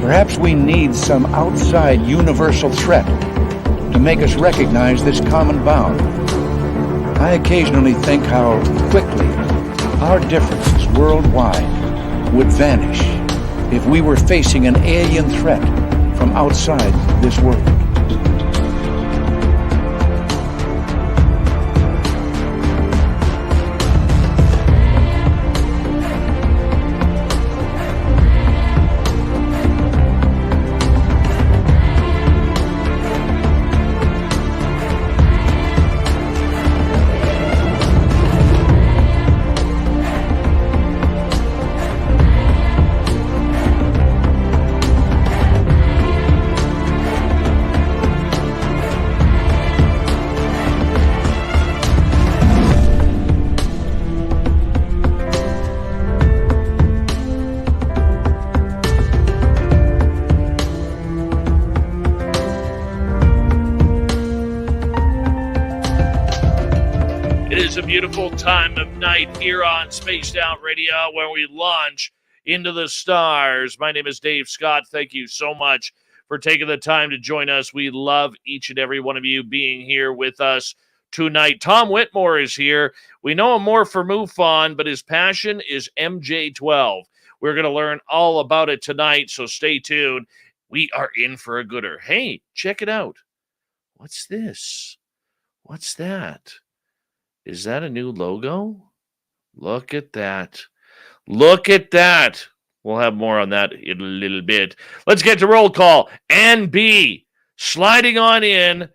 Perhaps we need some outside universal threat to make us recognize this common bound. I occasionally think how quickly our differences worldwide would vanish if we were facing an alien threat from outside this world. Beautiful time of night here on Spaced Out Radio where we launch into the stars. My name is Dave Scott. Thank you so much for taking the time to join us. We love each and every one of you being here with us tonight. Tom Whitmore is here. We know him more for MUFON, but his passion is MJ12. We're going to learn all about it tonight, so stay tuned. We are in for a gooder. Hey, check it out. What's this? What's that? Is that a new logo? Look at that. Look at that. We'll have more on that in a little bit. Let's get to roll call. And B, sliding on in,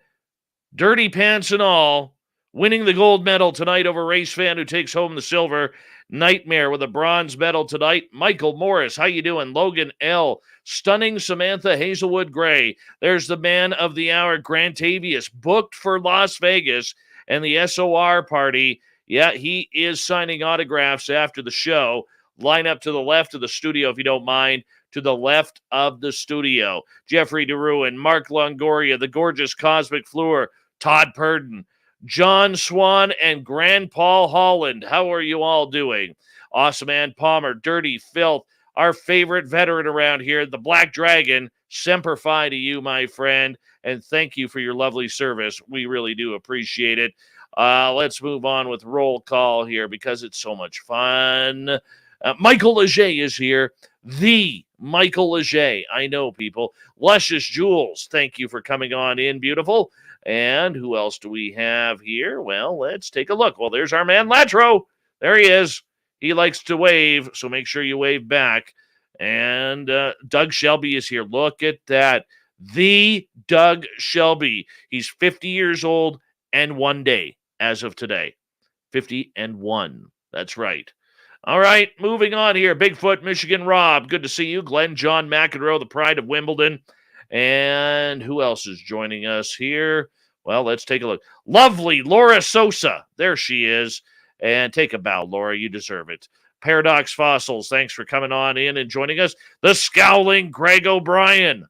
dirty pants and all, winning the gold medal tonight over Race Fan, who takes home the silver. Nightmare with a bronze medal tonight. Michael Morris, how you doing? Logan L. Stunning Samantha Hazelwood Gray. There's the man of the hour, Grant Avius, booked for Las Vegas and the SOR party. Yeah, he is signing autographs after the show. Line up to the left of the studio, if you don't mind. To the left of the studio. Jeffrey DeRuin, Mark Longoria, the gorgeous Cosmic Fleur, Todd Purdon, John Swan, and Grand Paul Holland. How are you all doing? Awesome Ann Palmer, Dirty Filth, our favorite veteran around here, the Black Dragon. Semper Fi to you, my friend, and thank you for your lovely service. We really do appreciate it. Let's move on with roll call here because it's so much fun. Michael Leger is here. The Michael Leger. I know, people. Luscious Jules, thank you for coming on in, beautiful. And who else do we have here? Well, let's take a look. Well, there's our man Latro. There he is. He likes to wave, so make sure you wave back. And Doug Shelby is here. Look at that. The Doug Shelby. He's 50 years old and 1 day as of today. 51. That's right. All right, moving on here. Bigfoot, Michigan Rob. Good to see you. Glenn John McEnroe, the pride of Wimbledon. And who else is joining us here? Well, let's take a look. Lovely Laura Sosa. There she is. And take a bow, Laura. You deserve it. Paradox Fossils, thanks for coming on in and joining us. The scowling Greg O'Brien.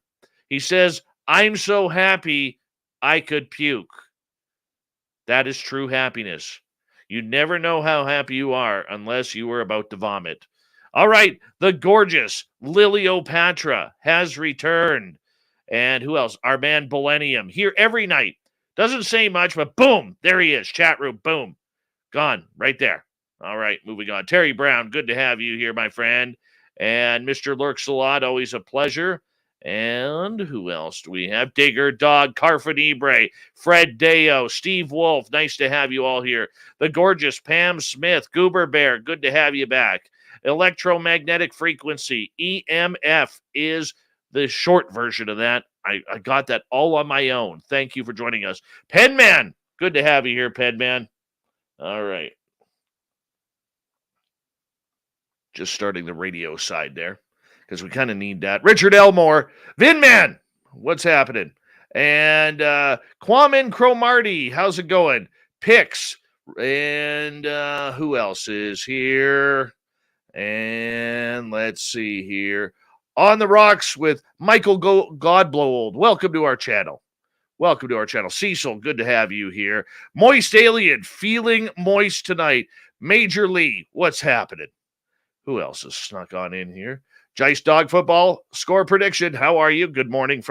He says, I'm so happy I could puke. That is true happiness. You never know how happy you are unless you were about to vomit. All right, the gorgeous Liliopatra has returned. And who else? Our man Millennium, here every night. Doesn't say much, but boom, there he is. Chat room, boom. Gone, right there. All right, moving on. Terry Brown, good to have you here, my friend. And Mr. Lurks-a-Lot, always a pleasure. And who else do we have? Digger, Dog, Carfanibre, Fred Deo, Steve Wolf, nice to have you all here. The gorgeous Pam Smith, Goober Bear, good to have you back. Electromagnetic frequency, EMF, is the short version of that. I got that all on my own. Thank you for joining us. Penman, good to have you here, Penman. All right. Just starting the radio side there because we kind of need that. Richard Elmore, Vinman, what's happening? And Kwame Cromarty, how's it going? Pix, and who else is here? And let's see here. On the Rocks with Michael Godblowold. Welcome to our channel. welcome to our channel. Cecil, good to have you here. Moist Alien, feeling moist tonight. Major Lee, what's happening? Who else has snuck on in here? Jice Dog Football, score prediction. How are you? Good morning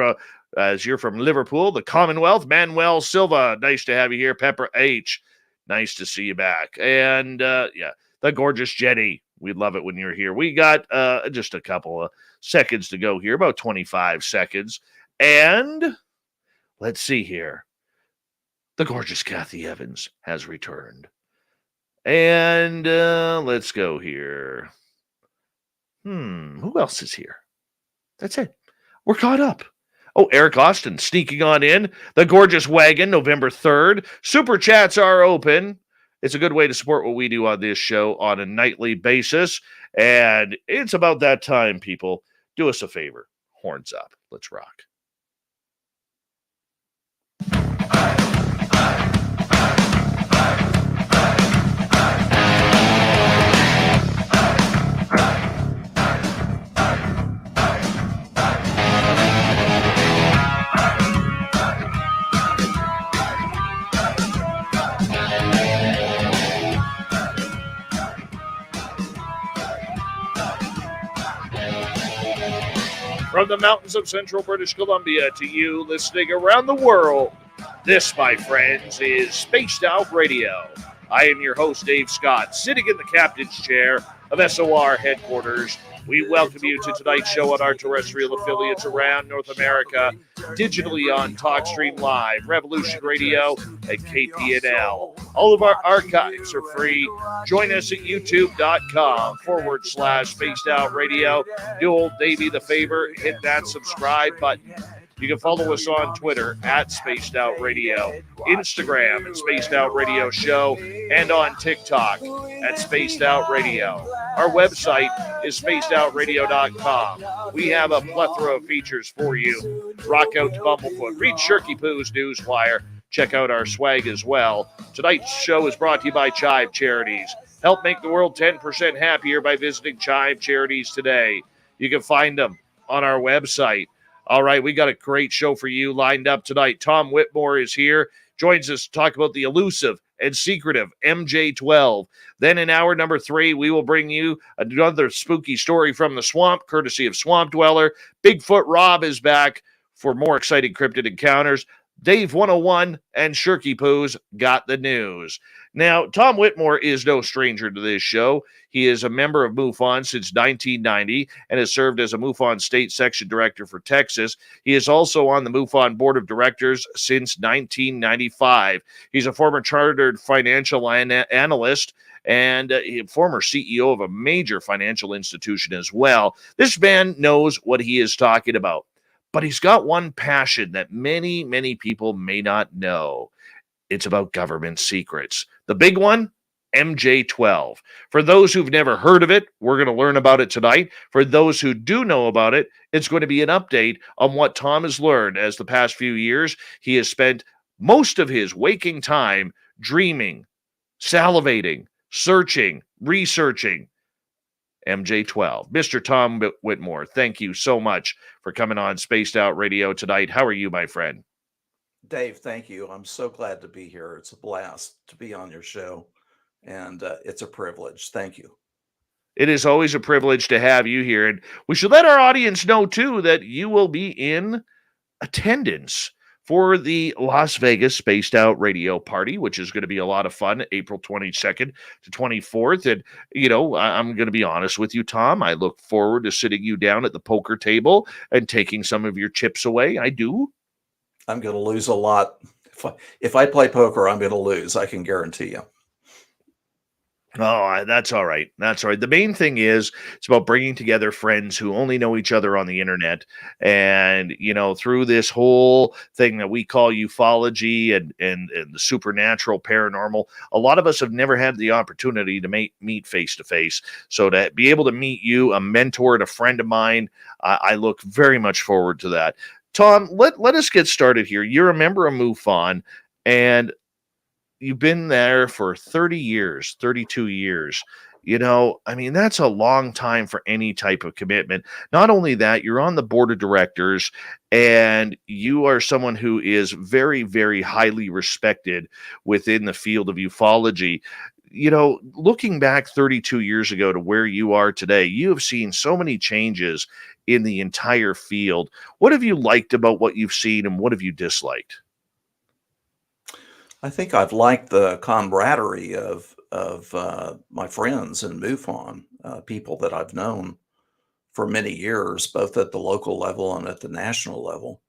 as you're from Liverpool, the Commonwealth. Manuel Silva, nice to have you here. Pepper H, nice to see you back. And the gorgeous Jenny, we love it when you're here. We got just a couple of seconds to go here, about 25 seconds. And let's see here. The gorgeous Kathy Evans has returned. And let's go here. Who else is here? That's it. We're caught up. Oh, Eric Austin sneaking on in. The gorgeous wagon, November 3rd. Super chats are open. It's a good way to support what we do on this show on a nightly basis. And it's about that time, people. Do us a favor. Horns up. Let's rock. From the mountains of central British Columbia to you listening around the world, this, my friends, is Spaced Out Radio. I am your host, Dave Scott, sitting in the captain's chair of SOR headquarters. We welcome you to tonight's show on our terrestrial affiliates around North America, digitally on TalkStream Live, Revolution Radio, and KPNL. All of our archives are free. Join us at youtube.com/Spaced Out Radio. Do old Davey the favor, hit that subscribe button. You can follow us on Twitter at Spaced Out Radio, Instagram at Spaced Out Radio Show, and on TikTok at Spaced Out Radio. Our website is spacedoutradio.com. We have a plethora of features for you. Rock out to Bumblefoot. Read Shirky Poo's Newswire. Check out our swag as well. Tonight's show is brought to you by Chive Charities. Help make the world 10% happier by visiting Chive Charities today. You can find them on our website. All right, we got a great show for you lined up tonight. Tom Whitmore is here, joins us to talk about the elusive and secretive MJ12. Then in hour number 3, we will bring you another spooky story from the swamp, courtesy of Swamp Dweller. Bigfoot Rob is back for more exciting cryptid encounters. Dave 101 and Shirky Poo's got the news. Now, Tom Whitmore is no stranger to this show. He is a member of MUFON since 1990 and has served as a MUFON State Section Director for Texas. He is also on the MUFON Board of Directors since 1995. He's a former Chartered Financial Analyst and a former CEO of a major financial institution as well. This man knows what he is talking about. But he's got one passion that many, many people may not know. It's about government secrets. The big one, MJ12. For those who've never heard of it, we're going to learn about it tonight. For those who do know about it, it's going to be an update on what Tom has learned as the past few years. He has spent most of his waking time dreaming, salivating, searching, researching MJ12. Mr. Tom Whitmore, thank you so much for coming on Spaced Out Radio tonight. How are you, my friend? Dave, thank you. I'm so glad to be here. It's a blast to be on your show, and it's a privilege. Thank you. It is always a privilege to have you here, and we should let our audience know, too, that you will be in attendance for the Las Vegas Spaced Out Radio Party, which is going to be a lot of fun, April 22nd to 24th. And, you know, I'm going to be honest with you, Tom. I look forward to sitting you down at the poker table and taking some of your chips away. I do. I'm going to lose a lot. If I play poker, I'm going to lose. I can guarantee you. Oh, that's all right. That's all right. The main thing is it's about bringing together friends who only know each other on the internet. And, you know, through this whole thing that we call ufology and the supernatural, paranormal, a lot of us have never had the opportunity to meet face to face. So to be able to meet you, a mentor and a friend of mine, I look very much forward to that. Tom, let us get started here. You're a member of MUFON, and you've been there for 30 years, 32 years. I mean, that's a long time for any type of commitment. Not only that, you're on the board of directors and you are someone who is very, very highly respected within the field of ufology. Looking back 32 years ago to where you are today, you have seen so many changes in the entire field. What have you liked about what you've seen and what have you disliked? I think I've liked the camaraderie of my friends in MUFON, people that I've known for many years, both at the local level and at the national level.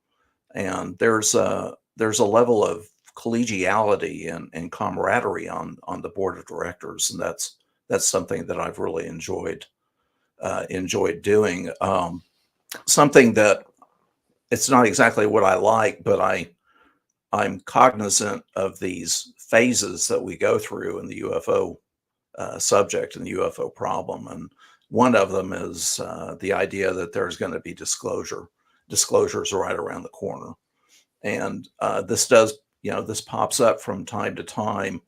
And there's a level of collegiality and camaraderie on the board of directors, and that's something that I've really enjoyed doing. Something that it's not exactly what I like, but I'm cognizant of these phases that we go through in the UFO subject and the UFO problem. And one of them is the idea that there's going to be disclosure. Disclosures are right around the corner. And this pops up from time to time.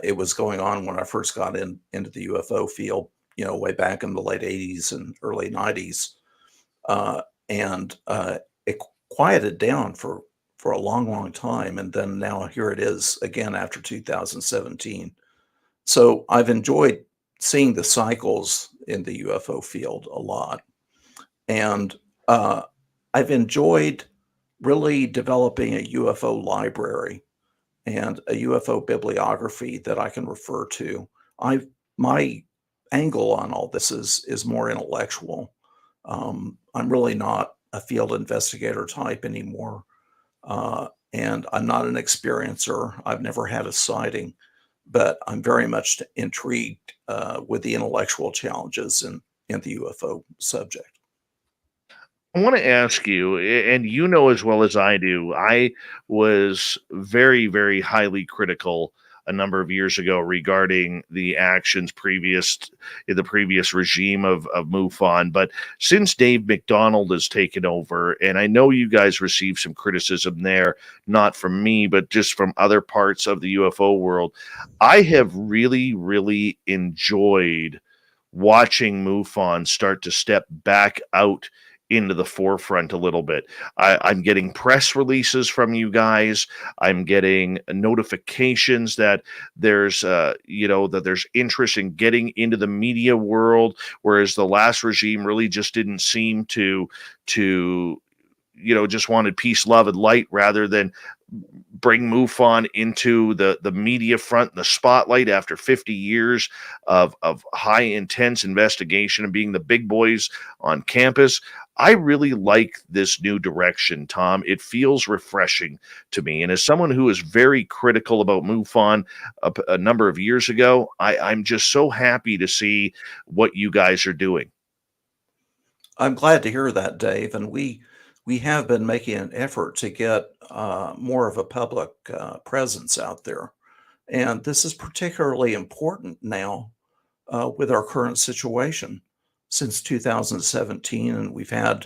It was going on when I first got into the UFO field, way back in the late 80s and early 90s. And it quieted down for a long, long time. And then now here it is again after 2017. So I've enjoyed seeing the cycles in the UFO field a lot. And I've enjoyed really developing a UFO library and a UFO bibliography that I can refer to. My angle on all this is more intellectual. I'm really not a field investigator type anymore. And I'm not an experiencer. I've never had a sighting, but I'm very much intrigued with the intellectual challenges in the UFO subject. I want to ask you, and you know as well as I do, I was very, very highly critical a number of years ago regarding the actions in the previous regime of MUFON. But since Dave McDonald has taken over, and I know you guys received some criticism there, not from me, but just from other parts of the UFO world, I have really, really enjoyed watching MUFON start to step back out into the forefront a little bit. I'm getting press releases from you guys. I'm getting notifications that that there's interest in getting into the media world, whereas the last regime really just didn't seem to just wanted peace, love, and light rather than bring MUFON into the media front and the spotlight after 50 years of high intense investigation and being the big boys on campus. I really like this new direction, Tom. It feels refreshing to me. And as someone who is very critical about MUFON a number of years ago, I'm just so happy to see what you guys are doing. I'm glad to hear that, Dave. And we have been making an effort to get more of a public presence out there. And this is particularly important now with our current situation. Since 2017, and we've had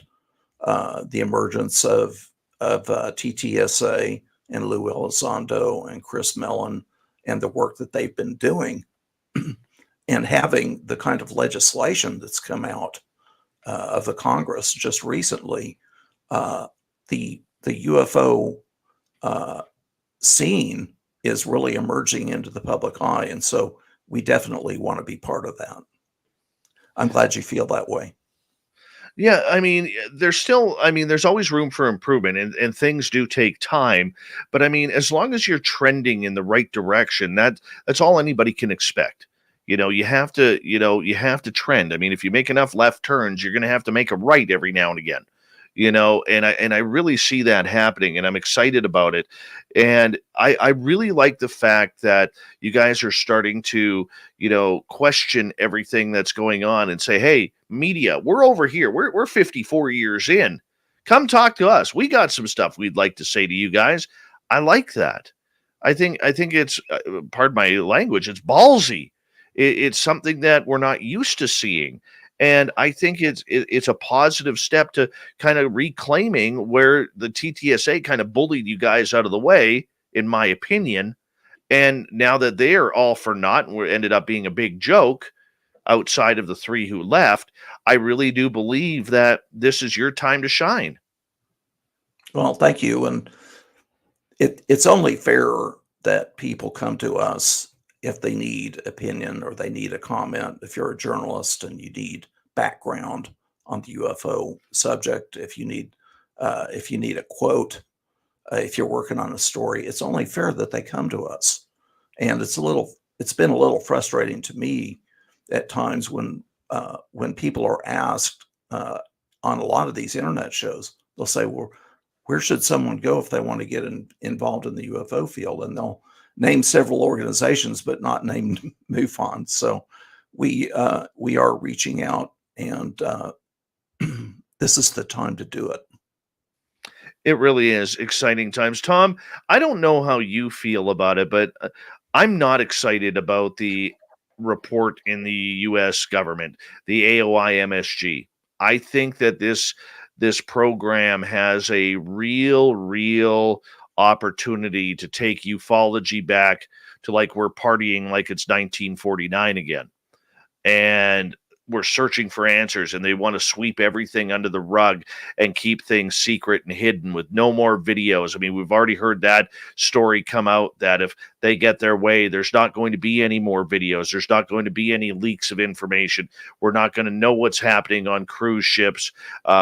the emergence of TTSA and Lou Elizondo and Chris Mellon and the work that they've been doing, and having the kind of legislation that's come out of the Congress just recently. The UFO scene is really emerging into the public eye, and so we definitely want to be part of that. I'm glad you feel that way. Yeah, I mean, there's always room for improvement and things do take time. But I mean, as long as you're trending in the right direction, that's all anybody can expect. You have to trend. I mean, if you make enough left turns, you're going to have to make a right every now and again. And I really see that happening and I'm excited about it. And I really like the fact that you guys are starting to, question everything that's going on and say, hey, media, we're over here. We're 54 years in. Come talk to us. We got some stuff we'd like to say to you guys. I like that. I think it's, pardon my language, it's ballsy. It's something that we're not used to seeing. And I think it's a positive step to kind of reclaiming where the TTSA kind of bullied you guys out of the way, in my opinion. And now that they're all for naught and we ended up being a big joke, outside of the three who left, I really do believe that this is your time to shine. Well, thank you. And it's only fair that people come to us if they need opinion or they need a comment. If you're a journalist and you need background on the UFO subject, if you need a quote, if you're working on a story, it's only fair that they come to us. And it's been a little frustrating to me at times when people are asked on a lot of these internet shows, they'll say, well, where should someone go if they want to get involved in the UFO field? And they'll name several organizations, but not name MUFON. So we are reaching out, and this is the time to do it. It really is exciting times. Tom, I don't know how you feel about it, but I'm not excited about the report in the U.S. government, the AOI MSG. I think that this program has a real opportunity to take ufology back to like we're partying like it's 1949 again. And we're searching for answers, and they want to sweep everything under the rug and keep things secret and hidden with no more videos. I mean, we've already heard that story come out that if they get their way, there's not going to be any more videos. There's not going to be any leaks of information. We're not going to know what's happening on cruise ships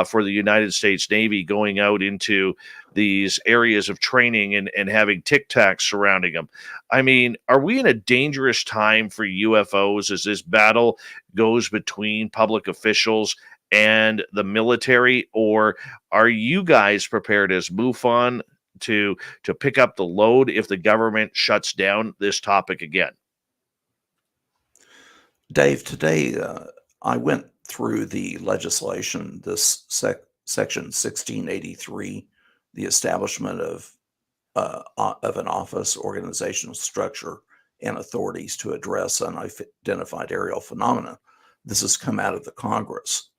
for the United States Navy going out into these areas of training and having tic tacs surrounding them. I mean, are we in a dangerous time for UFOs as this battle goes between public officials and the military? Or are you guys prepared as MUFON to pick up the load if the government shuts down this topic again? Dave, today I went through the legislation, this Section 1683, the establishment of an office, organizational structure, and authorities to address unidentified aerial phenomena. This has come out of the Congress,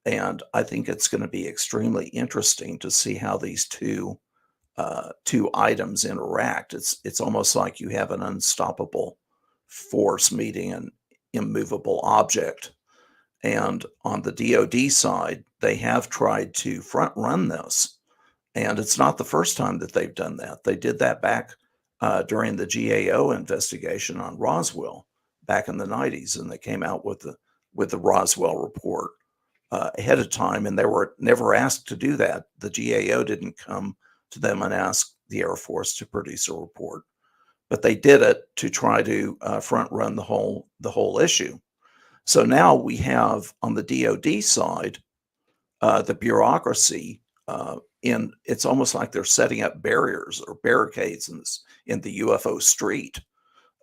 and I think it's going to be extremely interesting to see how these two items interact. It's almost like you have an unstoppable force meeting an immovable object. And on the DoD side, they have tried to front run this. And it's not the first time that they've done that. They did that back during the GAO investigation on Roswell back in the 90s, and they came out with the Roswell report ahead of time, and they were never asked to do that. The GAO didn't come to them and ask the Air Force to produce a report, but they did it to try to front run the whole issue. So now we have on the DoD side the bureaucracy. It's almost like they're setting up barriers or barricades in the UFO street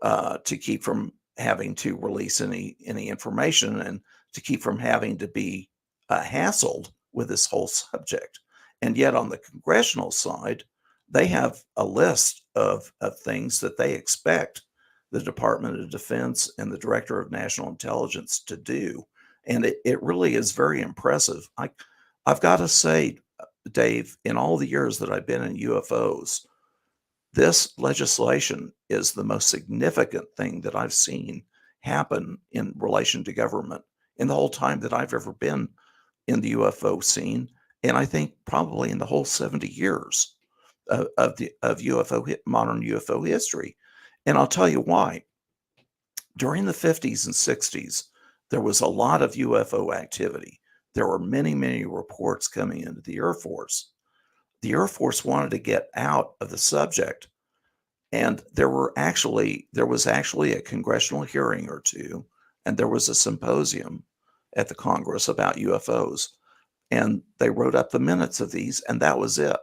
to keep from having to release any information and to keep from having to be hassled with this whole subject. And yet on the congressional side, they have a list of things that they expect the Department of Defense and the Director of National Intelligence to do. And it really is very impressive. I've got to say, Dave, in all the years that I've been in UFOs, this legislation is the most significant thing that I've seen happen in relation to government in the whole time that I've ever been in the UFO scene. And I think probably in the whole 70 years of modern UFO history. And I'll tell you why. During the 50s and 60s, there was a lot of UFO activity. There were many reports coming into the Air Force. The Air Force wanted to get out of the subject, and there was actually a congressional hearing or two, and there was a symposium at the Congress about UFOs, and they wrote up the minutes of these, and that was it.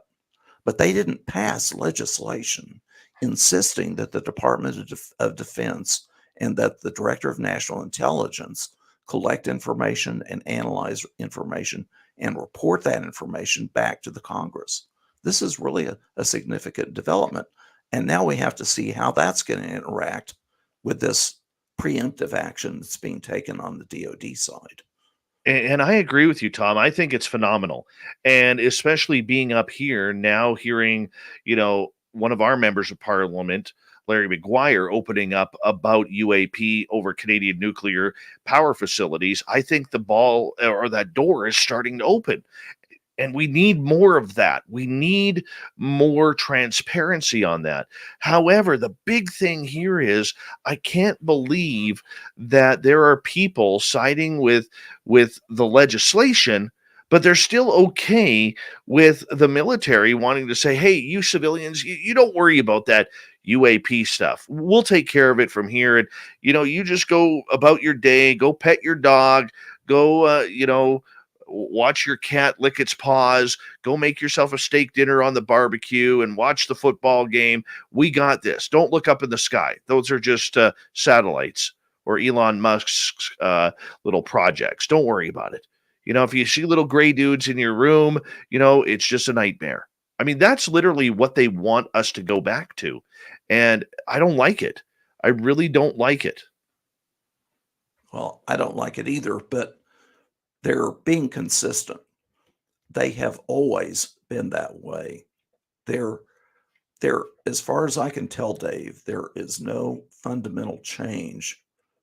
But they didn't pass legislation insisting that the Department of Defense and that the Director of National Intelligence collect information and analyze information and report that information back to the Congress. This is really a significant development. And now we have to see how that's going to interact with this preemptive action that's being taken on the DoD side. And I agree with you, Tom. I think it's phenomenal. And especially being up here now, hearing, one of our members of parliament, Larry McGuire opening up about UAP over Canadian nuclear power facilities, I think the ball or that door is starting to open. And we need more of that. We need more transparency on that. However, the big thing here is I can't believe that there are people siding with the legislation, but they're still okay with the military wanting to say, hey, you civilians, you don't worry about that UAP stuff. We'll take care of it from here. And, you just go about your day, go pet your dog, go, watch your cat lick its paws, go make yourself a steak dinner on the barbecue and watch the football game. We got this. Don't look up in the sky. Those are just satellites or Elon Musk's little projects. Don't worry about it. If you see little gray dudes in your room, it's just a nightmare. I mean, that's literally what they want us to go back to. And I don't like it. I really don't like it. Well, I don't like it either, but they're being consistent. They have always been that way. They're, as far as I can tell, Dave, there is no fundamental change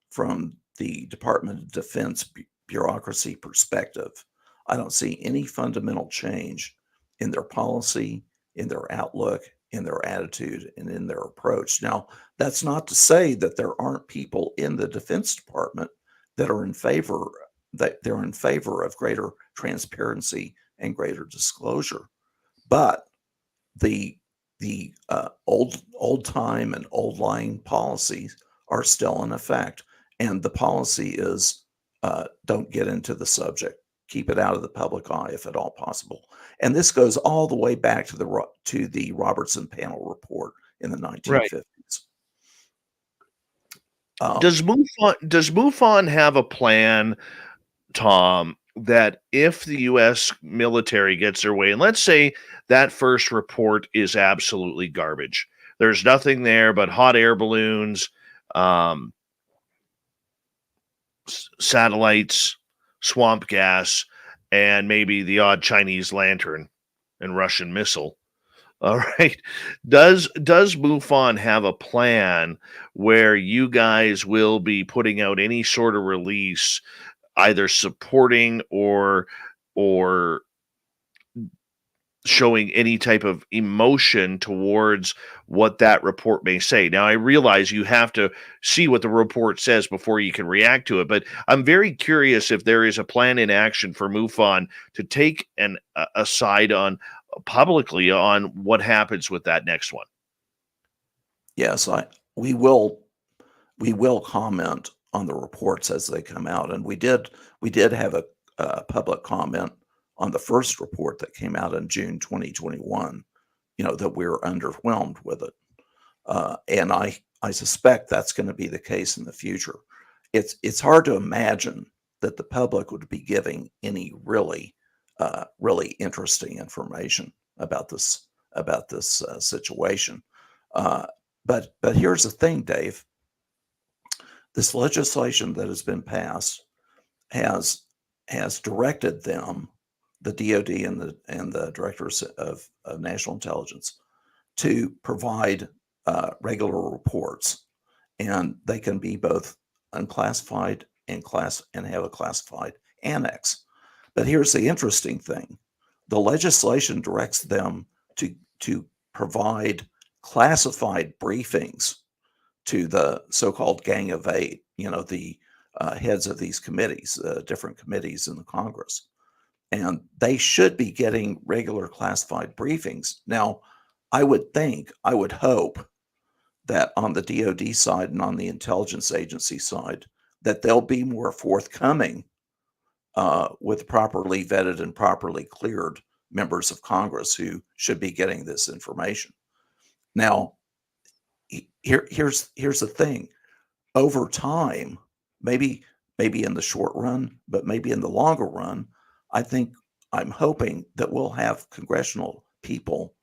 from the Department of Defense bureaucracy perspective. I don't see any fundamental change in their policy, in their outlook, in their attitude, and in their approach. Now, that's not to say that there aren't people in the Defense Department that are in favor of greater transparency and greater disclosure, but the old time and old line policies are still in effect, and the policy is don't get into the subject, keep it out of the public eye if at all possible. And this goes all the way back to the Robertson Panel report in the 1950s. Right. Does MUFON have a plan, Tom, that if the U.S. military gets their way, and let's say that first report is absolutely garbage, there's nothing there but hot air balloons, satellites, swamp gas, and maybe the odd Chinese lantern and Russian missile. All right. Does MUFON have a plan where you guys will be putting out any sort of release, either supporting or showing any type of emotion towards what that report may say? Now, I realize you have to see what the report says before you can react to it, but I'm very curious if there is a plan in action for MUFON to take a side on publicly on what happens with that next one. Yes, we will comment on the reports as they come out, and we did have a public comment on the first report that came out in June 2021, that we're underwhelmed with it. And I suspect that's going to be the case in the future. It's hard to imagine that the public would be giving any really interesting information about this situation. But here's the thing, Dave. This legislation that has been passed has directed them, the DoD and the directors of national intelligence, to provide regular reports, and they can be both unclassified and have a classified annex. But here's the interesting thing: the legislation directs them to provide classified briefings to the so-called Gang of Eight, the heads of these committees, different committees in the Congress. And they should be getting regular classified briefings. Now, I would hope that on the DoD side and on the intelligence agency side, that they'll be more forthcoming with properly vetted and properly cleared members of Congress who should be getting this information. Now, here's the thing. Over time, maybe in the short run, but maybe in the longer run, I'm hoping that we'll have congressional people,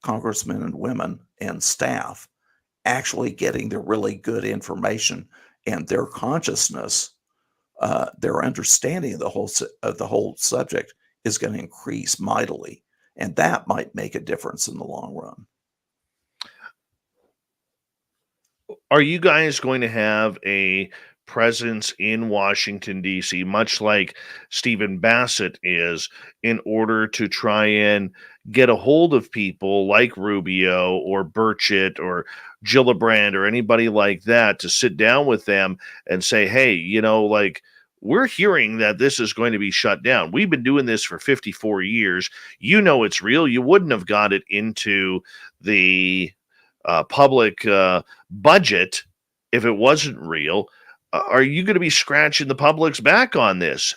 congressmen and women and staff actually getting the really good information, and their consciousness, their understanding of the whole subject is going to increase mightily, and that might make a difference in the long run. Are you guys going to have a presence in Washington, D.C., much like Stephen Bassett is, in order to try and get a hold of people like Rubio or Burchett or Gillibrand or anybody like that to sit down with them and say, hey, like, we're hearing that this is going to be shut down. We've been doing this for 54 years. It's real. You wouldn't have got it into the public budget if it wasn't real. Are you going to be scratching the public's back on this?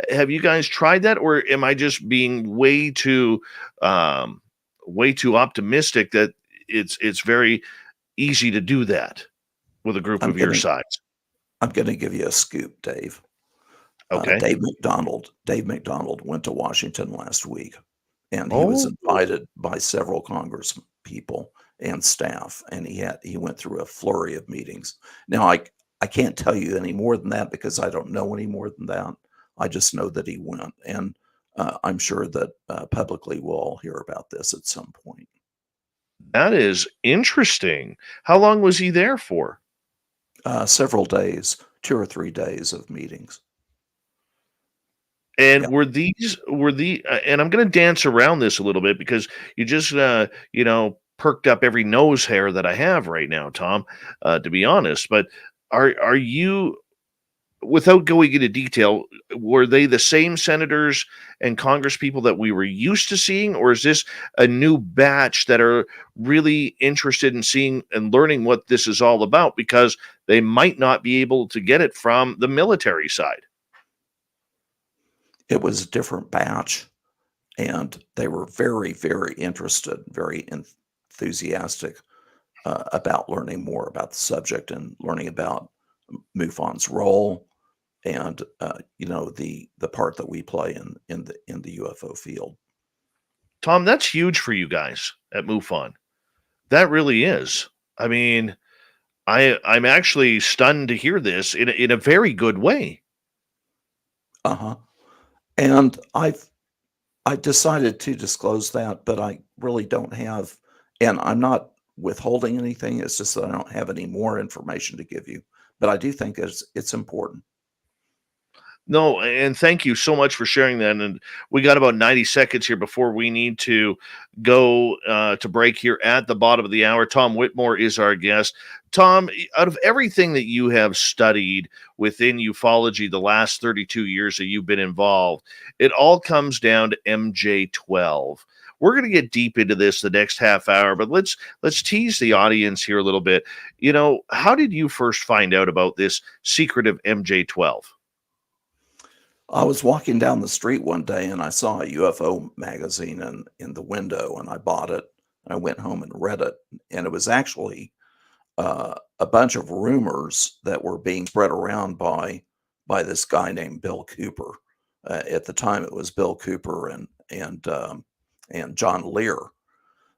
Have you guys tried that, or am I just being way too optimistic that it's very easy to do that with a group of your size? I'm going to give you a scoop, Dave. Okay. Dave McDonald went to Washington last week, and he was invited by several Congress people and staff, and he went through a flurry of meetings. Now, I can't tell you any more than that because I don't know any more than that. I just know that he went, and I'm sure that publicly we'll all hear about this at some point. That is interesting. How long was he there for? Several days, 2 or 3 days of meetings. And were and I'm going to dance around this a little bit because you just, perked up every nose hair that I have right now, Tom, to be honest. But are you, without going into detail, were they the same senators and congresspeople that we were used to seeing, or is this a new batch that are really interested in seeing and learning what this is all about because they might not be able to get it from the military side? It was a different batch, and they were very, very interested, very enthusiastic about learning more about the subject and learning about MUFON's role and the part that we play in the UFO field. Tom, that's huge for you guys at MUFON. That really is. I mean, I'm actually stunned to hear this in a very good way. And I decided to disclose that, but I really don't have, and I'm not withholding anything. It's just that I don't have any more information to give you, but I do think it's important. No, and thank you so much for sharing that. And we got about 90 seconds here before we need to go to break here at the bottom of the hour. Tom Whitmore is our guest. Tom, out of everything that you have studied within ufology the last 32 years that you've been involved, it all comes down to MJ12. We're going to get deep into this the next half hour, but let's tease the audience here a little bit. How did you first find out about this secretive MJ12? I was walking down the street one day and I saw a UFO magazine in the window, and I bought it. And I went home and read it, and it was actually a bunch of rumors that were being spread around by this guy named Bill Cooper. At the time, it was Bill Cooper and John Lear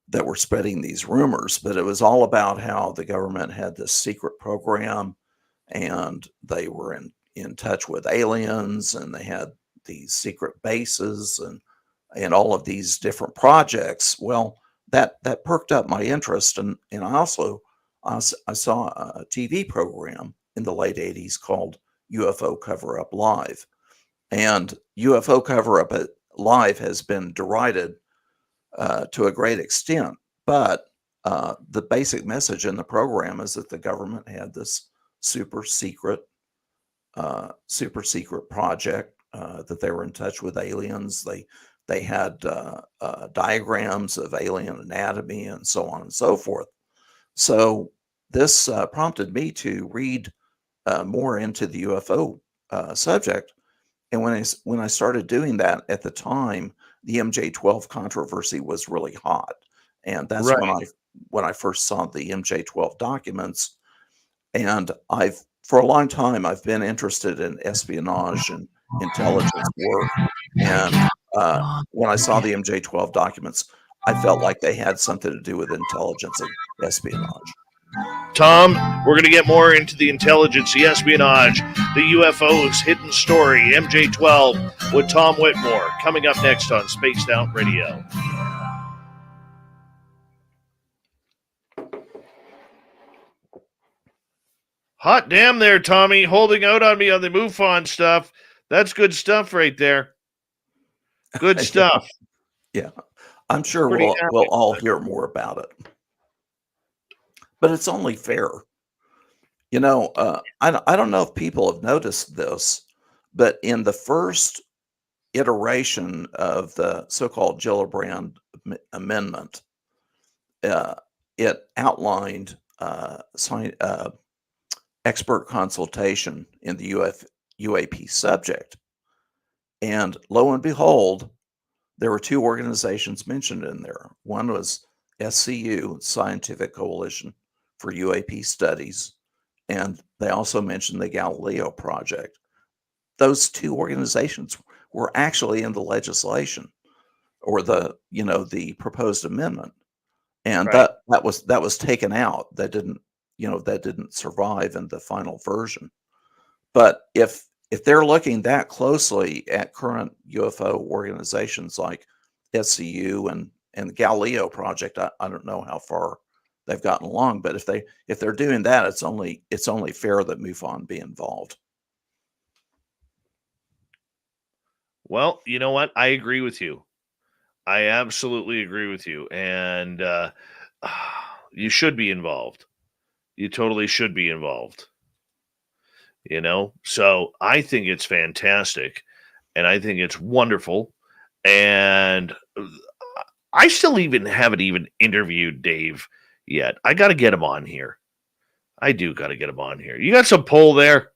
that were spreading these rumors. But it was all about how the government had this secret program, and they were in touch with aliens, and they had these secret bases and all of these different projects. Well, that perked up my interest, and I saw a TV program in the late 80s called UFO Cover-Up Live, and UFO Cover-Up Live has been derided to a great extent, but the basic message in the program is that the government had this super secret project, that they were in touch with aliens. They had diagrams of alien anatomy and so on and so forth. So this prompted me to read more into the UFO subject. And when I started doing that, at the time, the MJ12 controversy was really hot, and that's Right. when I first saw the MJ12 documents. And for a long time, I've been interested in espionage and intelligence work. And when I saw the MJ12 documents, I felt like they had something to do with intelligence and espionage. Tom, we're going to get more into the intelligence, the espionage, the UFOs, hidden story, MJ12 with Tom Whitmore, coming up next on Spaced Out Radio. Hot damn there, Tommy, holding out on me on the MUFON stuff. That's good stuff right there. Good stuff. Yeah. I'm sure Pretty we'll happy. all hear more about it. But it's only fair. I don't know if people have noticed this, but in the first iteration of the so-called Gillibrand Amendment, it outlined expert consultation in the UAP subject. And lo and behold, there were two organizations mentioned in there. One was SCU, Scientific Coalition for UAP Studies, and they also mentioned the Galileo Project. Those two organizations were actually in the legislation or the proposed amendment, and Right. that was taken out. That didn't survive in the final version. But if they're looking that closely at current UFO organizations like SCU and the Galileo Project, I don't know how far they've gotten along, but if they're doing that, it's only fair that MUFON be involved. Well, you know what? I agree with you. I absolutely agree with you. And you should be involved. You totally should be involved. So I think it's fantastic and I think it's wonderful. And I still haven't even interviewed Dave yet. I got to get him on here. I do got to get him on here. You got some pull there?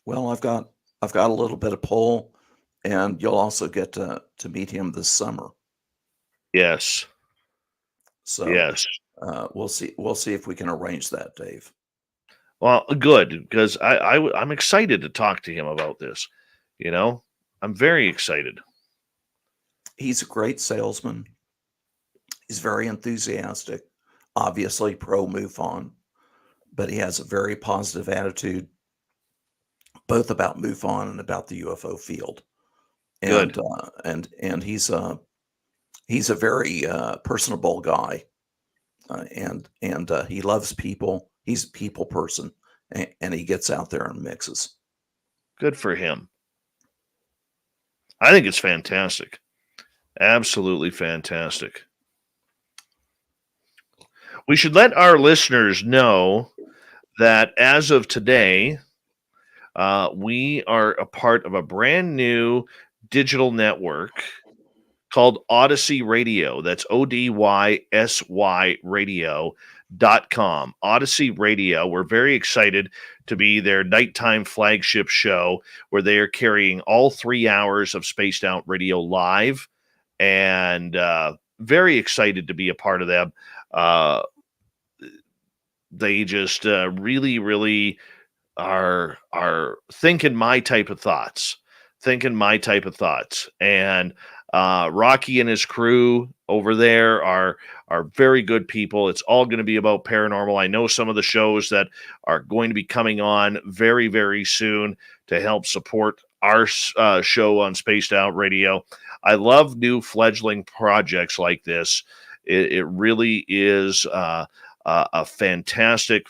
Well, I've got a little bit of pull, and you'll also get to meet him this summer. Yes. So yes. We'll see if we can arrange that, Dave. Well, good, because I'm excited to talk to him about this. I'm very excited. He's a great salesman. He's very enthusiastic, obviously pro MUFON, but he has a very positive attitude, both about MUFON and about the UFO field. And Good. And he's a very personable guy, and he loves people. He's a people person, and he gets out there and mixes. Good for him. I think it's fantastic. Absolutely fantastic. We should let our listeners know that as of today, we are a part of a brand new digital network called Odyssey Radio. That's ODYSY radio.com. Odyssey Radio. We're very excited to be their nighttime flagship show where they are carrying all 3 hours of Spaced Out Radio live, and very excited to be a part of them. They just really, really are thinking my type of thoughts. And Rocky and his crew over there are very good people. It's all going to be about paranormal. I know some of the shows that are going to be coming on very, very soon to help support our show on Spaced Out Radio. I love new fledgling projects like this. It really is a fantastic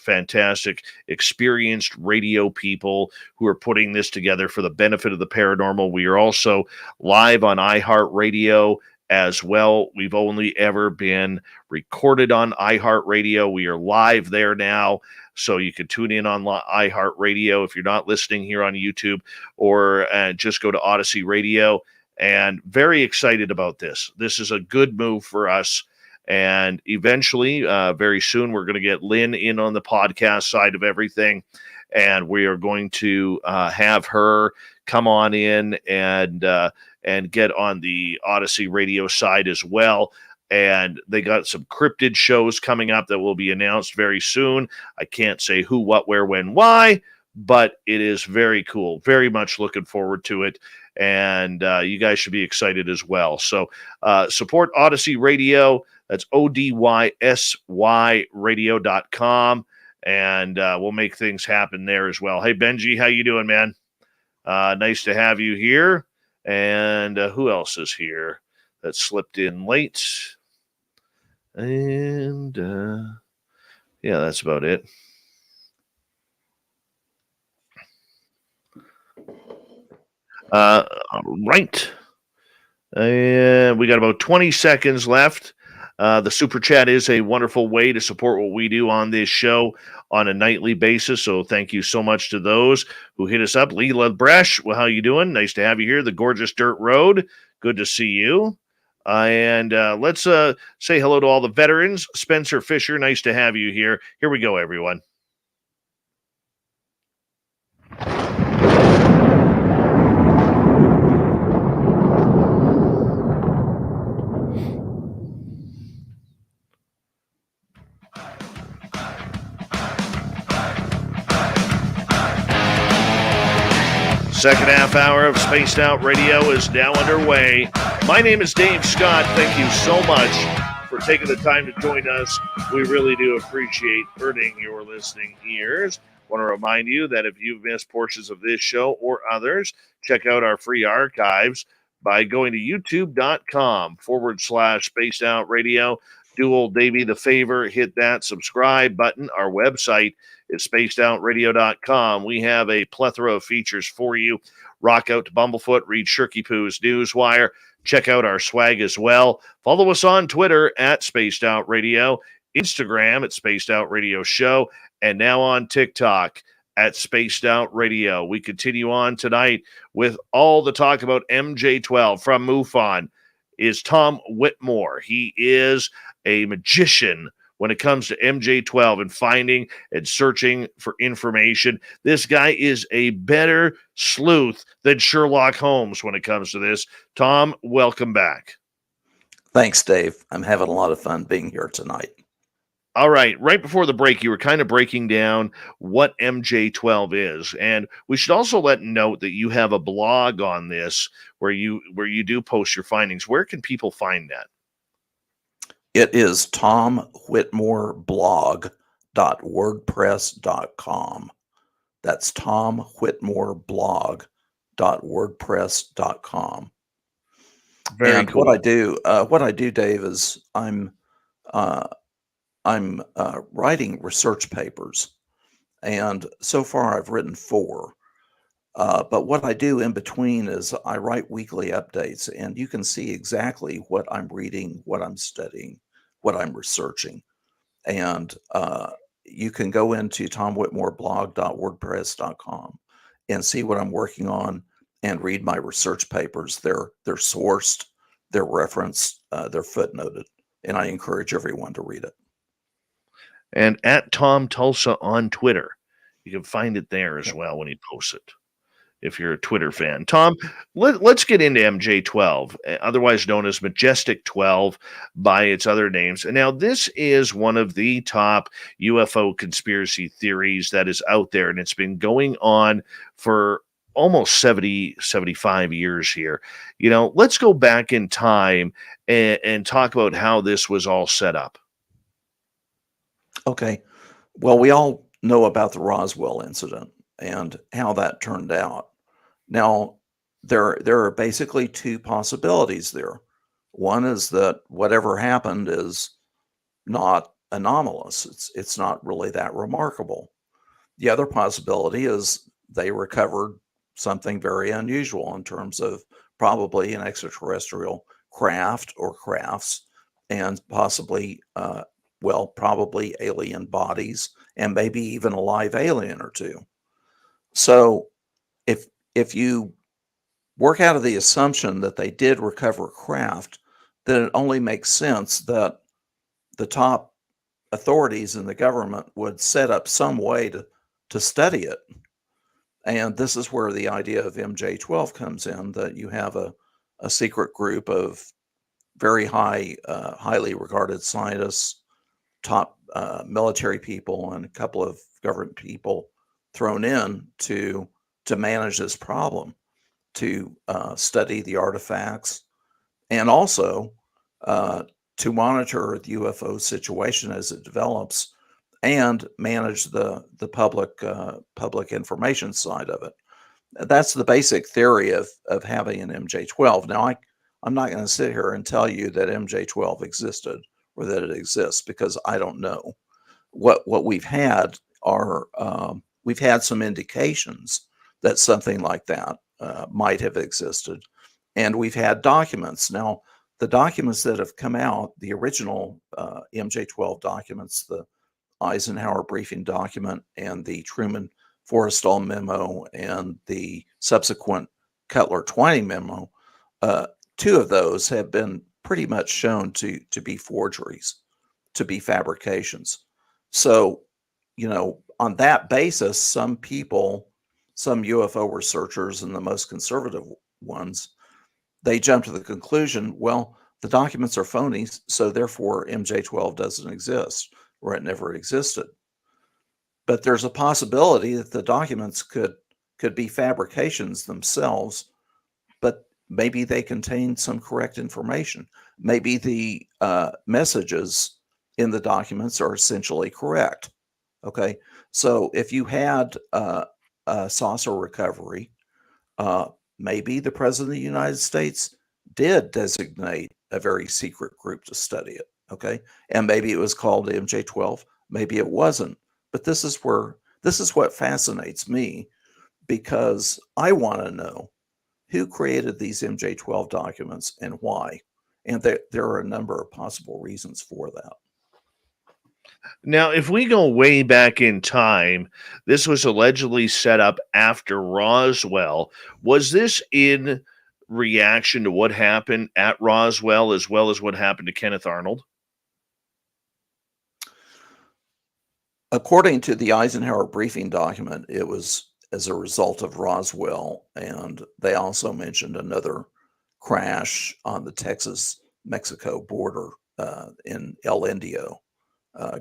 experienced radio people who are putting this together for the benefit of the paranormal. We are also live on iHeartRadio as well. We've only ever been recorded on iHeartRadio. We are live there now, so you can tune in on iHeartRadio if you're not listening here on YouTube, or just go to Odyssey Radio. And very excited about this. This is a good move for us. And eventually, very soon, we're going to get Lynn in on the podcast side of everything. And we are going to have her come on in and get on the Odyssey Radio side as well. And they got some cryptid shows coming up that will be announced very soon. I can't say who, what, where, when, why, but it is very cool. Very much looking forward to it. And you guys should be excited as well. So support Odyssey Radio. That's ODYSY radio.com. And we'll make things happen there as well. Hey, Benji, how you doing, man? Nice to have you here. And who else is here that slipped in late? And yeah, that's about it. Right. We got about 20 seconds left. The super chat is a wonderful way to support what we do on this show on a nightly basis. So thank you so much to those who hit us up. Leela Bresh, well, how you doing? Nice to have you here. The gorgeous dirt road. Good to see you. And let's say hello to all the veterans. Spencer Fisher, nice to have you here. Here we go, everyone. Second half hour of Spaced Out Radio is now underway. My name is Dave Scott. Thank you so much for taking the time to join us. We really do appreciate earning your listening ears. I want to remind you that if you've missed portions of this show or others, check out our free archives by going to youtube.com/Spaced Out Radio. Do old Davey the favor, hit that subscribe button. Our website is spacedoutradio.com. We have a plethora of features for you. Rock out to Bumblefoot, read Shirky Poo's Newswire. Check out our swag as well. Follow us on Twitter at Spaced Out Radio, Instagram at Spaced Out Radio Show, and now on TikTok at Spaced Out Radio. We continue on tonight with all the talk about MJ12 from MUFON. Is Tom Whitmore. He is a magician when it comes to MJ12 and finding and searching for information. This guy is a better sleuth than Sherlock Holmes when it comes to this. Tom, welcome back. Thanks, Dave. I'm having a lot of fun being here tonight. All right. Right before the break, you were kind of breaking down what MJ12 is. And we should also note that you have a blog on this where you do post your findings. Where can people find that? It is tomwhitmoreblog.wordpress.com. That's tomwhitmoreblog.wordpress.com. Very and cool. What I do, Dave, is I'm writing research papers, and so far I've written 4. But what I do in between is I write weekly updates, and you can see exactly what I'm reading, what I'm studying, what I'm researching. And you can go into tomwhitmoreblog.wordpress.com and see what I'm working on and read my research papers. They're sourced, they're referenced, they're footnoted, and I encourage everyone to read it. And at Tom Tulsa on Twitter. You can find it there as well when he posts it, if you're a Twitter fan. Tom, let's get into MJ12, otherwise known as Majestic 12 by its other names. And now this is one of the top UFO conspiracy theories that is out there, and it's been going on for almost 75 years here. You know, let's go back in time and talk about how this was all set up. Okay. Well, we all know about the Roswell incident and how that turned out. Now, there are basically 2 possibilities there. One is that whatever happened is not anomalous. It's not really that remarkable. The other possibility is they recovered something very unusual in terms of probably an extraterrestrial craft or crafts, and possibly probably alien bodies, and maybe even a live alien or 2. So if you work out of the assumption that they did recover craft, then it only makes sense that the top authorities in the government would set up some way to study it. And this is where the idea of MJ12 comes in, that you have a secret group of very highly regarded scientists, top military people, and a couple of government people thrown in to manage this problem, to study the artifacts, and also to monitor the UFO situation as it develops, and manage the public information side of it. That's the basic theory of having an MJ12. Now, I'm not going to sit here and tell you that MJ12 existed or that it exists, because I don't know. What we've had are we've had some indications that something like that might have existed. And we've had documents. Now, the documents that have come out, the original MJ12 documents, the Eisenhower briefing document and the Truman Forrestal memo and the subsequent Cutler Twining memo, two of those have been pretty much shown to be forgeries, to be fabrications. So, on that basis, some people, some UFO researchers and the most conservative ones, they jump to the conclusion, well, the documents are phony, so therefore MJ12 doesn't exist, or it never existed. But there's a possibility that the documents could be fabrications themselves, but maybe they contain some correct information. Maybe the messages in the documents are essentially correct. Okay, so if you had a saucer recovery, maybe the President of the United States did designate a very secret group to study it. Okay, and maybe it was called MJ12, maybe it wasn't. But this is what fascinates me, because I want to know who created these MJ12 documents and why. And there are a number of possible reasons for that. Now, if we go way back in time, this was allegedly set up after Roswell. Was this in reaction to what happened at Roswell, as well as what happened to Kenneth Arnold? According to the Eisenhower briefing document, it was as a result of Roswell, and they also mentioned another crash on the Texas-Mexico border in El Indio,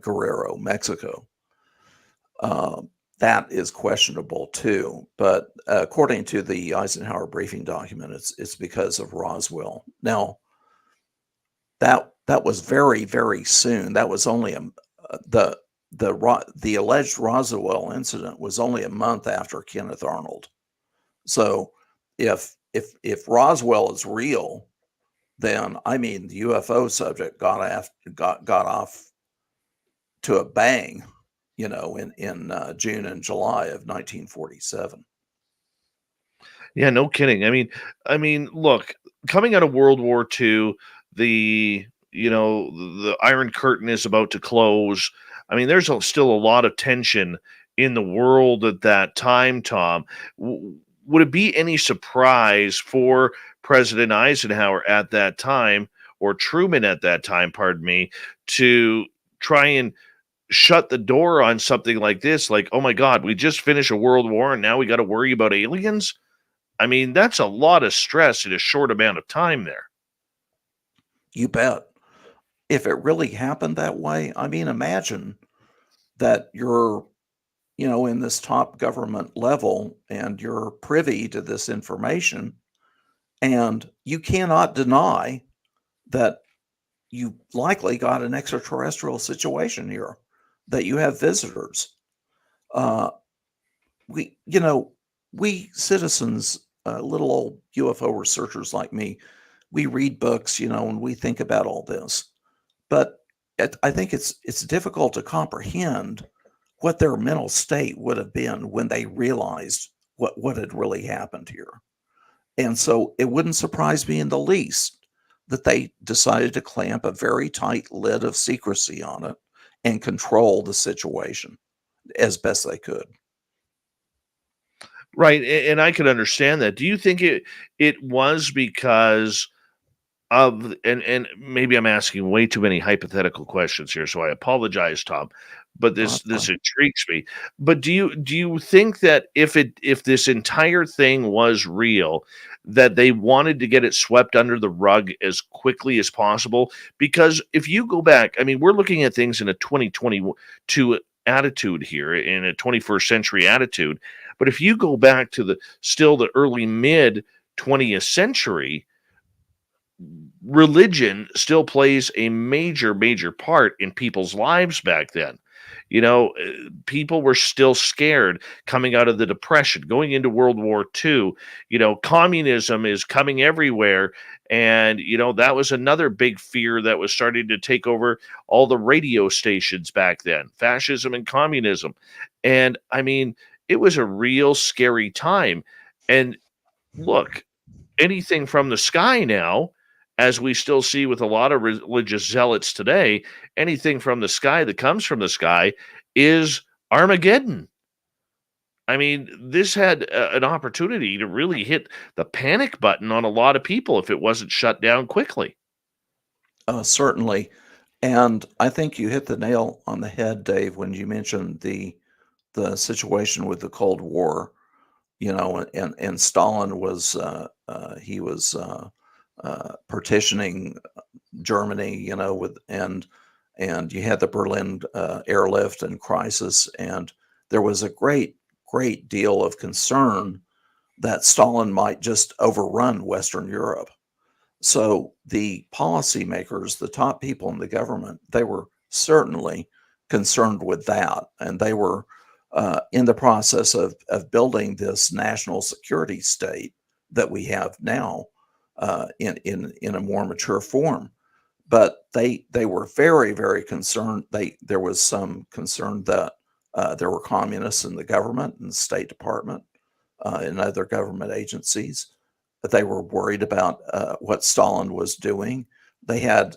Guerrero, Mexico. That is questionable too, but according to the Eisenhower briefing document, it's because of Roswell. Now, that was very, very soon. That was only the alleged Roswell incident was only a month after Kenneth Arnold. So if Roswell is real, then the UFO subject got off to a bang, in June and July of 1947. Yeah, no kidding. I mean, look, coming out of World War II, the Iron Curtain is about to close. There's still a lot of tension in the world at that time, Tom. Would it be any surprise for President Eisenhower at that time, or Truman at that time, pardon me, to try and shut the door on something like this? Like, oh my God, we just finished a world war and now we got to worry about aliens? That's a lot of stress in a short amount of time there. You bet. If it really happened that way, imagine that you're, in this top government level and you're privy to this information, and you cannot deny that you likely got an extraterrestrial situation here, that you have visitors. We citizens, little old UFO researchers like me, we read books, and we think about all this. But I think it's difficult to comprehend what their mental state would have been when they realized what had really happened here. And so it wouldn't surprise me in the least that they decided to clamp a very tight lid of secrecy on it and control the situation as best they could. Right, and I could understand that. Do you think it was because of, and maybe I'm asking way too many hypothetical questions here, so I apologize, Tom, but this intrigues me. But do you think that if this entire thing was real, that they wanted to get it swept under the rug as quickly as possible? Because if you go back, we're looking at things in a 2022 attitude here, in a 21st century attitude. But if you go back to the early mid 20th century, religion still plays a major part in people's lives back then. People were still scared coming out of the Depression, going into World War II. Communism is coming everywhere. And, that was another big fear that was starting to take over all the radio stations back then, fascism and communism. And it was a real scary time. And look, anything from the sky now, as we still see with a lot of religious zealots today, anything from the sky that comes from the sky is Armageddon. I mean, this had an opportunity to really hit the panic button on a lot of people if it wasn't shut down quickly. Certainly. And I think you hit the nail on the head, Dave, when you mentioned the situation with the Cold War. And Stalin was he was partitioning Germany, and you had the Berlin airlift and crisis, and there was a great deal of concern that Stalin might just overrun Western Europe. So the policymakers, the top people in the government, they were certainly concerned with that, and they were in the process of building this national security state that we have now in a more mature form. But they were very concerned. There was some concern that there were communists in the government and the State Department and other government agencies. They were worried about what Stalin was doing. They had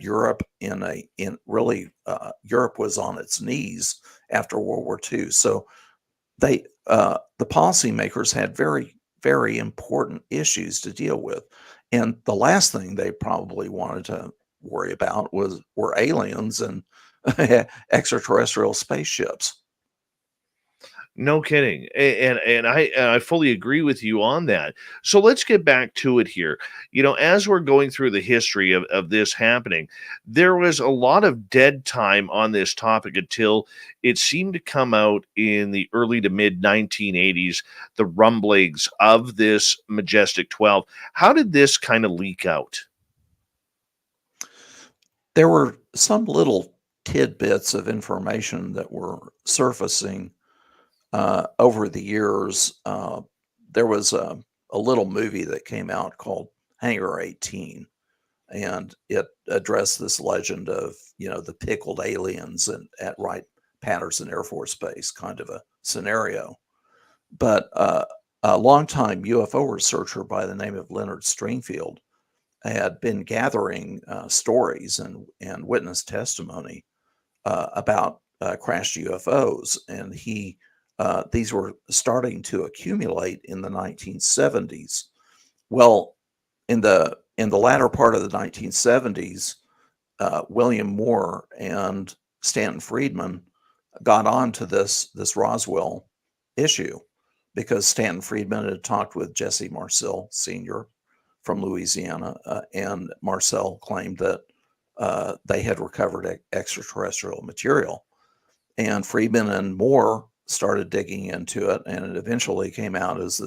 Europe Europe was on its knees after World War II. So the policymakers had very important issues to deal with, and the last thing they probably wanted to worry about were aliens and extraterrestrial spaceships. No kidding. And I fully agree with you on that. So let's get back to it here. As we're going through the history of this happening, there was a lot of dead time on this topic until it seemed to come out in the early to mid 1980s, the rumblings of this Majestic 12. How did this kind of leak out? There were some little tidbits of information that were surfacing over the years. There was a little movie that came out called Hangar 18, and it addressed this legend of the pickled aliens at Wright-Patterson Air Force Base, kind of a scenario. But a longtime UFO researcher by the name of Leonard Stringfield had been gathering stories and witness testimony about crashed UFOs, and these were starting to accumulate in the 1970s. Well, in the latter part of the 1970s, William Moore and Stanton Friedman got onto this Roswell issue because Stanton Friedman had talked with Jesse Marcel Sr. from Louisiana, and Marcel claimed that they had recovered extraterrestrial material. And Friedman and Moore started digging into it, and it eventually came out as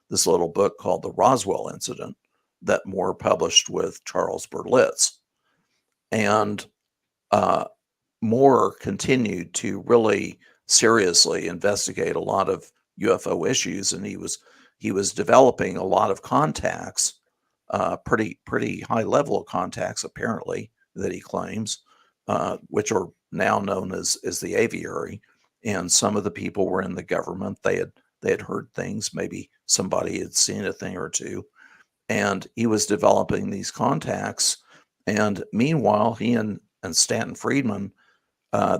this little book called The Roswell Incident that Moore published with Charles Berlitz. And Moore continued to really seriously investigate a lot of UFO issues, and he was developing a lot of contacts, pretty high level of contacts apparently, that he claims, which are now known as the aviary. And some of the people were in the government. They had heard things. Maybe somebody had seen a thing or two, and he was developing these contacts. And meanwhile, he and Stanton Friedman,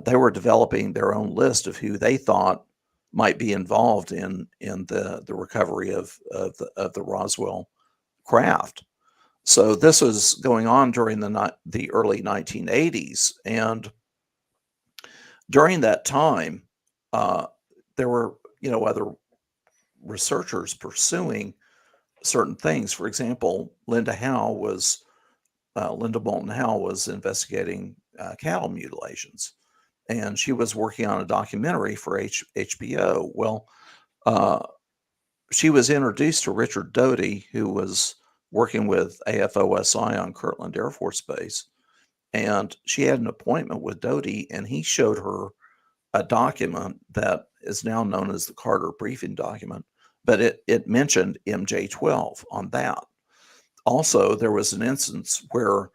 they were developing their own list of who they thought might be involved in the recovery of the Roswell craft. So this was going on during the early 1980s, and during that time, there were other researchers pursuing certain things. For example, Linda Moulton Howe was investigating cattle mutilations, and she was working on a documentary for HBO. Well, she was introduced to Richard Doty, who was working with AFOSI on Kirtland Air Force Base, and she had an appointment with Doty, and he showed her a document that is now known as the Carter Briefing Document, but it mentioned MJ12 on that. Also, there was an instance where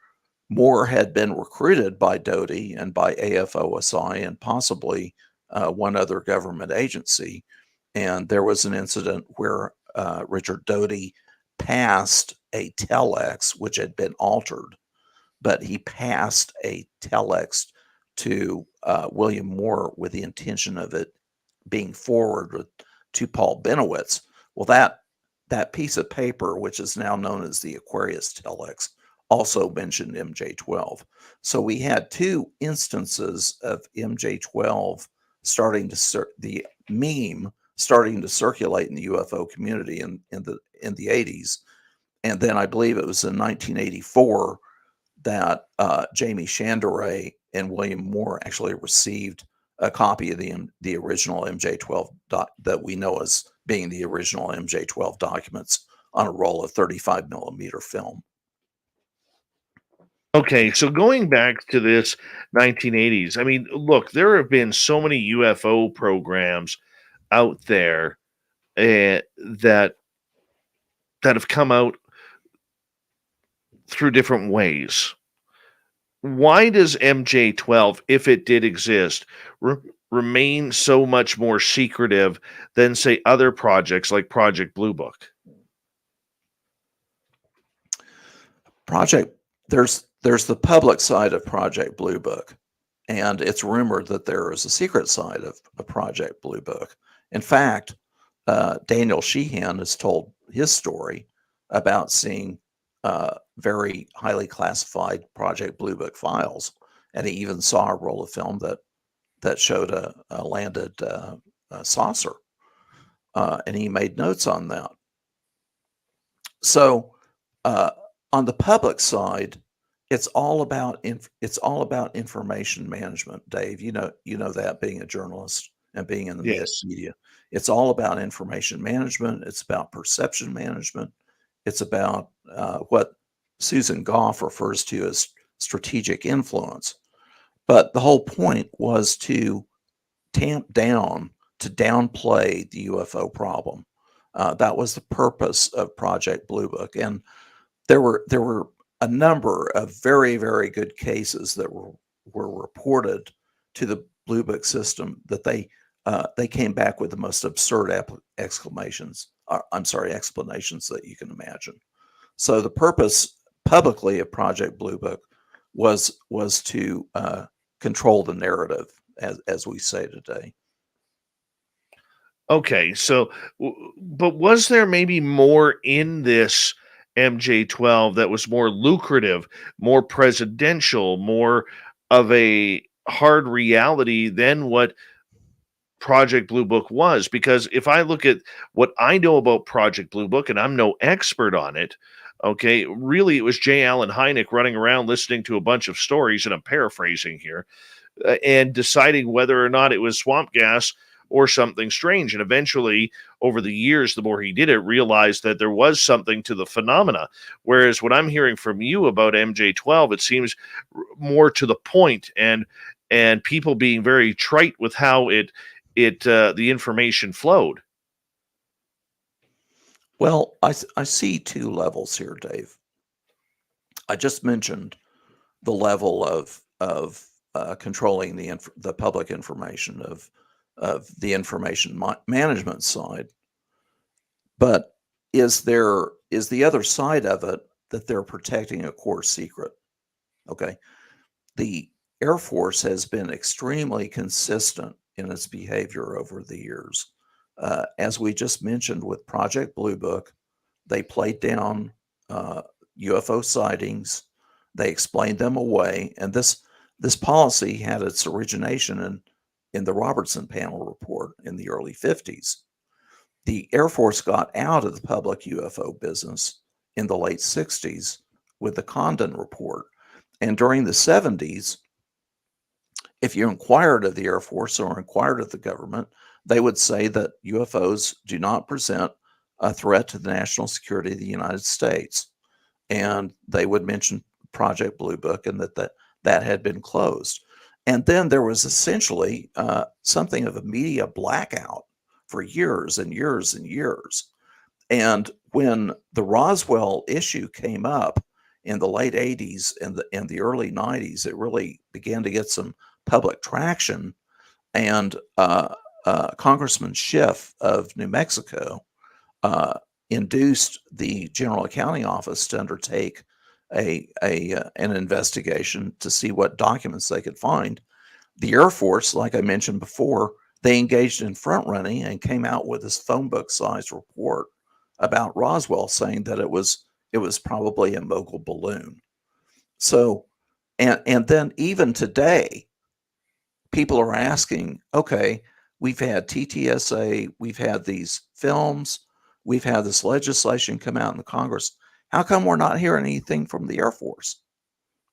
Moore had been recruited by Doty and by AFOSI and possibly one other government agency, and there was an incident where Richard Doty passed a telex which had been altered, but he passed a telex to William Moore with the intention of it being forwarded to Paul Benowitz. Well, that piece of paper, which is now known as the Aquarius telex, also mentioned MJ12. So we had two instances of MJ12 starting to the meme starting to circulate in the UFO community in the 80s, and then I believe it was in 1984 that Jamie Chandray and William Moore actually received a copy of the original MJ12 that we know as being the original MJ12 documents on a roll of 35 millimeter film. Okay, so going back to this 1980s, I mean, look, there have been so many UFO programs out there that have come out through different ways. Why does MJ12, if it did exist, remain so much more secretive than, say, other projects like Project Blue Book? There's the public side of Project Blue Book, and it's rumored that there is a secret side of Project Blue Book. In fact, Daniel Sheehan has told his story about seeing very highly classified Project Blue Book files, and he even saw a roll of film that showed a landed saucer, and he made notes on that. So on the public side, it's all about information management, Dave. You know that, being a journalist and being in the Yes. media. It's all about information management. It's about perception management. It's about what Susan Goff refers to as strategic influence. But the whole point was to tamp down, to downplay the UFO problem. That was the purpose of Project Blue Book. And there were a number of very, very good cases that were reported to the Blue Book system that they came back with the most absurd explanations that you can imagine. So the purpose publicly of Project Blue Book was to control the narrative, as we say today. Okay, so, but was there maybe more in this MJ12 that was more lucrative, more presidential, more of a hard reality than what Project Blue Book was? Because if I look at what I know about Project Blue Book, and I'm no expert on it, okay, really it was J. Allen Hynek running around listening to a bunch of stories, and I'm paraphrasing here, and deciding whether or not it was swamp gas or something strange. And eventually, over the years, the more he did it, realized that there was something to the phenomena. Whereas what I'm hearing from you about MJ12, it seems more to the point, and people being very trite with how the information flowed. Well, I see two levels here, Dave. I just mentioned the level of controlling the public information of the information management side, but is the other side of it that they're protecting a core secret? Okay, the Air Force has been extremely consistent in its behavior over the years. As we just mentioned with Project Blue Book, they played down UFO sightings, they explained them away, and this policy had its origination in the Robertson Panel report in the early 50s. The Air Force got out of the public UFO business in the late 60s with the Condon report. And during the 70s, if you inquired of the Air Force or inquired of the government, they would say that UFOs do not present a threat to the national security of the United States. And they would mention Project Blue Book and that had been closed. And then there was essentially something of a media blackout for years and years and years. And when the Roswell issue came up in the late 80s and the early 90s, it really began to get some public traction. And Congressman Schiff of New Mexico induced the General Accounting Office to undertake an investigation to see what documents they could find. The Air Force, like I mentioned before, they engaged in front running and came out with this phone book sized report about Roswell, saying that it was probably a mogul balloon. So, and then even today, people are asking, okay, we've had TTSA, we've had these films, we've had this legislation come out in the Congress. How come we're not hearing anything from the Air Force?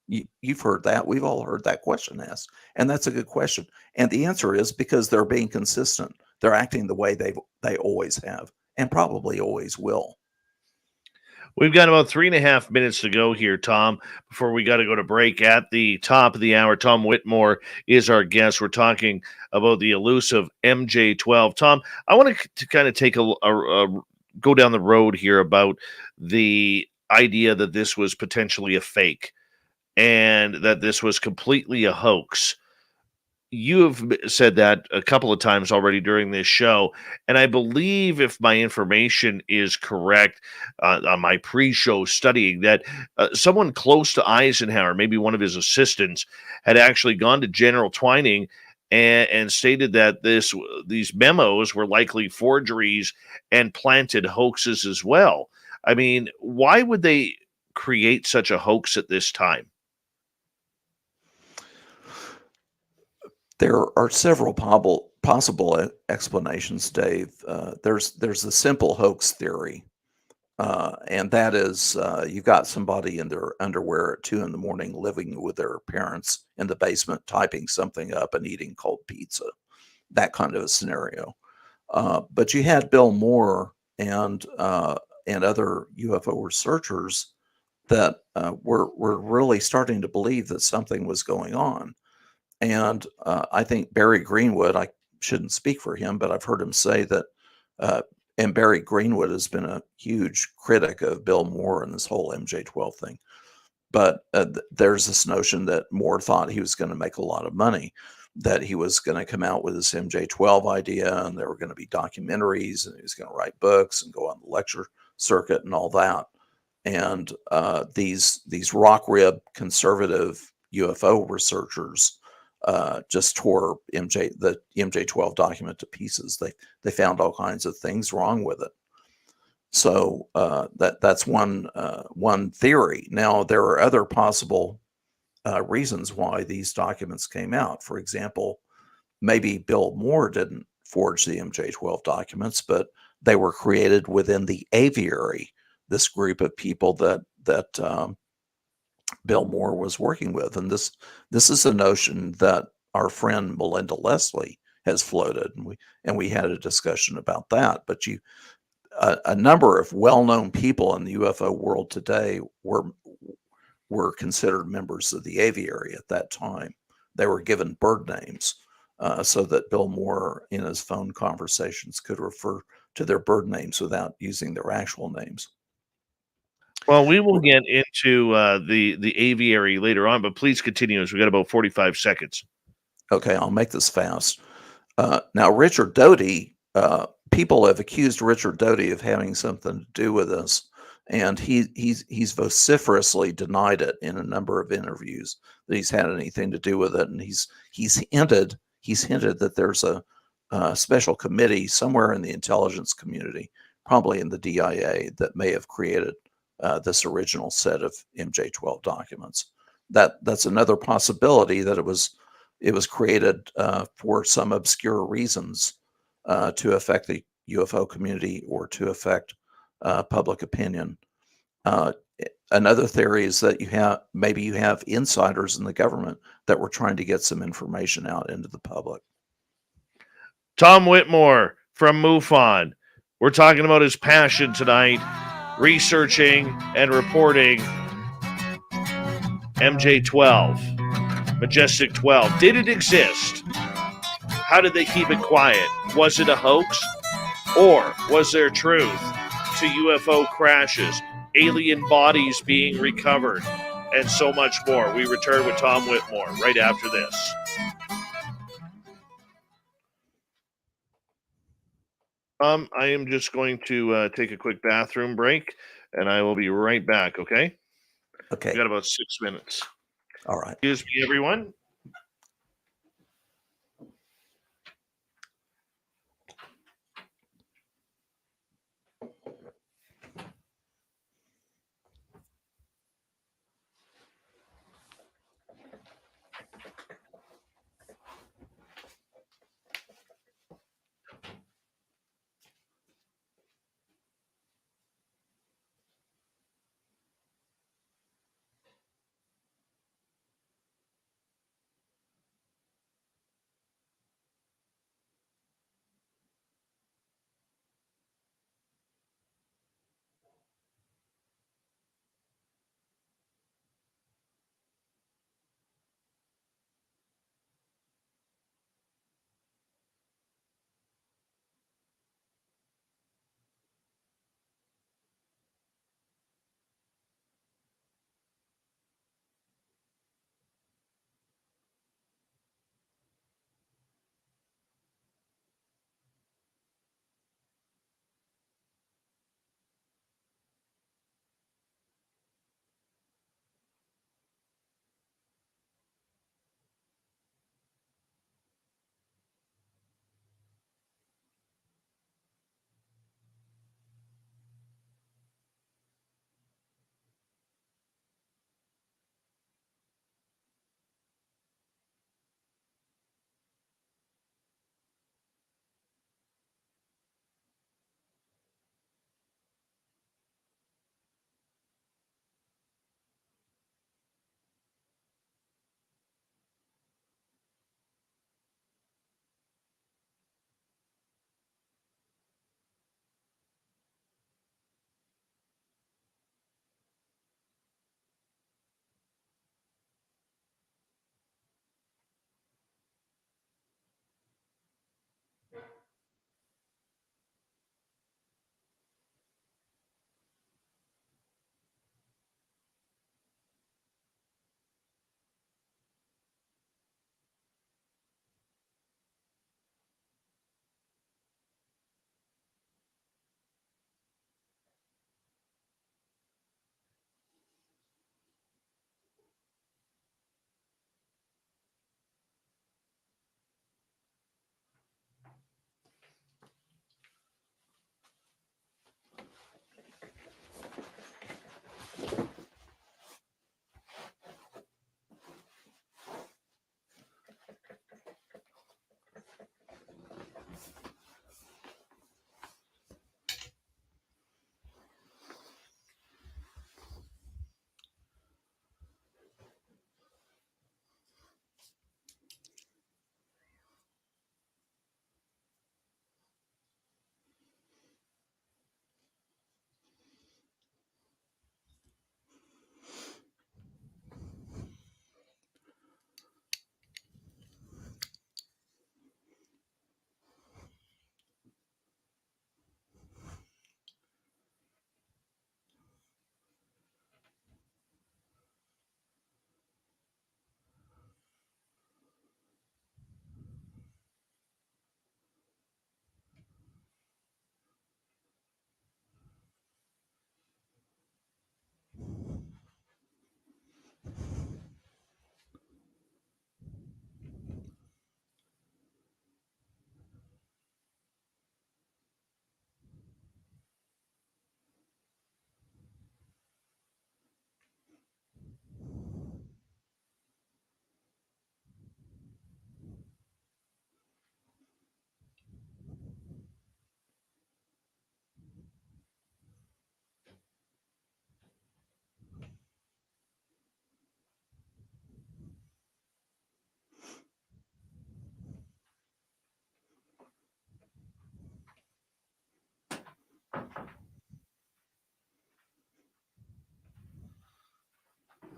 You've heard that. We've all heard that question asked. And that's a good question. And the answer is because they're being consistent. They're acting the way they always have and probably always will. We've got about 3.5 minutes to go here, Tom, before we got to go to break. At the top of the hour, Tom Whitmore is our guest. We're talking about the elusive MJ12. Tom, I want to kind of take a go down the road here about the idea that this was potentially a fake and that this was completely a hoax. You have said that a couple of times already during this show, and I believe, if my information is correct, on my pre-show studying, that someone close to Eisenhower, maybe one of his assistants, had actually gone to General Twining and stated that these memos were likely forgeries and planted hoaxes as well. I mean, why would they create such a hoax at this time? There are several possible explanations, Dave. There's the simple hoax theory, and that is you've got somebody in their underwear at 2 a.m. living with their parents in the basement, typing something up and eating cold pizza, that kind of a scenario. But you had Bill Moore and other UFO researchers that were really starting to believe that something was going on. And I think Barry Greenwood, I shouldn't speak for him, but I've heard him say that, and Barry Greenwood has been a huge critic of Bill Moore and this whole MJ12 thing. But there's this notion that Moore thought he was going to make a lot of money, that he was going to come out with this MJ12 idea, and there were going to be documentaries, and he was going to write books and go on the lecture circuit and all that. And these rock rib conservative UFO researchers just tore the MJ12 document to pieces. They found all kinds of things wrong with it. So that's one theory. Now there are other possible reasons why these documents came out. For example, maybe Bill Moore didn't forge the MJ12 documents, but they were created within the aviary, this group of people that Bill Moore was working with. And this is a notion that our friend Melinda Leslie has floated, and we had a discussion about that. But a number of well-known people in the UFO world today were considered members of the aviary at that time. They were given bird names so that Bill Moore, in his phone conversations, could refer to their bird names without using their actual names. Well, we will get into the aviary later on, but please continue as we got about 45 seconds. Okay, I'll make this fast. Now, Richard Doty, people have accused Richard Doty of having something to do with this, and he's vociferously denied it in a number of interviews that he's had anything to do with it, and he's hinted that there's a special committee somewhere in the intelligence community, probably in the DIA, that may have created this original set of MJ12 documents. That's another possibility, that it was created for some obscure reasons to affect the UFO community or to affect public opinion. Another theory is that you have insiders in the government that were trying to get some information out into the public. Tom Whitmore from MUFON. We're talking about his passion tonight, researching and reporting MJ12, Majestic 12. Did it exist? How did they keep it quiet? Was it a hoax? Or was there truth to UFO crashes, alien bodies being recovered, and so much more? We return with Tom Whitmore right after this. I am just going to take a quick bathroom break, and I will be right back, okay? Okay. We got about 6 minutes. All right. Excuse me, everyone.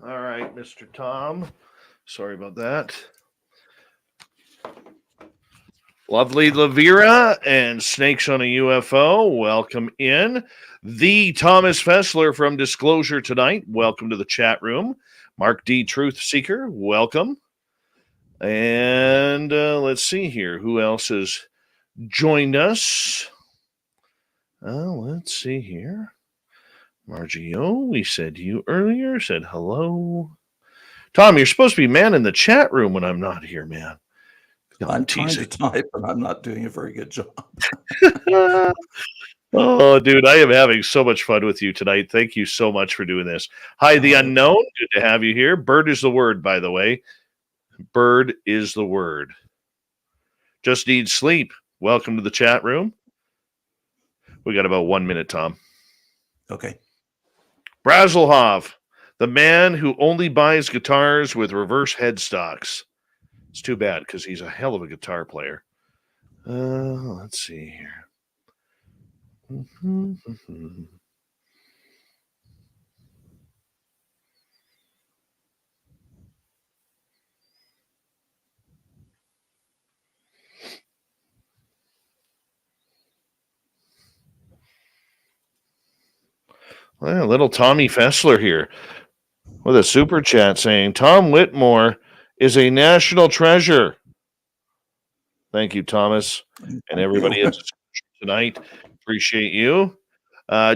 All right, Mr. Tom. Sorry about that. Lovely Lavira and Snakes on a UFO, welcome in. The Thomas Fessler from Disclosure Tonight, welcome to the chat room. Mark D. Truth Seeker, welcome. And let's see here, who else has joined us? Let's see here. Margie O, we said you earlier, said hello. Tom, you're supposed to be manning the chat room when I'm not here, man. No, I'm trying to type, and I'm not doing a very good job. Oh, dude, I am having so much fun with you tonight. Thank you so much for doing this. Hi, the unknown. Good to have you here. Bird is the word, by the way. Bird is the word. Just need sleep. Welcome to the chat room. We got about 1 minute, Tom. Okay. Brazelhoff, the man who only buys guitars with reverse headstocks. It's too bad because he's a hell of a guitar player. Let's see here. Well, little Tommy Fessler here with a super chat saying Tom Whitmore is a national treasure. Thank you, Thomas, and everybody else tonight. Appreciate you.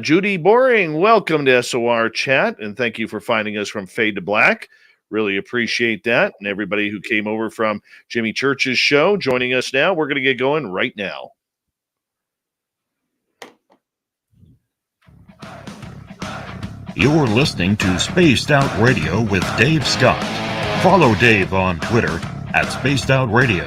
Judy Boring, welcome to SOR Chat, and thank you for finding us from Fade to Black. Really appreciate that. And everybody who came over from Jimmy Church's show joining us now. We're going to get going right now. You're listening to Spaced Out Radio with Dave Scott. Follow Dave on Twitter at Spaced Out Radio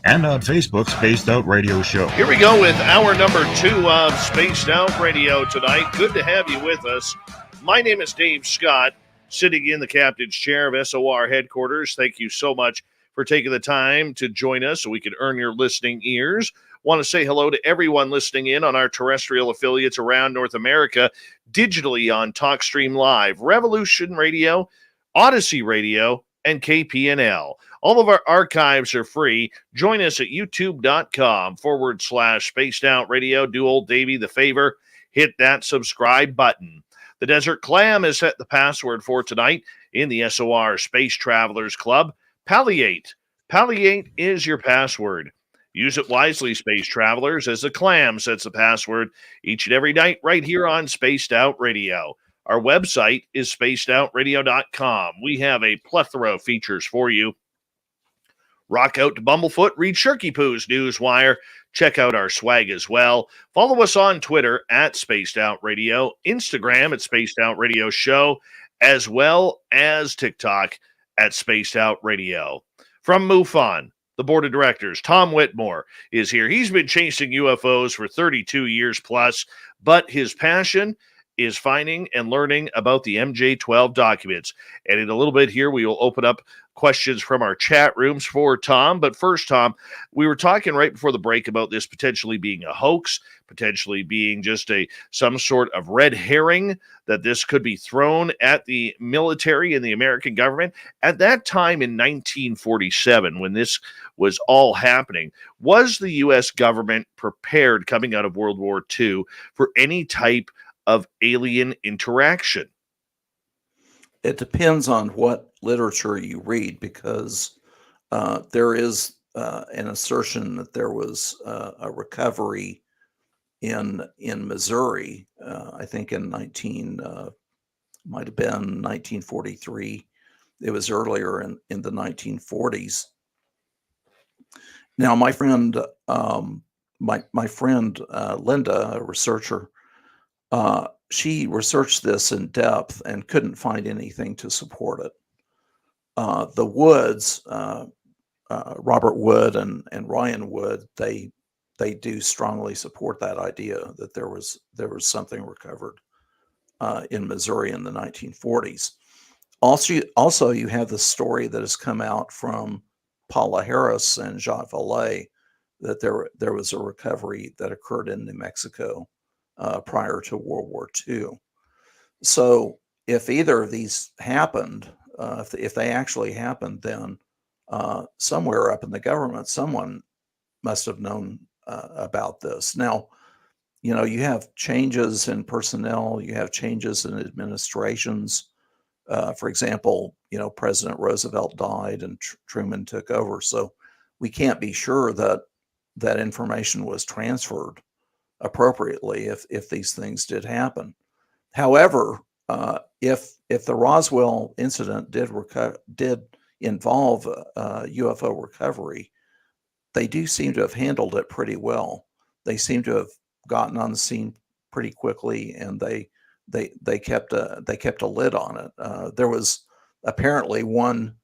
and on Facebook, Spaced Out Radio Show. Here we go with hour number 2 of Spaced Out Radio tonight. Good to have you with us. My name is Dave Scott, sitting in the captain's chair of SOR headquarters. Thank you so much for taking the time to join us so we can earn your listening ears. Want to say hello to everyone listening in on our terrestrial affiliates around North America, digitally on TalkStream Live, Revolution Radio, Odyssey Radio, and KPNL. All of our archives are free. Join us at youtube.com/Spaced Out Radio. Do old Davey the favor. Hit that subscribe button. The Desert Clam has set the password for tonight in the SOR Space Travelers Club. Palliate. Palliate is your password. Use it wisely, Space Travelers, as the Clam sets the password each and every night right here on Spaced Out Radio. Our website is spacedoutradio.com. We have a plethora of features for you. Rock out to Bumblefoot, read Shirky Poo's Newswire. Check out our swag as well. Follow us on Twitter at Spaced Out Radio, Instagram at Spaced Out Radio Show, as well as TikTok at Spaced Out Radio. From MUFON, the Board of Directors, Tom Whitmore is here. He's been chasing UFOs for 32 years plus, but his passion is finding and learning about the MJ12 documents. And in a little bit here, we will open up questions from our chat rooms for Tom. But first, Tom, we were talking right before the break about this potentially being a hoax, potentially being just some sort of red herring, that this could be thrown at the military and the American government. At that time in 1947, when this was all happening, was the U.S. government prepared coming out of World War II for any type of alien interaction? It depends on what literature you read, because there is an assertion that there was a recovery in Missouri. I think in might have been 1943. It was earlier in the 1940s. Now, my friend, my friend Linda, a researcher, she researched this in depth and couldn't find anything to support it. The Woods, Robert Wood and Ryan Wood, they do strongly support that idea that there was something recovered in Missouri in the 1940s. Also, you have the story that has come out from Paula Harris and Jacques Vallée that there was a recovery that occurred in New Mexico prior to World War II. So if either of these happened, if they actually happened, then somewhere up in the government, someone must have known about this. Now, you have changes in personnel, you have changes in administrations. For example, President Roosevelt died and Truman took over. So we can't be sure that information was transferred appropriately if these things did happen. However, if the Roswell incident did involve UFO recovery, they do seem to have handled it pretty well. They seem to have gotten on the scene pretty quickly, and they kept a lid on it. There was apparently one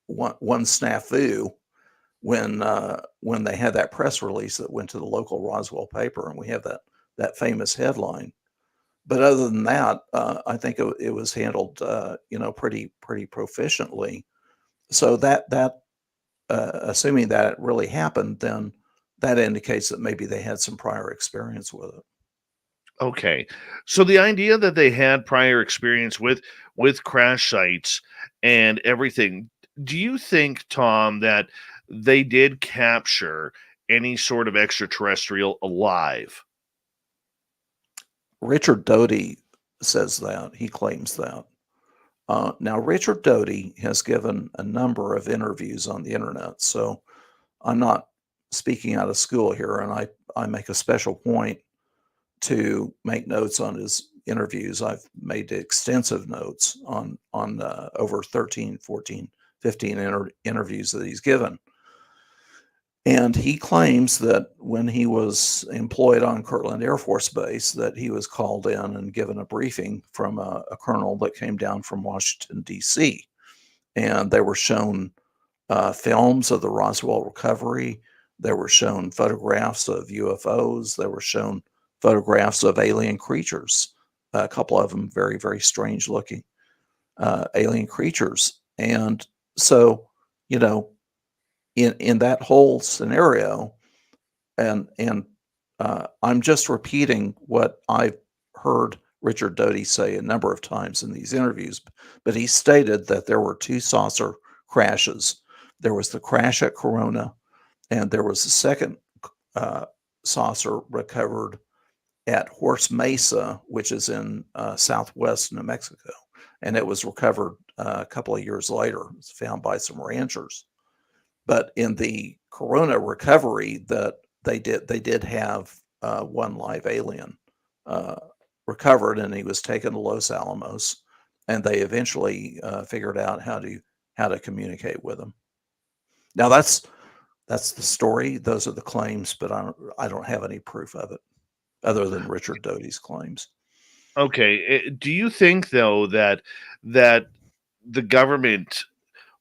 snafu when they had that press release that went to the local Roswell paper, and we have that famous headline. But other than that, I think it was handled, pretty proficiently. So that assuming that it really happened, then that indicates that maybe they had some prior experience with it. Okay. So the idea that they had prior experience with crash sites and everything, do you think, Tom, that they did capture any sort of extraterrestrial alive? Richard Doty says that. He claims that. Now, Richard Doty has given a number of interviews on the internet, so I'm not speaking out of school here, and I make a special point to make notes on his interviews. I've made extensive notes on over 13, 14, 15 interviews that he's given. And he claims that when he was employed on Kirtland Air Force Base, that he was called in and given a briefing from a colonel that came down from Washington, D.C. And they were shown films of the Roswell recovery. They were shown photographs of UFOs. They were shown photographs of alien creatures, a couple of them very, very strange looking alien creatures. And so, in that whole scenario, and I'm just repeating what I've heard Richard Doty say a number of times in these interviews, but he stated that there were two saucer crashes. There was the crash at Corona, and there was a second saucer recovered at Horse Mesa, which is in southwest New Mexico, and it was recovered a couple of years later. It was found by some ranchers. But in the Corona recovery, that they did have one live alien recovered, and he was taken to Los Alamos, and they eventually figured out how to communicate with him. Now that's the story. Those are the claims, but I don't have any proof of it other than Richard Doty's claims. Okay. Do you think, though, that the government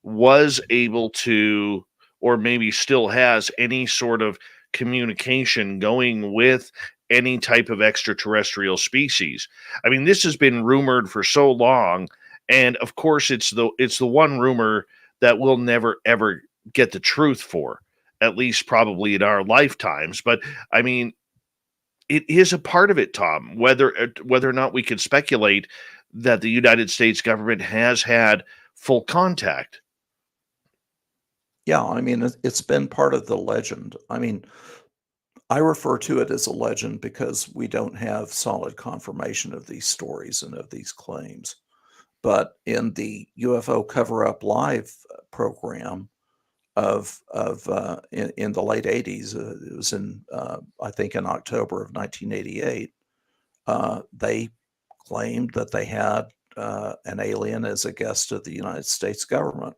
was able to, or maybe still has, any sort of communication going with any type of extraterrestrial species? I mean, this has been rumored for so long, and of course it's the one rumor that we'll never ever get the truth for, at least probably in our lifetimes. But I mean, it is a part of it, Tom, whether or not we can speculate that the United States government has had full contact. Yeah, I mean, it's been part of the legend. I mean, I refer to it as a legend because we don't have solid confirmation of these stories and of these claims. But in the UFO Cover Up Live program in the late 80s, it was in I think in October of 1988, they claimed that they had an alien as a guest of the United States government,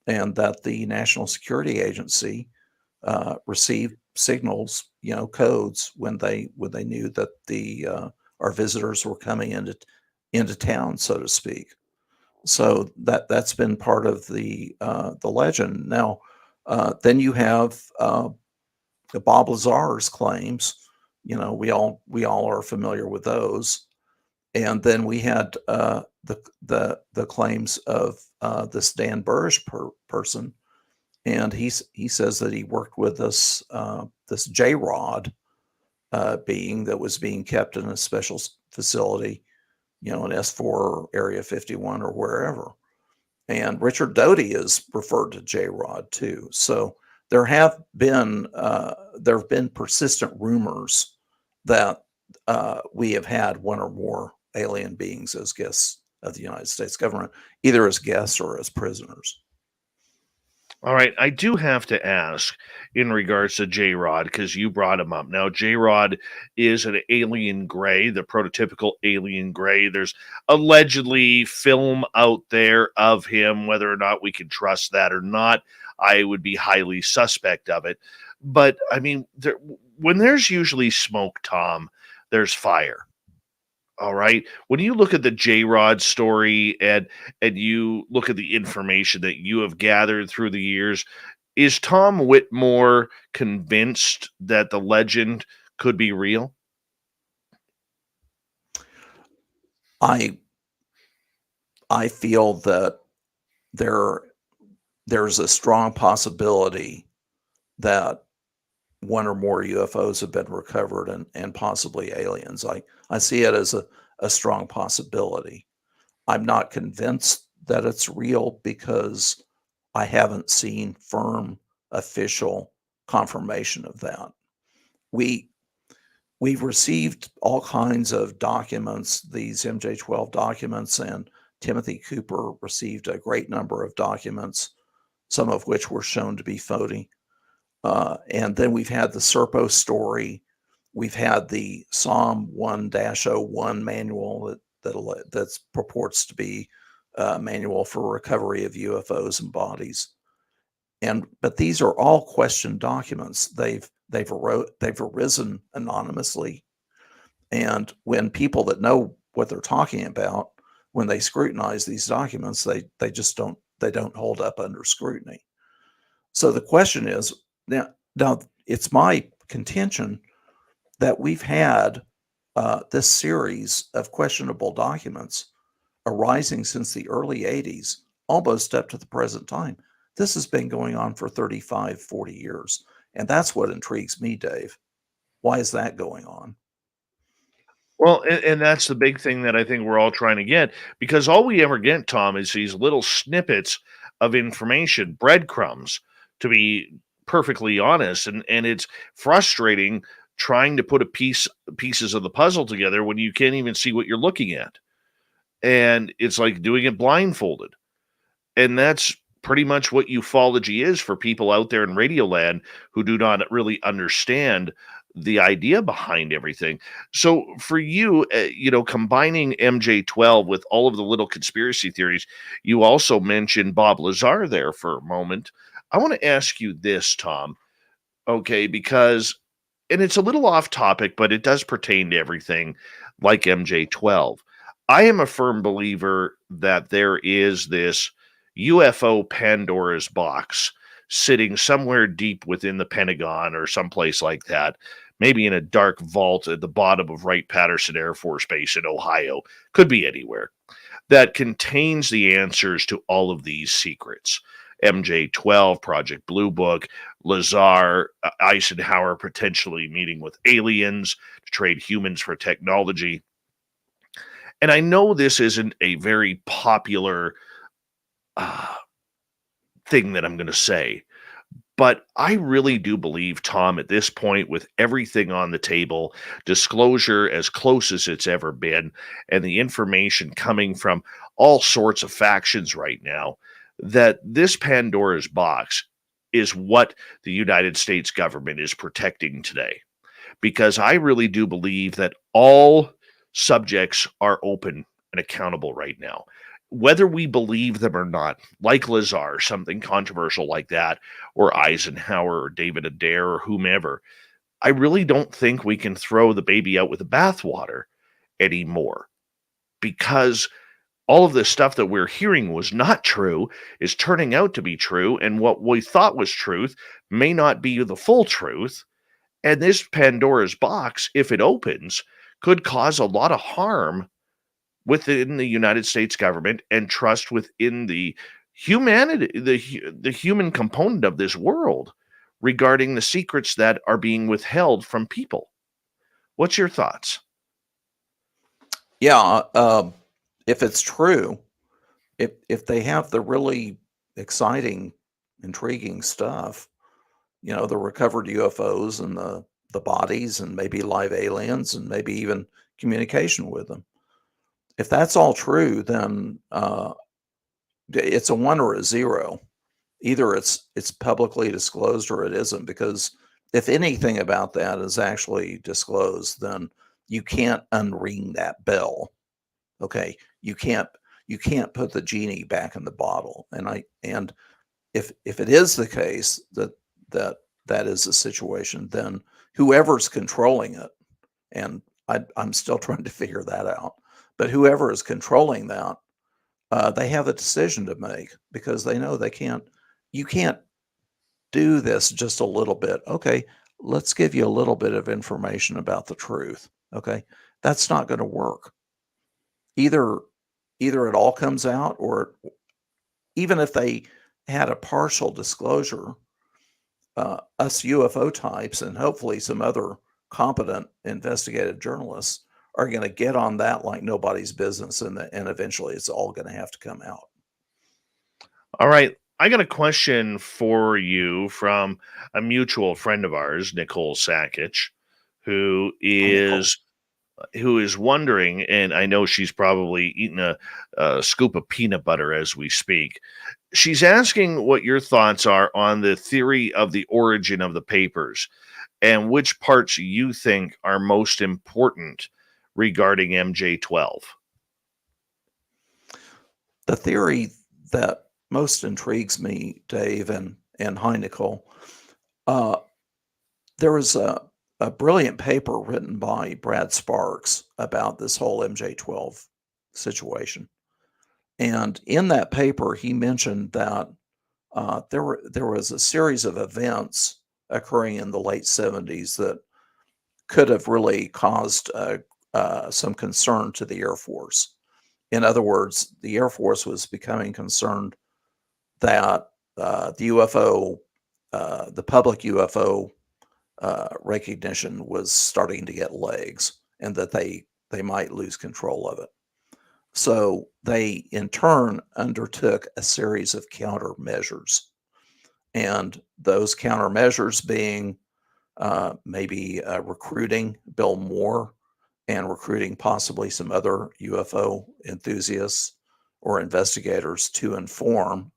and that the National Security Agency received signals, codes when they knew that our visitors were coming into town, so to speak. So that's been part of the legend. Now, then you have Bob Lazar's claims. We all are familiar with those. And then we had the claims of this Dan Burrish person, and he says that he worked with this J-Rod being that was being kept in a special facility, in S4 or Area 51 or wherever. And Richard Doty is referred to J-Rod too. So there have been persistent rumors that we have had one or more alien beings as guests of the United States government, either as guests or as prisoners. All right, I do have to ask in regards to J-Rod because you brought him up. Now, J-Rod is an alien gray, the prototypical alien gray. There's allegedly film out there of him. Whether or not we can trust that or not, I would be highly suspect of it. But I mean, when there's usually smoke, Tom, there's fire. All right. When you look at the J-Rod story and you look at the information that you have gathered through the years, is Tom Whitmore convinced that the legend could be real? I feel that there's a strong possibility that one or more UFOs have been recovered and possibly aliens. I see it as a strong possibility. I'm not convinced that it's real because I haven't seen firm official confirmation of that. We've received all kinds of documents, these MJ12 documents, and Timothy Cooper received a great number of documents, some of which were shown to be phony. And then we've had the Serpo story. We've had the Psalm 1-01 manual that purports to be a manual for recovery of UFOs and bodies. But these are all question documents. They've arisen anonymously. And when people that know what they're talking about, when they scrutinize these documents, they just don't hold up under scrutiny. So the question is, now it's my contention that we've had this series of questionable documents arising since the early 80s, almost up to the present time. This has been going on for 35, 40 years. And that's what intrigues me, Dave. Why is that going on? Well, and that's the big thing that I think we're all trying to get, because all we ever get, Tom, is these little snippets of information, breadcrumbs, to be perfectly honest. And it's frustrating trying to put pieces of the puzzle together when you can't even see what you're looking at. And it's like doing it blindfolded. And that's pretty much what ufology is for people out there in Radioland who do not really understand the idea behind everything. So for you, combining MJ12 with all of the little conspiracy theories, you also mentioned Bob Lazar there for a moment. I want to ask you this, Tom, okay, because, and it's a little off topic, but it does pertain to everything like MJ12. I am a firm believer that there is this UFO Pandora's box sitting somewhere deep within the Pentagon or someplace like that, maybe in a dark vault at the bottom of Wright-Patterson Air Force Base in Ohio, could be anywhere, that contains the answers to all of these secrets. MJ12, Project Blue Book, Lazar, Eisenhower potentially meeting with aliens to trade humans for technology. And I know this isn't a very popular thing that I'm going to say, but I really do believe, Tom, at this point, with everything on the table, disclosure as close as it's ever been, and the information coming from all sorts of factions right now, that this Pandora's box is what the United States government is protecting today. Because I really do believe that all subjects are open and accountable right now. Whether we believe them or not, like Lazar, something controversial like that, or Eisenhower, or David Adair, or whomever, I really don't think we can throw the baby out with the bathwater anymore. Because all of this stuff that we're hearing was not true is turning out to be true, and what we thought was truth may not be the full truth. And this Pandora's box, if it opens, could cause a lot of harm within the United States government and trust within the humanity, the human component of this world regarding the secrets that are being withheld from people. What's your thoughts? Yeah, if it's true, if they have the really exciting, intriguing stuff, the recovered UFOs and the bodies and maybe live aliens and maybe even communication with them. If that's all true, then it's a 1 or a 0 Either it's publicly disclosed or it isn't, because if anything about that is actually disclosed, then you can't unring that bell. Okay, you can't put the genie back in the bottle. And if it is the case that is the situation, then whoever's controlling it, and I'm still trying to figure that out, but whoever is controlling that, they have a decision to make, because they know you can't do this just a little bit. Okay, let's give you a little bit of information about the truth. Okay, that's not going to work. Either it all comes out, or even if they had a partial disclosure, us UFO types and hopefully some other competent investigative journalists are going to get on that like nobody's business, and eventually it's all going to have to come out. All right. I got a question for you from a mutual friend of ours, Nicole Sakich, who is wondering, and I know she's probably eating a scoop of peanut butter as we speak. She's asking what your thoughts are on the theory of the origin of the papers, and which parts you think are most important regarding MJ12. The theory that most intrigues me, Dave, and hi, Nicole, there was a brilliant paper written by Brad Sparks about this whole MJ12 situation. And in that paper, he mentioned that there was a series of events occurring in the late 70s that could have really caused some concern to the Air Force. In other words, the Air Force was becoming concerned that the UFO, the public UFO recognition was starting to get legs, and that they might lose control of it. So they, in turn, undertook a series of countermeasures. And those countermeasures being maybe recruiting Bill Moore and recruiting possibly some other UFO enthusiasts or investigators to inform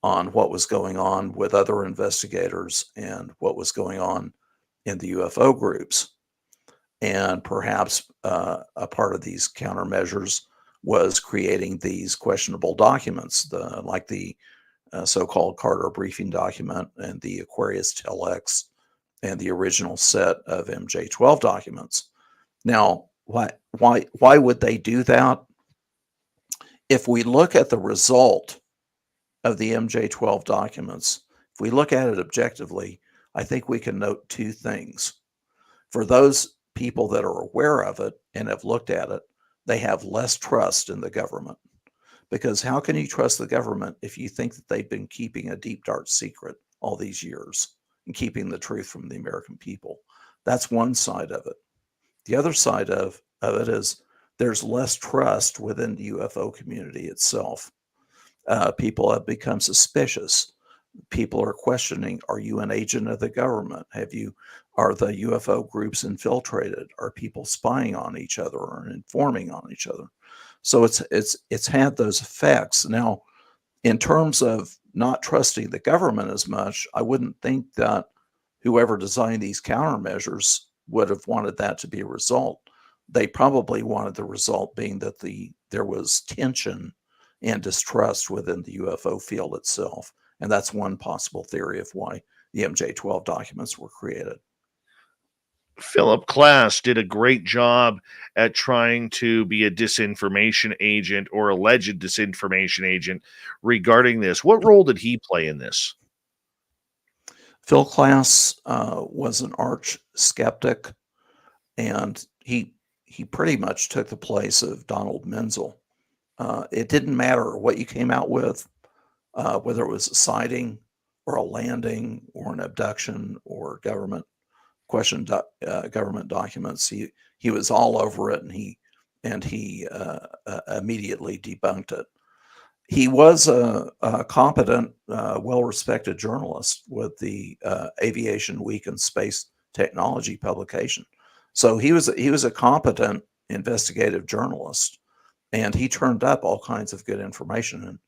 on what was going on with other investigators and what was going on in the UFO groups. And perhaps a part of these countermeasures was creating these questionable documents, like the so-called Carter briefing document and the Aquarius Telex and the original set of MJ12 documents. Now, why would they do that? If we look at the result of the MJ12 documents, if we look at it objectively, I think we can note two things. For those people that are aware of it and have looked at it, they have less trust in the government. Because how can you trust the government if you think that they've been keeping a deep, dark secret all these years and keeping the truth from the American people? That's one side of it. The other side of it is there's less trust within the UFO community itself. People have become suspicious. People are questioning, are you an agent of the government? Are the UFO groups infiltrated? Are people spying on each other or informing on each other? So it's had those effects. Now, in terms of not trusting the government as much, I wouldn't think that whoever designed these countermeasures would have wanted that to be a result. They probably wanted the result being that there was tension and distrust within the UFO field itself. And that's one possible theory of why the MJ12 documents were created. Philip Klass did a great job at trying to be a disinformation agent or alleged disinformation agent regarding this. What role did he play in this? Phil Klass was an arch skeptic, and he pretty much took the place of Donald Menzel. It didn't matter what you came out with, whether it was a sighting or a landing or an abduction or government documents. He was all over it, and he immediately debunked it. He was a competent, well-respected journalist with the Aviation Week and Space Technology publication. So he was a competent investigative journalist, and he turned up all kinds of good information. And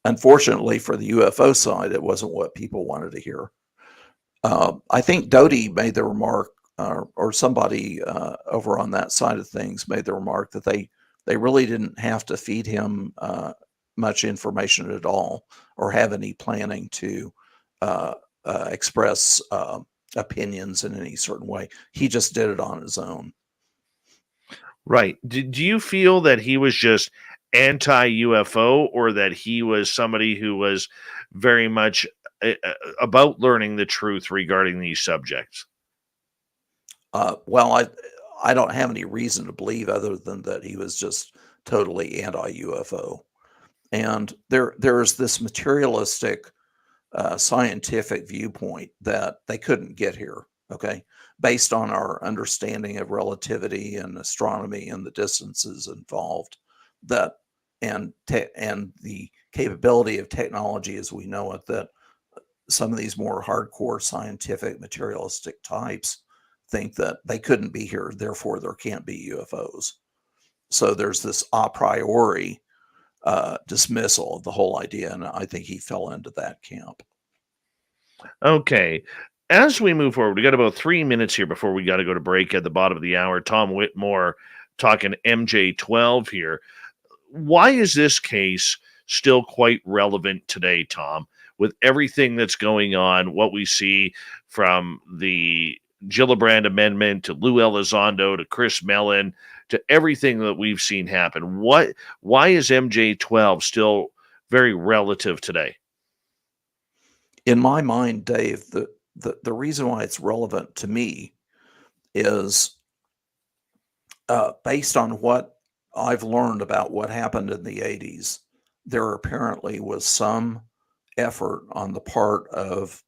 unfortunately for the UFO side, it wasn't what people wanted to hear. I think Doty made the remark, or somebody over on that side of things made the remark that they really didn't have to feed him much information at all, or have any planning to express opinions in any certain way. He just did it on his own. Right. Do you feel that he was just anti-UFO, or that he was somebody who was very much about learning the truth regarding these subjects? Well, I don't have any reason to believe other than that he was just totally anti-UFO. And there's this materialistic scientific viewpoint that they couldn't get here, okay, based on our understanding of relativity and astronomy and the distances involved, that and the capability of technology as we know it, that some of these more hardcore scientific materialistic types think that they couldn't be here, therefore there can't be UFOs. So there's this a priori dismissal of the whole idea, and I think he fell into that camp. Okay. As we move forward, we got about 3 minutes here before we got to go to break at the bottom of the hour. Tom Whitmore talking MJ12 here. Why is this case still quite relevant today, Tom, with everything that's going on, what we see from the Gillibrand Amendment to Lou Elizondo to Chris Mellon to everything that we've seen happen? Why is MJ12 still very relative today? In my mind, Dave, the reason why it's relevant to me is based on what I've learned about what happened in the 80s. There apparently was some effort on the part of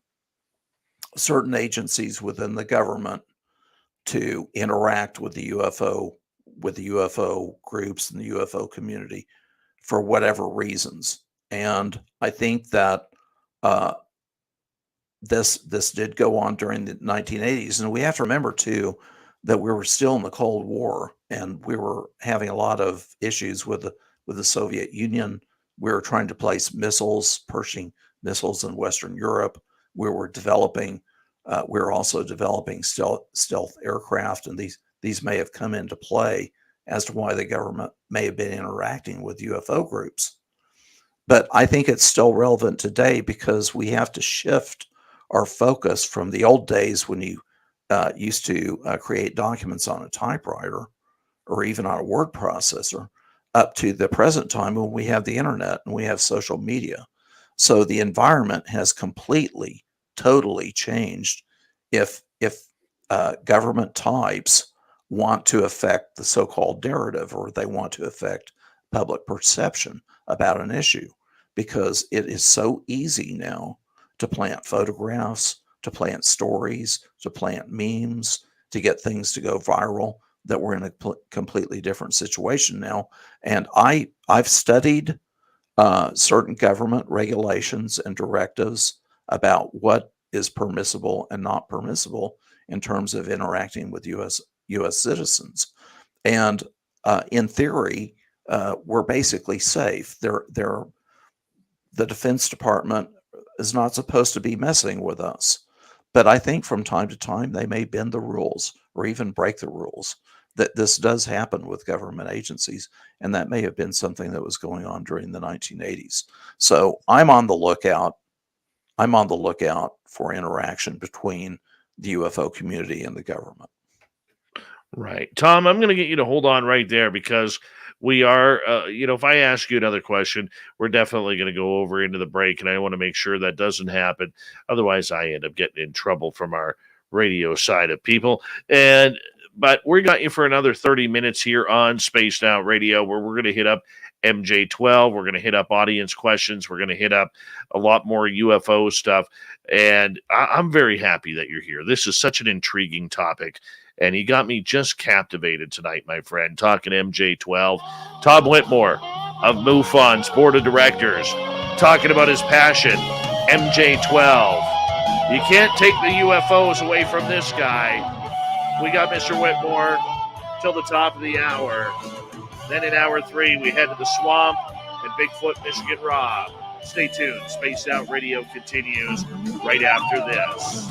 certain agencies within the government to interact with the UFO groups and the UFO community for whatever reasons. And I think that this did go on during the 1980s. And we have to remember too that we were still in the Cold War, and we were having a lot of issues with the Soviet Union. We were trying to place missiles, Pershing missiles in Western Europe. We were also developing stealth aircraft, and these may have come into play as to why the government may have been interacting with UFO groups. But I think it's still relevant today because we have to shift our focus from the old days when you used to create documents on a typewriter or even on a word processor, up to the present time when we have the internet and we have social media. So the environment has completely, totally changed if government types want to affect the so-called narrative, or they want to affect public perception about an issue, because it is so easy now to plant photographs, to plant stories, to plant memes, to get things to go viral, that we're in a completely different situation now. And I've studied certain government regulations and directives about what is permissible and not permissible in terms of interacting with U.S. citizens. And in theory, we're basically safe. The Defense Department is not supposed to be messing with us. But I think from time to time, they may bend the rules or even break the rules. That this does happen with government agencies, and that may have been something that was going on during the 1980s. So I'm on the lookout. I'm on the lookout for interaction between the UFO community and the government. Right. Tom, I'm going to get you to hold on right there, because we are, if I ask you another question, we're definitely going to go over into the break, and I want to make sure that doesn't happen. Otherwise, I end up getting in trouble from our radio side of people. But we got you for another 30 minutes here on Spaced Out Radio, where we're going to hit up MJ12. We're going to hit up audience questions. We're going to hit up a lot more UFO stuff. And I'm very happy that you're here. This is such an intriguing topic. And he got me just captivated tonight, my friend, talking MJ12. Tom Whitmore of MUFON's Board of Directors, talking about his passion, MJ12. You can't take the UFOs away from this guy. We got Mr. Whitmore till the top of the hour. Then in hour 3, we head to the swamp and Bigfoot, Michigan Rob. Stay tuned. Spaced Out Radio continues right after this.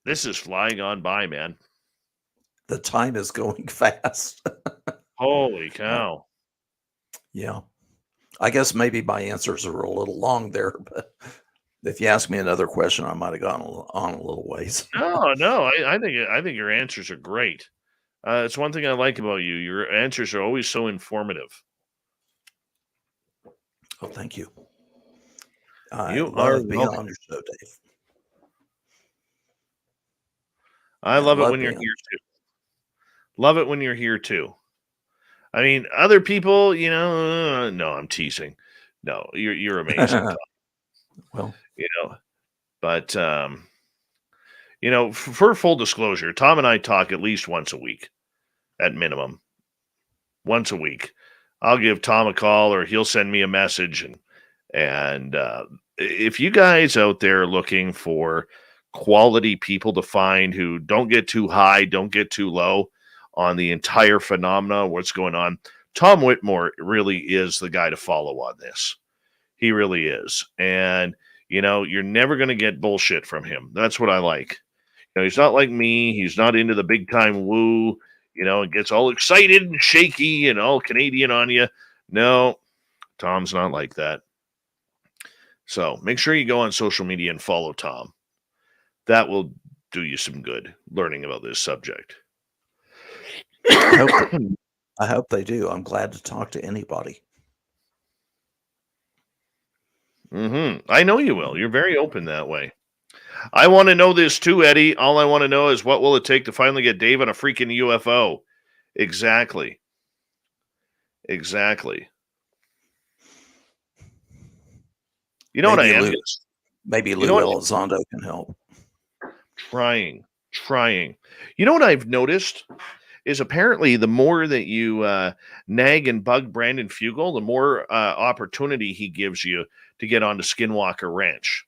This is flying on by, man. The time is going fast. Holy cow. Yeah. I guess maybe my answers are a little long there, but if you ask me another question, I might have gone on a little ways. No. I think your answers are great. It's one thing I like about you. Your answers are always so informative. Oh, thank you. You love are being welcome. on your show, Dave. I love it when you're here too. Love it when you're here too. I mean, other people, no, I'm teasing. No, you're amazing. Tom. Well, But for full disclosure, Tom and I talk at least once a week, at minimum. Once a week, I'll give Tom a call, or he'll send me a message, and if you guys out there looking for quality people to find who don't get too high, don't get too low on the entire phenomena, what's going on, Tom Whitmore really is the guy to follow on this. He really is. And, you're never going to get bullshit from him. That's what I like. He's not like me. He's not into the big time woo, and gets all excited and shaky and all Canadian on you. No, Tom's not like that. So make sure you go on social media and follow Tom. That will do you some good learning about this subject. I hope they do. I'm glad to talk to anybody. I know you will. You're very open that way. I want to know this too, Eddie. All I want to know is, what will it take to finally get Dave on a freaking UFO? Exactly. You know what I am? Maybe Lou Elizondo can help. Trying. You know what I've noticed is, apparently the more that you nag and bug Brandon Fugel, the more opportunity he gives you to get onto Skinwalker Ranch.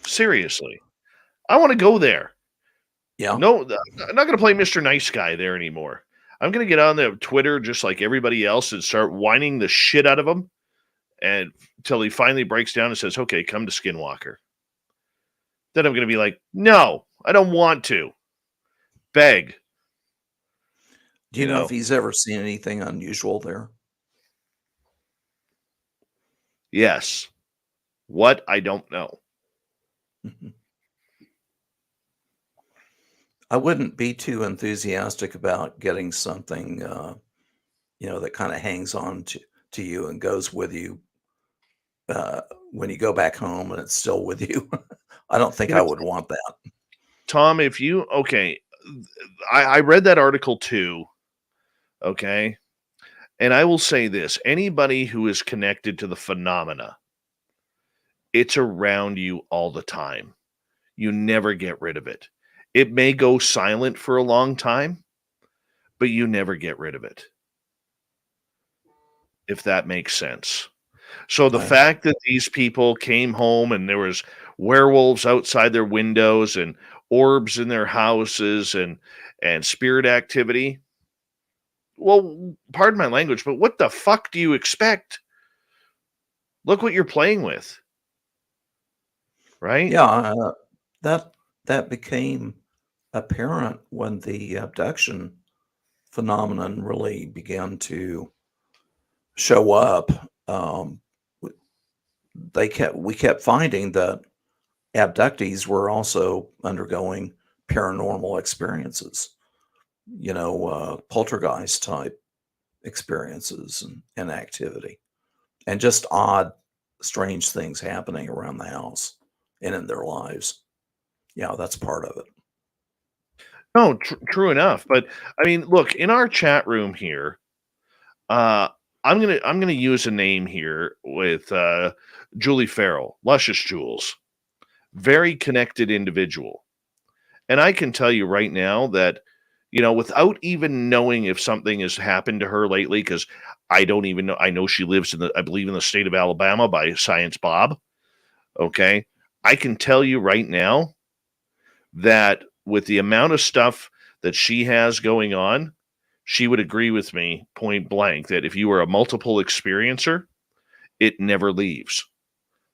Seriously. I want to go there. Yeah. No, I'm not going to play Mr. Nice Guy there anymore. I'm going to get on the Twitter just like everybody else and start whining the shit out of him, and until he finally breaks down and says, okay, come to Skinwalker. Then I'm going to be like, no, I don't want to. Beg. Do you know if he's ever seen anything unusual there? Yes. What? I don't know. I wouldn't be too enthusiastic about getting something, that kind of hangs on to you and goes with you when you go back home and it's still with you. I don't think I would want that. Tom, I read that article too. Okay. And I will say this, anybody who is connected to the phenomena, it's around you all the time. You never get rid of it. It may go silent for a long time, but you never get rid of it. If that makes sense. So the fact that these people came home and there was werewolves outside their windows and orbs in their houses and spirit activity, well, pardon my language, but what the fuck do you expect? Look what you're playing with. Right? Yeah, that became apparent when the abduction phenomenon really began to show up. We kept finding that abductees were also undergoing paranormal experiences, poltergeist type experiences and activity, and just odd, strange things happening around the house and in their lives. Yeah, that's part of it. No, true enough. But I mean, look, in our chat room here, I'm gonna use a name here with Julie Farrell, Luscious Jules, very connected individual, and I can tell you right now that, without even knowing if something has happened to her lately, because I don't even know. I know she lives I believe in the state of Alabama by Science Bob. Okay, I can tell you right now that with the amount of stuff that she has going on, she would agree with me point blank that if you are a multiple experiencer, it never leaves.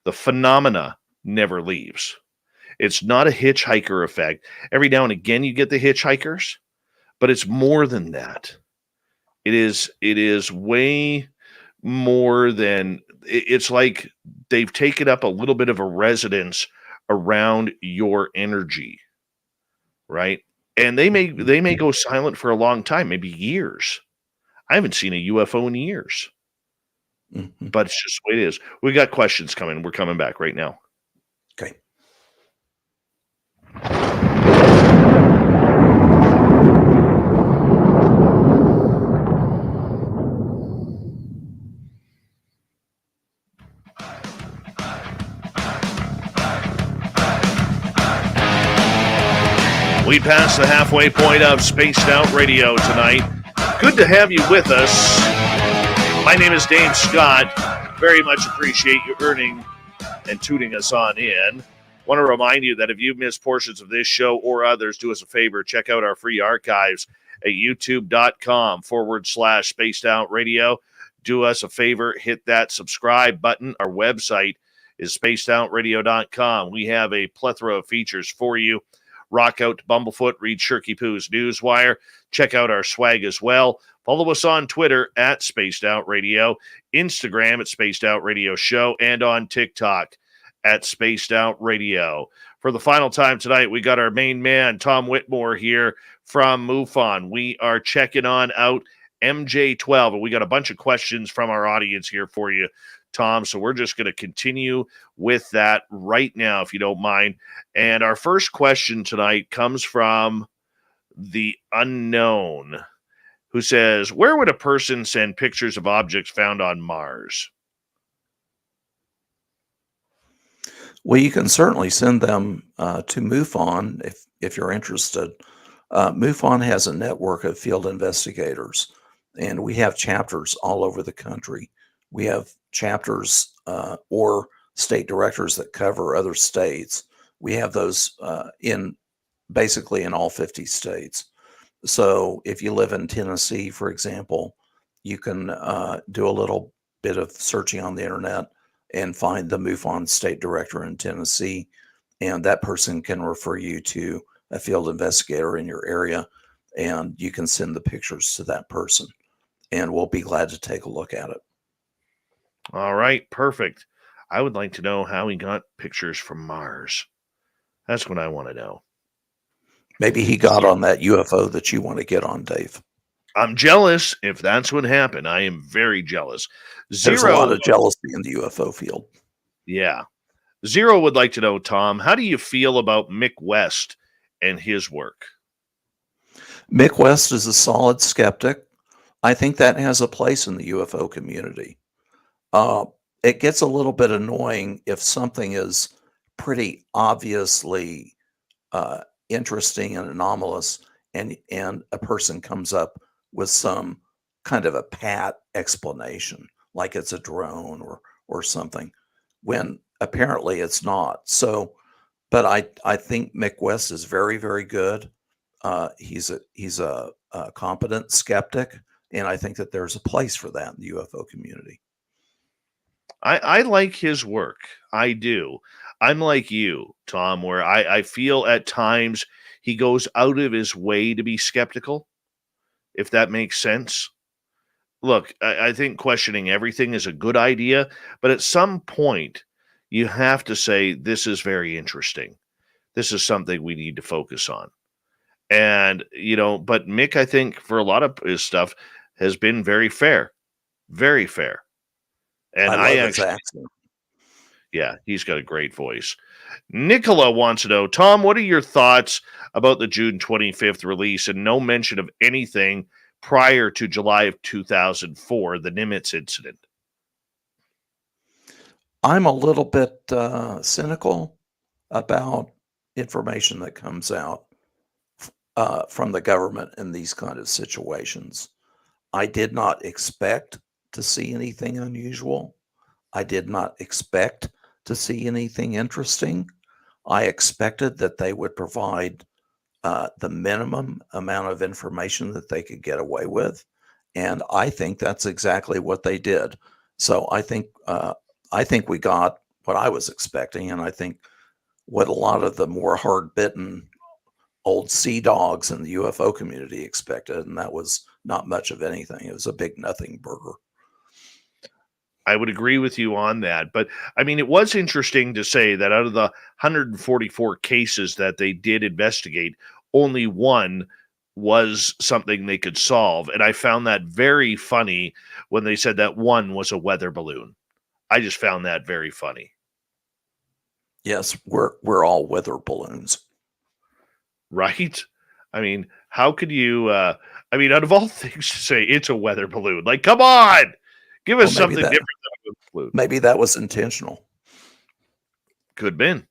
The phenomena never leaves. It's not a hitchhiker effect. Every now and again you get the hitchhikers, but it's more than that. It is way more than, it's like they've taken up a little bit of a residence around your energy, right? And they may go silent for a long time, maybe years. I haven't seen a UFO in years. Mm-hmm. But it's just the way it is. We got questions coming. We're coming back right now. Okay. We passed the halfway point of Spaced Out Radio tonight. Good to have you with us. My name is Dave Scott. Very much appreciate you earning and tuning us on in. Want to remind you that if you've missed portions of this show or others, do us a favor. Check out our free archives at youtube.com/Spaced Out Radio. Do us a favor. Hit that subscribe button. Our website is spacedoutradio.com. We have a plethora of features for you. Rock out to Bumblefoot, read Shirky Poo's Newswire. Check out our swag as well. Follow us on Twitter at Spaced Out Radio, Instagram at Spaced Out Radio Show, and on TikTok at Spaced Out Radio. For the final time tonight, we got our main man, Tom Whitmore, here from MUFON. We are checking on out MJ12, and we got a bunch of questions from our audience here for you, Tom. So we're just going to continue with that right now, if you don't mind. And our first question tonight comes from the unknown, who says, where would a person send pictures of objects found on Mars? Well, you can certainly send them to MUFON if you're interested. MUFON has a network of field investigators, and we have chapters all over the country. We have chapters or state directors that cover other states. We have those basically in all 50 states. So if you live in Tennessee, for example, you can do a little bit of searching on the internet and find the MUFON State Director in Tennessee, and that person can refer you to a field investigator in your area, and you can send the pictures to that person, and we'll be glad to take a look at it. All right, perfect. I would like to know how he got pictures from Mars. That's what I want to know. Maybe he got on that UFO that you want to get on, Dave. I'm jealous if that's what happened. I am very jealous. There's a lot of jealousy in the UFO field. Yeah. Zero would like to know, Tom, how do you feel about Mick West and his work? Mick West is a solid skeptic. I think that has a place in the UFO community. It gets a little bit annoying if something is pretty obviously interesting and anomalous, and a person comes up with some kind of a pat explanation, like it's a drone or something, when apparently it's not. So, but I think Mick West is very, very good. He's a competent skeptic, and I think that there's a place for that in the UFO community. I like his work. I do. I'm like you, Tom, where I feel at times he goes out of his way to be skeptical, if that makes sense. Look, I think questioning everything is a good idea, but at some point you have to say, this is very interesting. This is something we need to focus on. And, but Mick, I think for a lot of his stuff has been very fair, very fair. And I actually, yeah, he's got a great voice. Nicola wants to know, Tom, what are your thoughts about the June 25th release and no mention of anything prior to July of 2004, the Nimitz incident? I'm a little bit cynical about information that comes out from the government in these kind of situations. I did not expect to see anything unusual. I did not expect to see anything interesting. I expected that they would provide the minimum amount of information that they could get away with. And I think that's exactly what they did. So I think we got what I was expecting, and I think what a lot of the more hard-bitten old sea dogs in the UFO community expected, and that was not much of anything. It was a big nothing burger. I would agree with you on that. But I mean, it was interesting to say that out of the 144 cases that they did investigate, only one was something they could solve. And I found that very funny when they said that one was a weather balloon. I just found that very funny. Yes, we're all weather balloons. Right? I mean, how could you, out of all things to say, it's a weather balloon. Like, come on! Give us something different than a weather balloon. Maybe that was intentional. Could have been.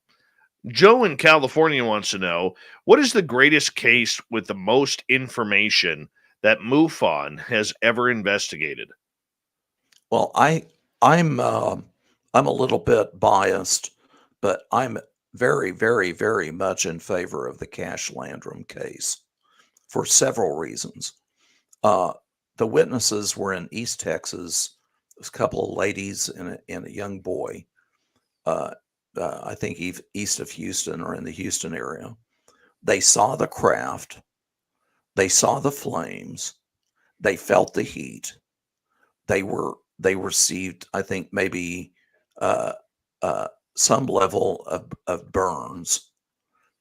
Joe in California wants to know, what is the greatest case with the most information that MUFON has ever investigated? Well, I'm a little bit biased, but I'm very, very, very much in favor of the Cash Landrum case for several reasons. The witnesses were in East Texas. There's a couple of ladies and a young boy. I think east of Houston or in the Houston area. They saw the craft. They saw the flames. They felt the heat. They received, I think, maybe some level of burns.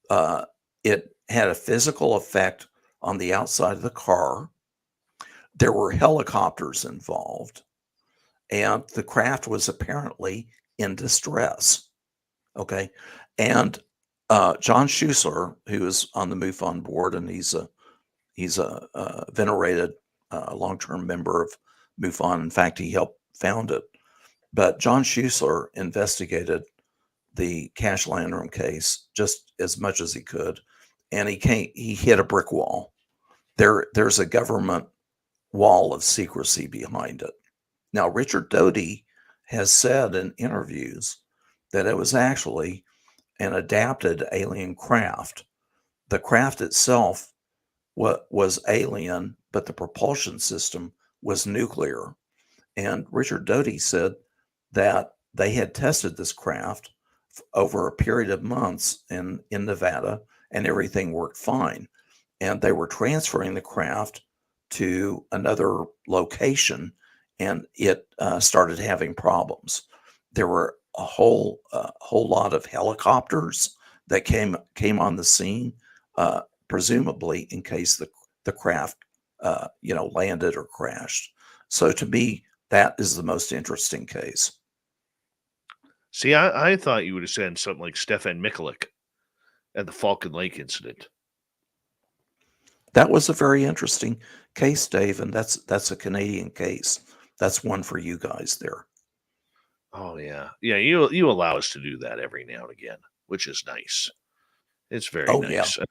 It had a physical effect on the outside of the car. There were helicopters involved, and the craft was apparently in distress. Okay. And John Schuessler, who is on the MUFON board, and he's a venerated long-term member of MUFON. In fact, he helped found it. But John Schuessler investigated the Cash Landrum case just as much as he could, and he hit a brick wall. There's a government wall of secrecy behind it. Now, Richard Doty has said in interviews that it was actually an adapted alien craft. The craft itself was alien, but the propulsion system was nuclear. And Richard Doty said that they had tested this craft over a period of months in Nevada, and everything worked fine. And they were transferring the craft to another location, and it started having problems. There were a whole lot of helicopters that came on the scene, presumably in case the craft landed or crashed. So to me, that is the most interesting case. See, I thought you would have said something like Stefan Mikulik and the Falcon Lake incident. That was a very interesting case, Dave, and that's a Canadian case. That's one for you guys there. Oh yeah. Yeah, you allow us to do that every now and again, which is nice. It's very nice. Yeah.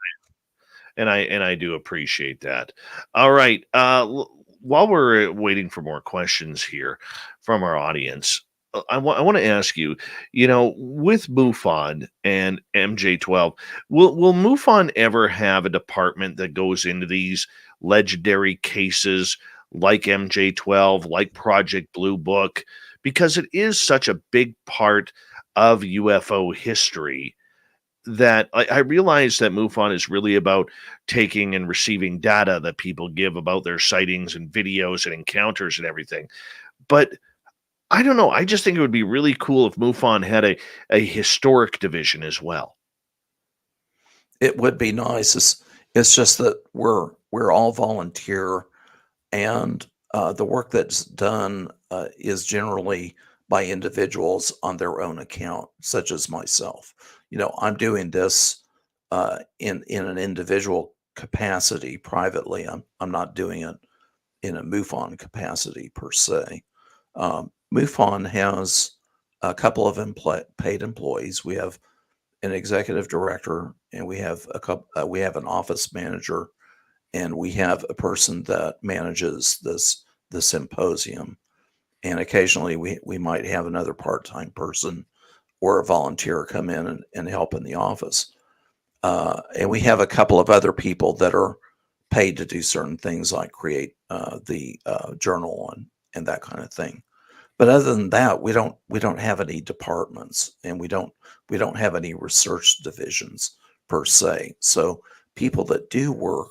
And I do appreciate that. All right. While we're waiting for more questions here from our audience, I want to ask you, with MUFON and MJ12, will MUFON ever have a department that goes into these legendary cases like MJ12, like Project Blue Book? Because it is such a big part of UFO history that I realize that MUFON is really about taking and receiving data that people give about their sightings and videos and encounters and everything. But I don't know. I just think it would be really cool if MUFON had a historic division as well. It would be nice. It's just that we're all volunteer, and the work that's done is generally by individuals on their own account, such as myself. I'm doing this in an individual capacity privately. I'm not doing it in a MUFON capacity per se. MUFON has a couple of paid employees. We have an executive director, and we have an office manager, and we have a person that manages the symposium. And occasionally we might have another part-time person or a volunteer come in and help in the office. And we have a couple of other people that are paid to do certain things like create the journal and that kind of thing. But other than that, we don't have any departments, and we don't have any research divisions per se. So people that do work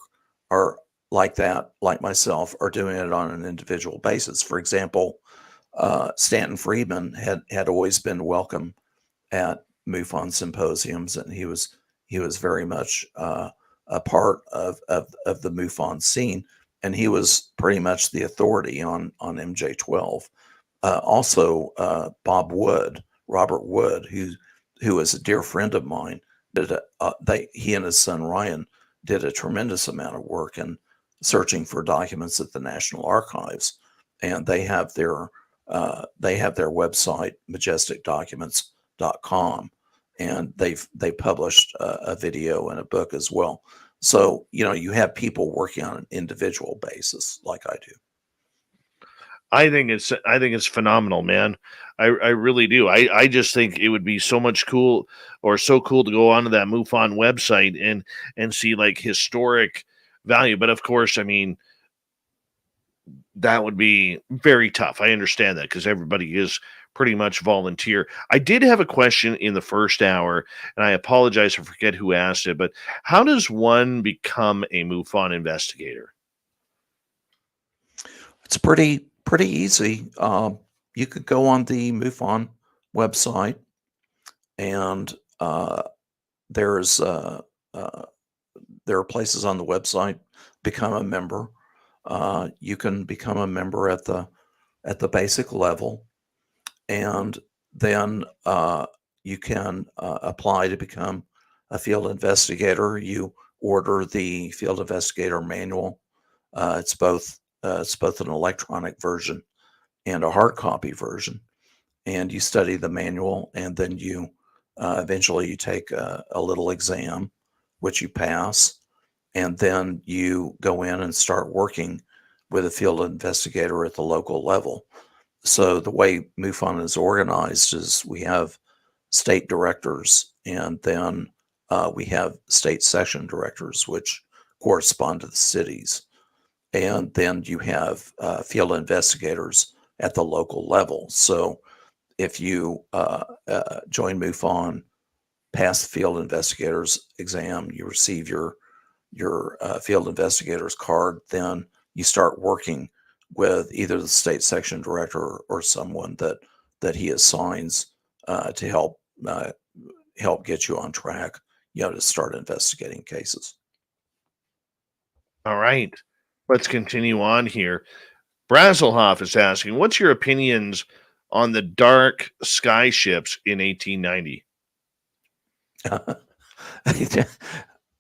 are like that, like myself, are doing it on an individual basis. For example, Stanton Friedman had always been welcome at MUFON symposiums, and he was very much a part of the MUFON scene, and he was pretty much the authority on MJ12. Also, Robert Wood, who is a dear friend of mine, he and his son Ryan did a tremendous amount of work in searching for documents at the National Archives, and they have their website majesticdocuments.com, and they published a video and a book as well. So you have people working on an individual basis like I do. I think it's phenomenal, man. I really do. I just think it would be so cool to go onto that MUFON website and see like historic value. But of course, I mean, that would be very tough. I understand that because everybody is pretty much volunteer. I did have a question in the first hour, and I apologize, I forget who asked it, but how does one become a MUFON investigator? It's pretty easy. You could go on the MUFON website, and there are places on the website. Become a member. You can become a member at the basic level, and then you can apply to become a field investigator. You order the field investigator manual. It's both an electronic version and a hard copy version, and you study the manual, and then you eventually you take a little exam, which you pass, and then you go in and start working with a field investigator at the local level. So the way MUFON is organized is we have state directors, and then we have state section directors, which correspond to the cities. And then you have field investigators at the local level. So if you join MUFON, pass the field investigators exam, you receive your field investigators card, then you start working with either the state section director or someone that he assigns to help get you on track, to start investigating cases. All right. Let's continue on here. Brazelhoff is asking, what's your opinions on the dark sky ships in 1890?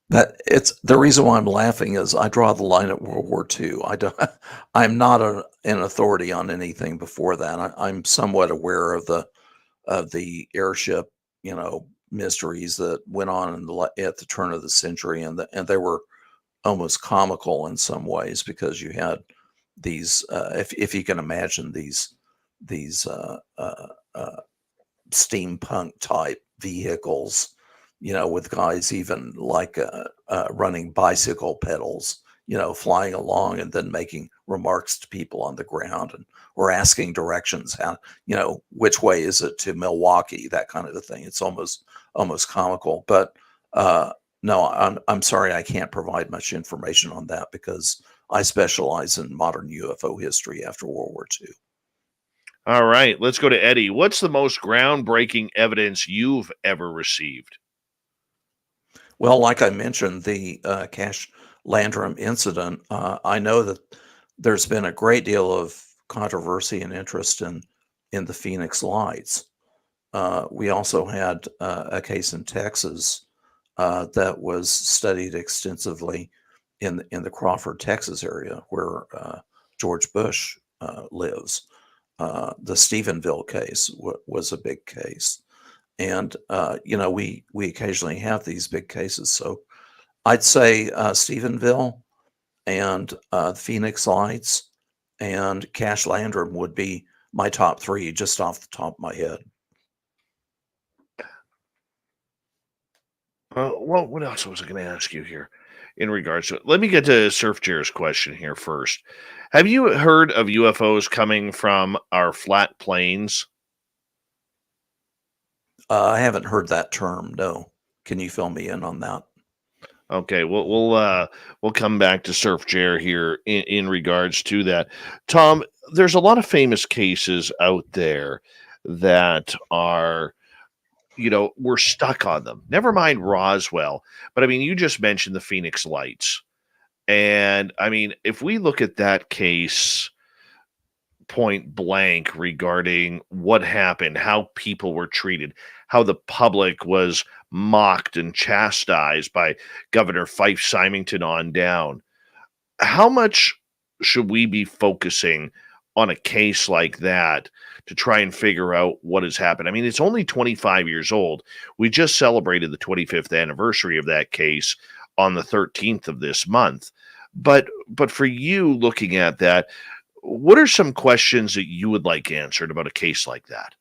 But it's the reason why I'm laughing is I draw the line at World War II. I'm not an authority on anything before that. I'm somewhat aware of the airship, mysteries that went on at the turn of the century, and they were almost comical in some ways, because you had these, if you can imagine these steampunk type vehicles, with guys even like running bicycle pedals, flying along and then making remarks to people on the ground, or asking directions, how, which way is it to Milwaukee, that kind of a thing. It's almost comical. But no, I'm sorry, I can't provide much information on that, because I specialize in modern UFO history after World War II. All right, let's go to Eddie. What's the most groundbreaking evidence you've ever received? Well, like I mentioned, the Cash Landrum incident, I know that there's been a great deal of controversy and interest in the Phoenix Lights. We also had a case in Texas that was studied extensively in the Crawford, Texas area, where George Bush lives. The Stephenville case was a big case. And, we occasionally have these big cases. So I'd say Stephenville and Phoenix Lights and Cash Landrum would be my top three, just off the top of my head. What else was I going to ask you here in regards to it? Let me get to Surf Chair's question here first. Have you heard of UFOs coming from our flat plains? I haven't heard that term. No. Can you fill me in on that? Okay, we'll come back to Surf Chair here in regards to that. Tom, there's a lot of famous cases out there that are, we're stuck on them. Never mind Roswell, but I mean, you just mentioned the Phoenix Lights. And I mean, if we look at that case point blank regarding what happened, how people were treated, how the public was mocked and chastised by Governor Fife Symington on down, how much should we be focusing on a case like that to try and figure out what has happened? I mean, it's only 25 years old. We just celebrated the 25th anniversary of that case on the 13th of this month. But for you looking at that, what are some questions that you would like answered about a case like that?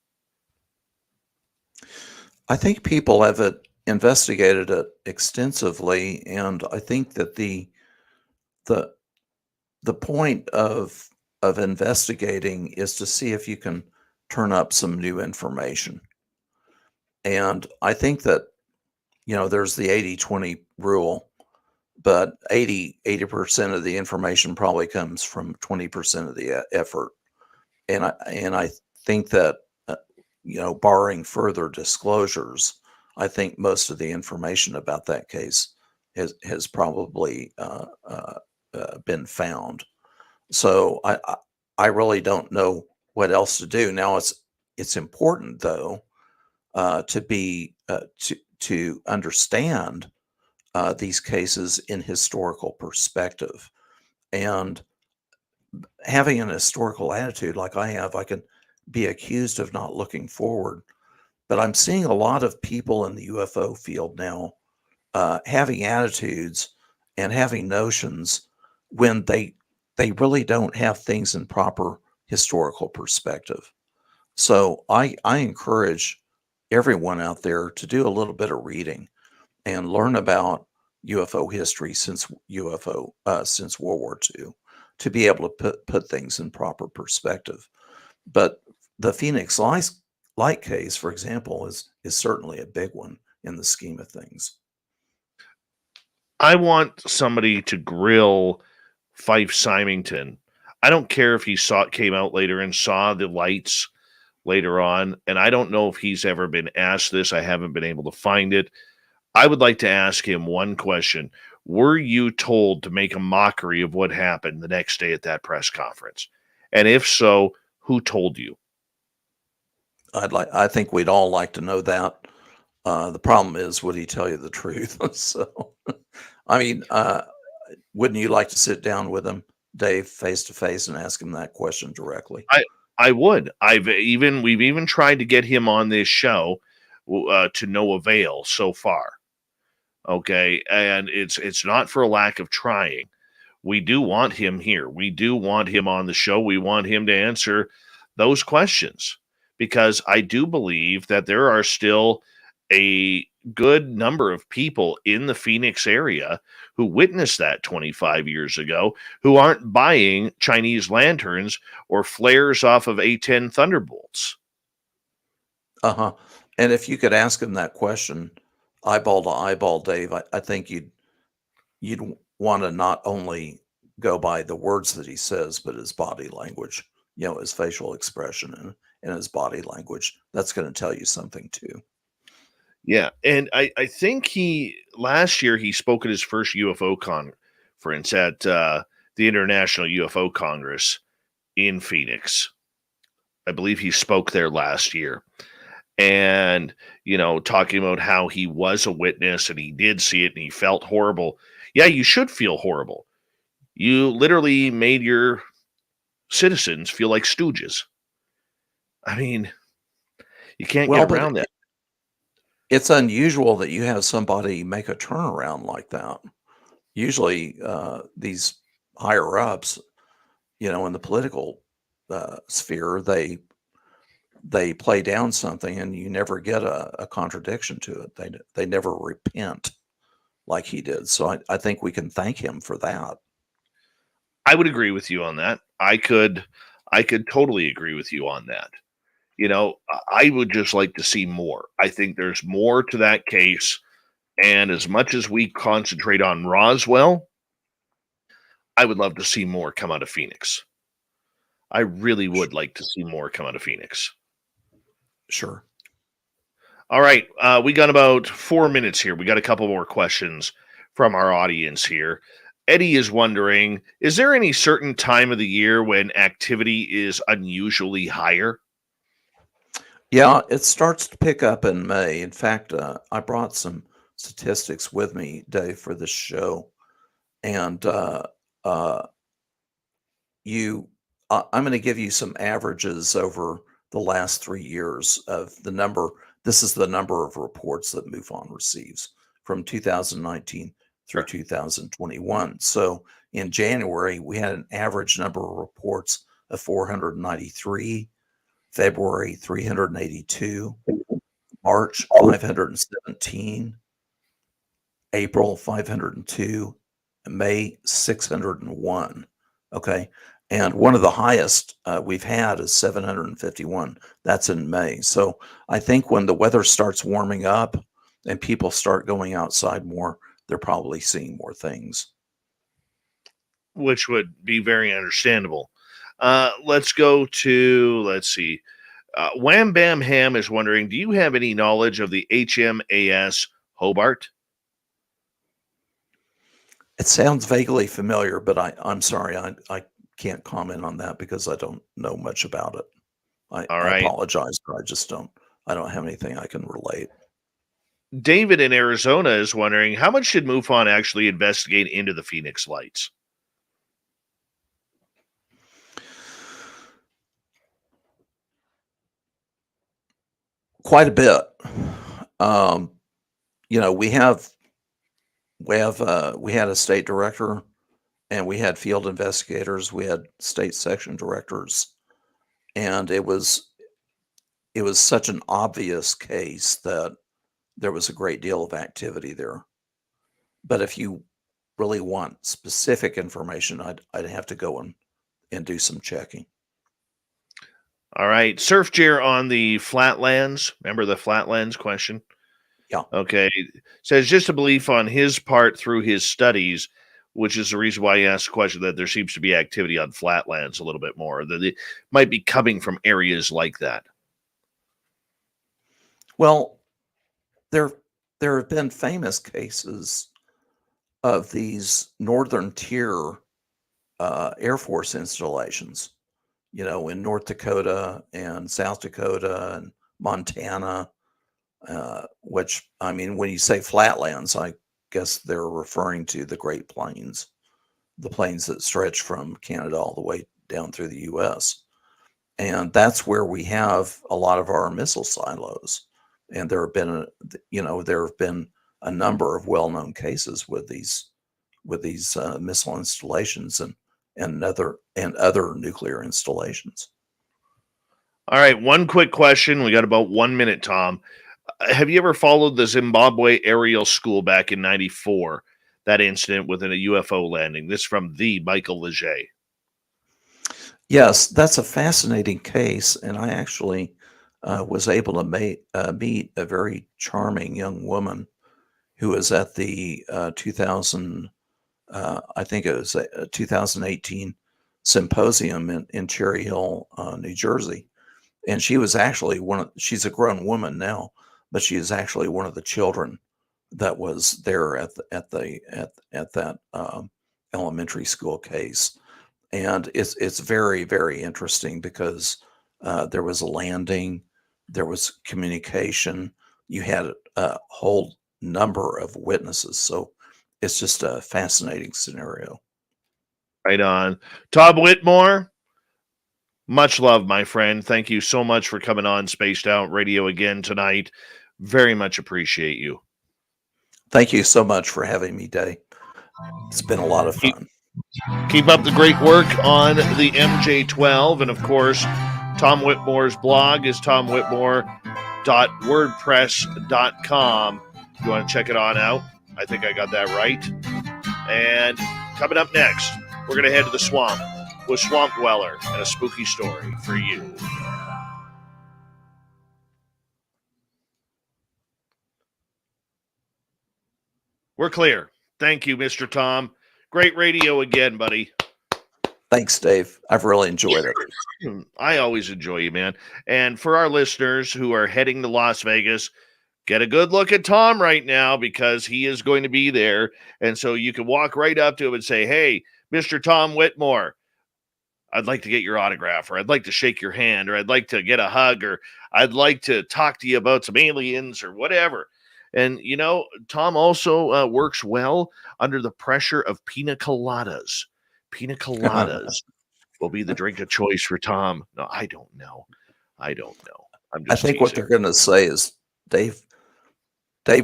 I think people have investigated it extensively, and I think that the point of investigating is to see if you can turn up some new information. And I think that, there's the 80-20 rule, but 80% of the information probably comes from 20% of the effort. And I think that, barring further disclosures, I think most of the information about that case has probably been found. So I really don't know what else to do. Now it's important though to understand these cases in historical perspective, and having an historical attitude like I have, I can be accused of not looking forward. But I'm seeing a lot of people in the UFO field now having attitudes and having notions when they really don't have things in proper historical perspective. So I encourage everyone out there to do a little bit of reading and learn about UFO history since World War II, to be able to put things in proper perspective. But the Phoenix Light case, for example, is certainly a big one in the scheme of things. I want somebody to grill Fife Symington. I don't care if he came out later and saw the lights later on, and I don't know if he's ever been asked this. I haven't been able to find it. I would like to ask him one question. Were you told to make a mockery of what happened the next day at that press conference? And if so, who told you? I think we'd all like to know that. The problem is, would he tell you the truth? So, I mean, wouldn't you like to sit down with him, Dave, face to face, and ask him that question directly? I would. We've even tried to get him on this show to no avail so far. Okay, and it's not for a lack of trying. We do want him here. We do want him on the show. We want him to answer those questions, because I do believe that there are still a good number of people in the Phoenix area who witnessed that 25 years ago, who aren't buying Chinese lanterns or flares off of A-10 Thunderbolts. Uh-huh. And if you could ask him that question, eyeball to eyeball, Dave, I think you'd want to not only go by the words that he says, but his body language, his facial expression and his body language. That's going to tell you something too. Yeah, and I think last year he spoke at his first UFO conference at the International UFO Congress in Phoenix. I believe he spoke there last year. And, talking about how he was a witness and he did see it and he felt horrible. Yeah, you should feel horrible. You literally made your citizens feel like stooges. I mean, you can't get around that. It's unusual that you have somebody make a turnaround like that. Usually these higher ups, in the political sphere, they they play down something and you never get a contradiction to it. They never repent like he did. So I think we can thank him for that. I would agree with you on that. I could totally agree with you on that. You know, I would just like to see more. I think there's more to that case. And as much as we concentrate on Roswell, I would love to see more come out of Phoenix. I really would like to see more come out of Phoenix. Sure. All right. We got about 4 minutes here. We got a couple more questions from our audience here. Eddie is wondering, is there any certain time of the year when activity is unusually higher? Yeah, it starts to pick up in May. In fact, I brought some statistics with me, Dave, for this show. And I'm going to give you some averages over the last 3 years of the number. This is the number of reports that MUFON receives from 2019 through 2021. So in January, we had an average number of reports of 493, February 382, March 517, April 502, and May 601. Okay. And one of the highest we've had is 751. That's in May. So I think when the weather starts warming up and people start going outside more, they're probably seeing more things. Which would be very understandable. Let's go to, let's see. Wham Bam Ham is wondering, do you have any knowledge of the HMAS Hobart? It sounds vaguely familiar, but I'm sorry. I can't comment on that because I don't know much about it. I apologize, but I don't have anything I can relate. David in Arizona is wondering, how much should MUFON actually investigate into the Phoenix Lights? Quite a bit. You know, we had a state director, and we had field investigators, we had state section directors, and it was such an obvious case that there was a great deal of activity there. But if you really want specific information, I'd have to go and do some checking. All right. Surf Chair on the Flatlands. Remember the Flatlands question? Yeah. Okay. Says just a belief on his part through his studies, which is the reason why he asked the question, that there seems to be activity on Flatlands a little bit more, that it might be coming from areas like that. Well, there have been famous cases of these northern tier Air Force installations, you know, in North Dakota and South Dakota and Montana, which, I mean, when you say flatlands, I guess they're referring to the Great Plains, the plains that stretch from Canada all the way down through the U.S. And that's where we have a lot of our missile silos. And there have been, a number of well-known cases with these missile installations and other nuclear installations. All right, one quick question. We got about 1 minute, Tom. Have you ever followed the Zimbabwe aerial school back in '94? That incident within a UFO landing. This from the Michael Leger. Yes, that's a fascinating case, and I actually was able to meet a very charming young woman who was at the 2018 symposium in Cherry Hill, New Jersey, and she was actually she's a grown woman now, but she is actually one of the children that was there at that elementary school case. And it's very, very interesting because there was a landing, there was communication, you had a whole number of witnesses. So it's just a fascinating scenario. Right on. Todd Whitmore, much love, my friend. Thank you so much for coming on Spaced Out Radio again tonight. Very much appreciate you. Thank you so much for having me, Dave. It's been a lot of fun. Keep up the great work on the MJ12. And of course, Tom Whitmore's blog is tomwhitmore.wordpress.com. If you want to check it on out, I think I got that right. And coming up next, we're going to head to the swamp with Swamp Dweller and a spooky story for you. We're clear. Thank you, Mr. Tom. Great radio again, buddy. Thanks, Dave. I've really enjoyed it. I always enjoy you, man. And for our listeners who are heading to Las Vegas, get a good look at Tom right now because he is going to be there. And so you can walk right up to him and say, hey, Mr. Tom Whitmore, I'd like to get your autograph, or I'd like to shake your hand, or I'd like to get a hug, or I'd like to talk to you about some aliens or whatever. And, you know, Tom also works well under the pressure of pina coladas. Pina coladas will be the drink of choice for Tom. No, I don't know. I'm just I think teasing. what they're going to say is, Dave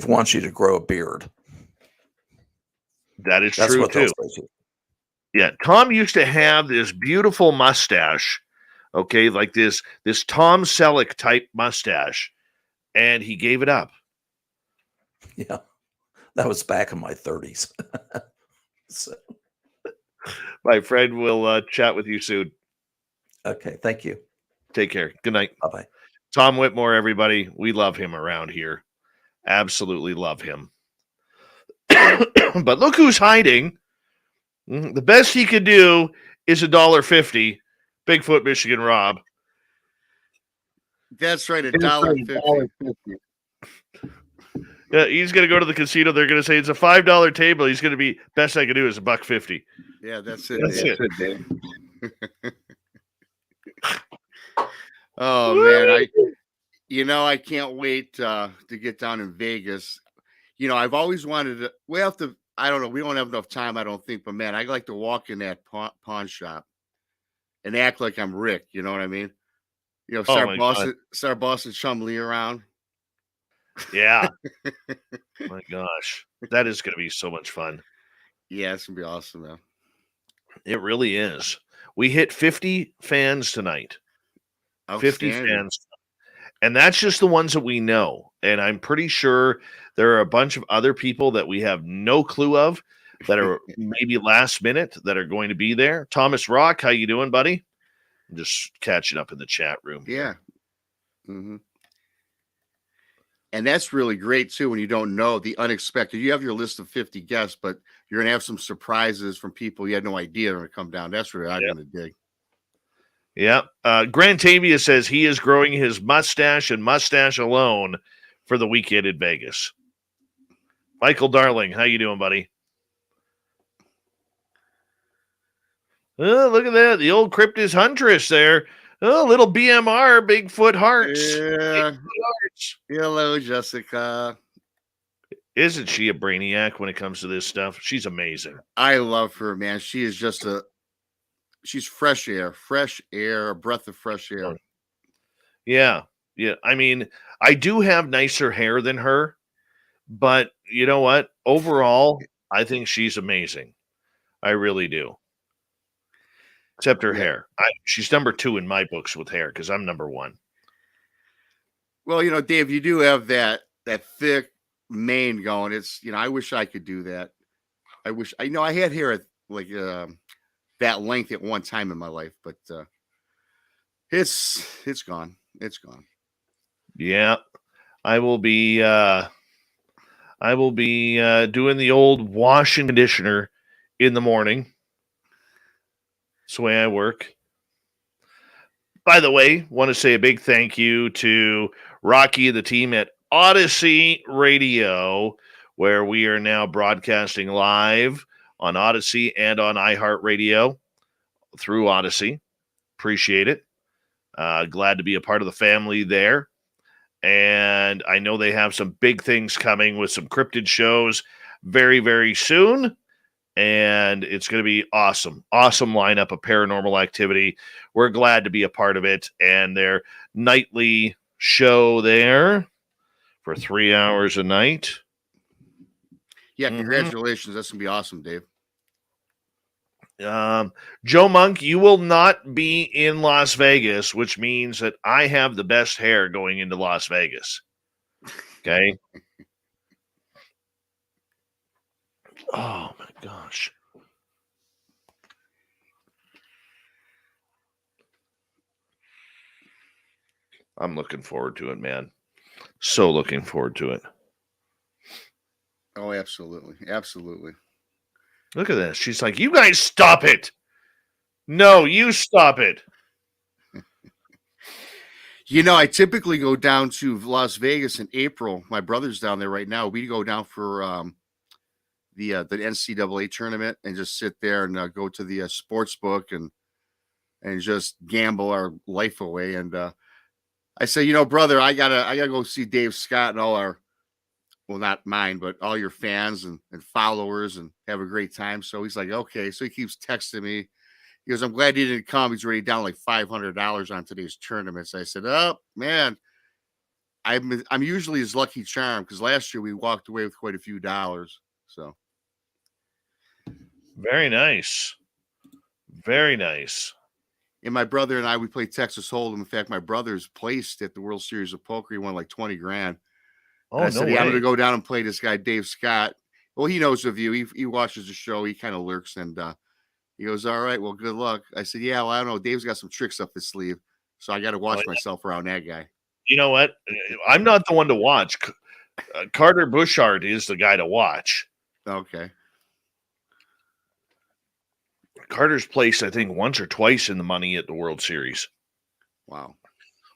wants you to grow a beard. That's That's true, what they'll too. say. Yeah, Tom used to have this beautiful mustache, okay, like this Tom Selleck type mustache, and he gave it up. Yeah, that was back in my 30s. So, My friend will chat with you soon. okay, thank you. Take care. Good night. Bye-bye. Tom Whitmore, everybody. We love him around here. Absolutely love him. But look who's hiding. The best he could do is $1.50. Bigfoot Michigan Rob. That's right, $1.50. Yeah, he's going to go to the casino. They're going to say it's a $5 table. He's going to be, best I can do is $1.50. Yeah, that's it. That's Dave. it. Oh man, I can't wait to get down in Vegas. You know, I've always wanted to. We have to. I don't know. We don't have enough time, I don't think. But man, I'd like to walk in that pawn shop and act like I'm Rick. You know what I mean? You know, start bossing Chumlee around. Yeah. My gosh. That is going to be so much fun. Yeah, it's going to be awesome, man. It really is. We hit 50 fans tonight. 50 fans. And that's just the ones that we know. And I'm pretty sure there are a bunch of other people that we have no clue of that are maybe last minute that are going to be there. Thomas Rock, how you doing, buddy? I'm just catching up in the chat room. Yeah. Mm-hmm. And that's really great, too, when you don't know the unexpected. You have your list of 50 guests, but you're going to have some surprises from people you had no idea are going to come down. That's what I'm going to dig. Yeah. Grant Tavia says he is growing his mustache and mustache alone for the weekend in Vegas. Michael Darling, how you doing, buddy? Oh, look at that. The old Cryptid Huntress there. Oh, little BMR, Bigfoot Hearts. Yeah. Bigfoot Hearts. Hello, Jessica. Isn't she a brainiac when it comes to this stuff? She's amazing. I love her, man. She is just she's fresh air, a breath of fresh air. Yeah. Yeah. I mean, I do have nicer hair than her, but you know what? Overall, I think she's amazing. I really do. Except her hair. She's number 2 in my books with hair because I'm number 1. Well, you know, Dave, you do have that thick mane going. It's, you know, I wish I could do that. I had hair at like that length at one time in my life, but it's gone. It's gone. Yeah. I will be doing the old wash and conditioner in the morning. That's the way I work. By the way, want to say a big thank you to Rocky and the team at Odyssey Radio, where we are now broadcasting live on Odyssey and on iHeartRadio through Odyssey. Appreciate it. Glad to be a part of the family there. And I know they have some big things coming with some cryptid shows very, very soon. And it's going to be awesome. Awesome lineup of paranormal activity. We're glad to be a part of it. And their nightly show there for 3 hours a night. Yeah, congratulations. That's going to be awesome, Dave. Joe Monk, you will not be in Las Vegas, which means that I have the best hair going into Las Vegas. Okay. Oh my gosh. I'm looking forward to it, man. So looking forward to it. Oh, absolutely. Absolutely. Look at this. She's like, you guys stop it. No, you stop it. You know, I typically go down to Las Vegas in April. My brother's down there right now. We go down for the NCAA tournament and just sit there and go to the sports book and just gamble our life away. And I say, you know, brother, I gotta go see Dave Scott and all our, well, not mine, but all your fans and followers and have a great time. So he's like, okay. So he keeps texting me. He goes, I'm glad you didn't come. He's already down like $500 on today's tournaments. I said, oh man, I'm usually his lucky charm because last year we walked away with quite a few dollars. So very nice. Very nice. And my brother and I, we played Texas Hold'em. In fact, my brother's placed at the World Series of Poker. He won like 20 grand. Oh, and I no said, way. yeah, I'm going to go down and play this guy, Dave Scott. Well, he knows of you. He watches the show. He kind of lurks. And he goes, all right, well, good luck. I said, yeah, well, I don't know. Dave's got some tricks up his sleeve. So I got to watch myself around that guy. You know what? I'm not the one to watch. Carter Buschardt is the guy to watch. Okay. Carter's placed, I think, once or twice in the money at the World Series. Wow.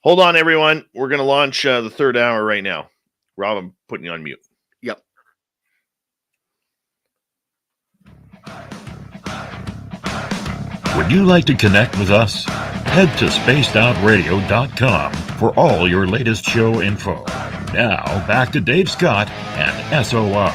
Hold on, everyone. We're going to launch the third hour right now. Rob, I'm putting you on mute. Yep. Would you like to connect with us? Head to spacedoutradio.com for all your latest show info. Now, back to Dave Scott and SOR.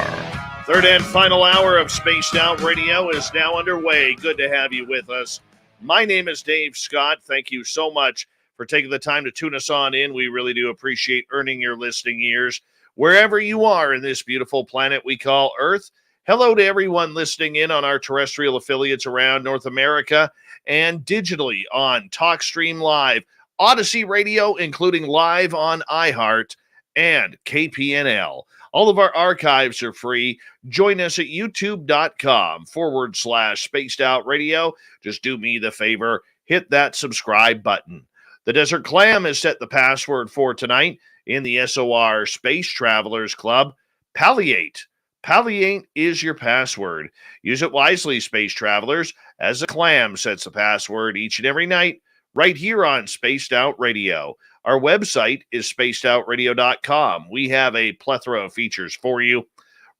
Third and final hour of Spaced Out Radio is now underway. Good to have you with us. My name is Dave Scott. Thank you so much for taking the time to tune us on in. We really do appreciate earning your listening ears wherever you are in this beautiful planet we call Earth. Hello to everyone listening in on our terrestrial affiliates around North America and digitally on TalkStream Live, Odyssey Radio, including live on iHeart and KPNL. All of our archives are free. Join us at youtube.com/Spaced Out Radio. Just do me the favor, hit that subscribe button. The Desert Clam has set the password for tonight in the SOR Space Travelers Club. Palliate. Palliate is your password. Use it wisely, Space Travelers, as the Clam sets the password each and every night right here on Spaced Out Radio. Our website is spacedoutradio.com. We have a plethora of features for you.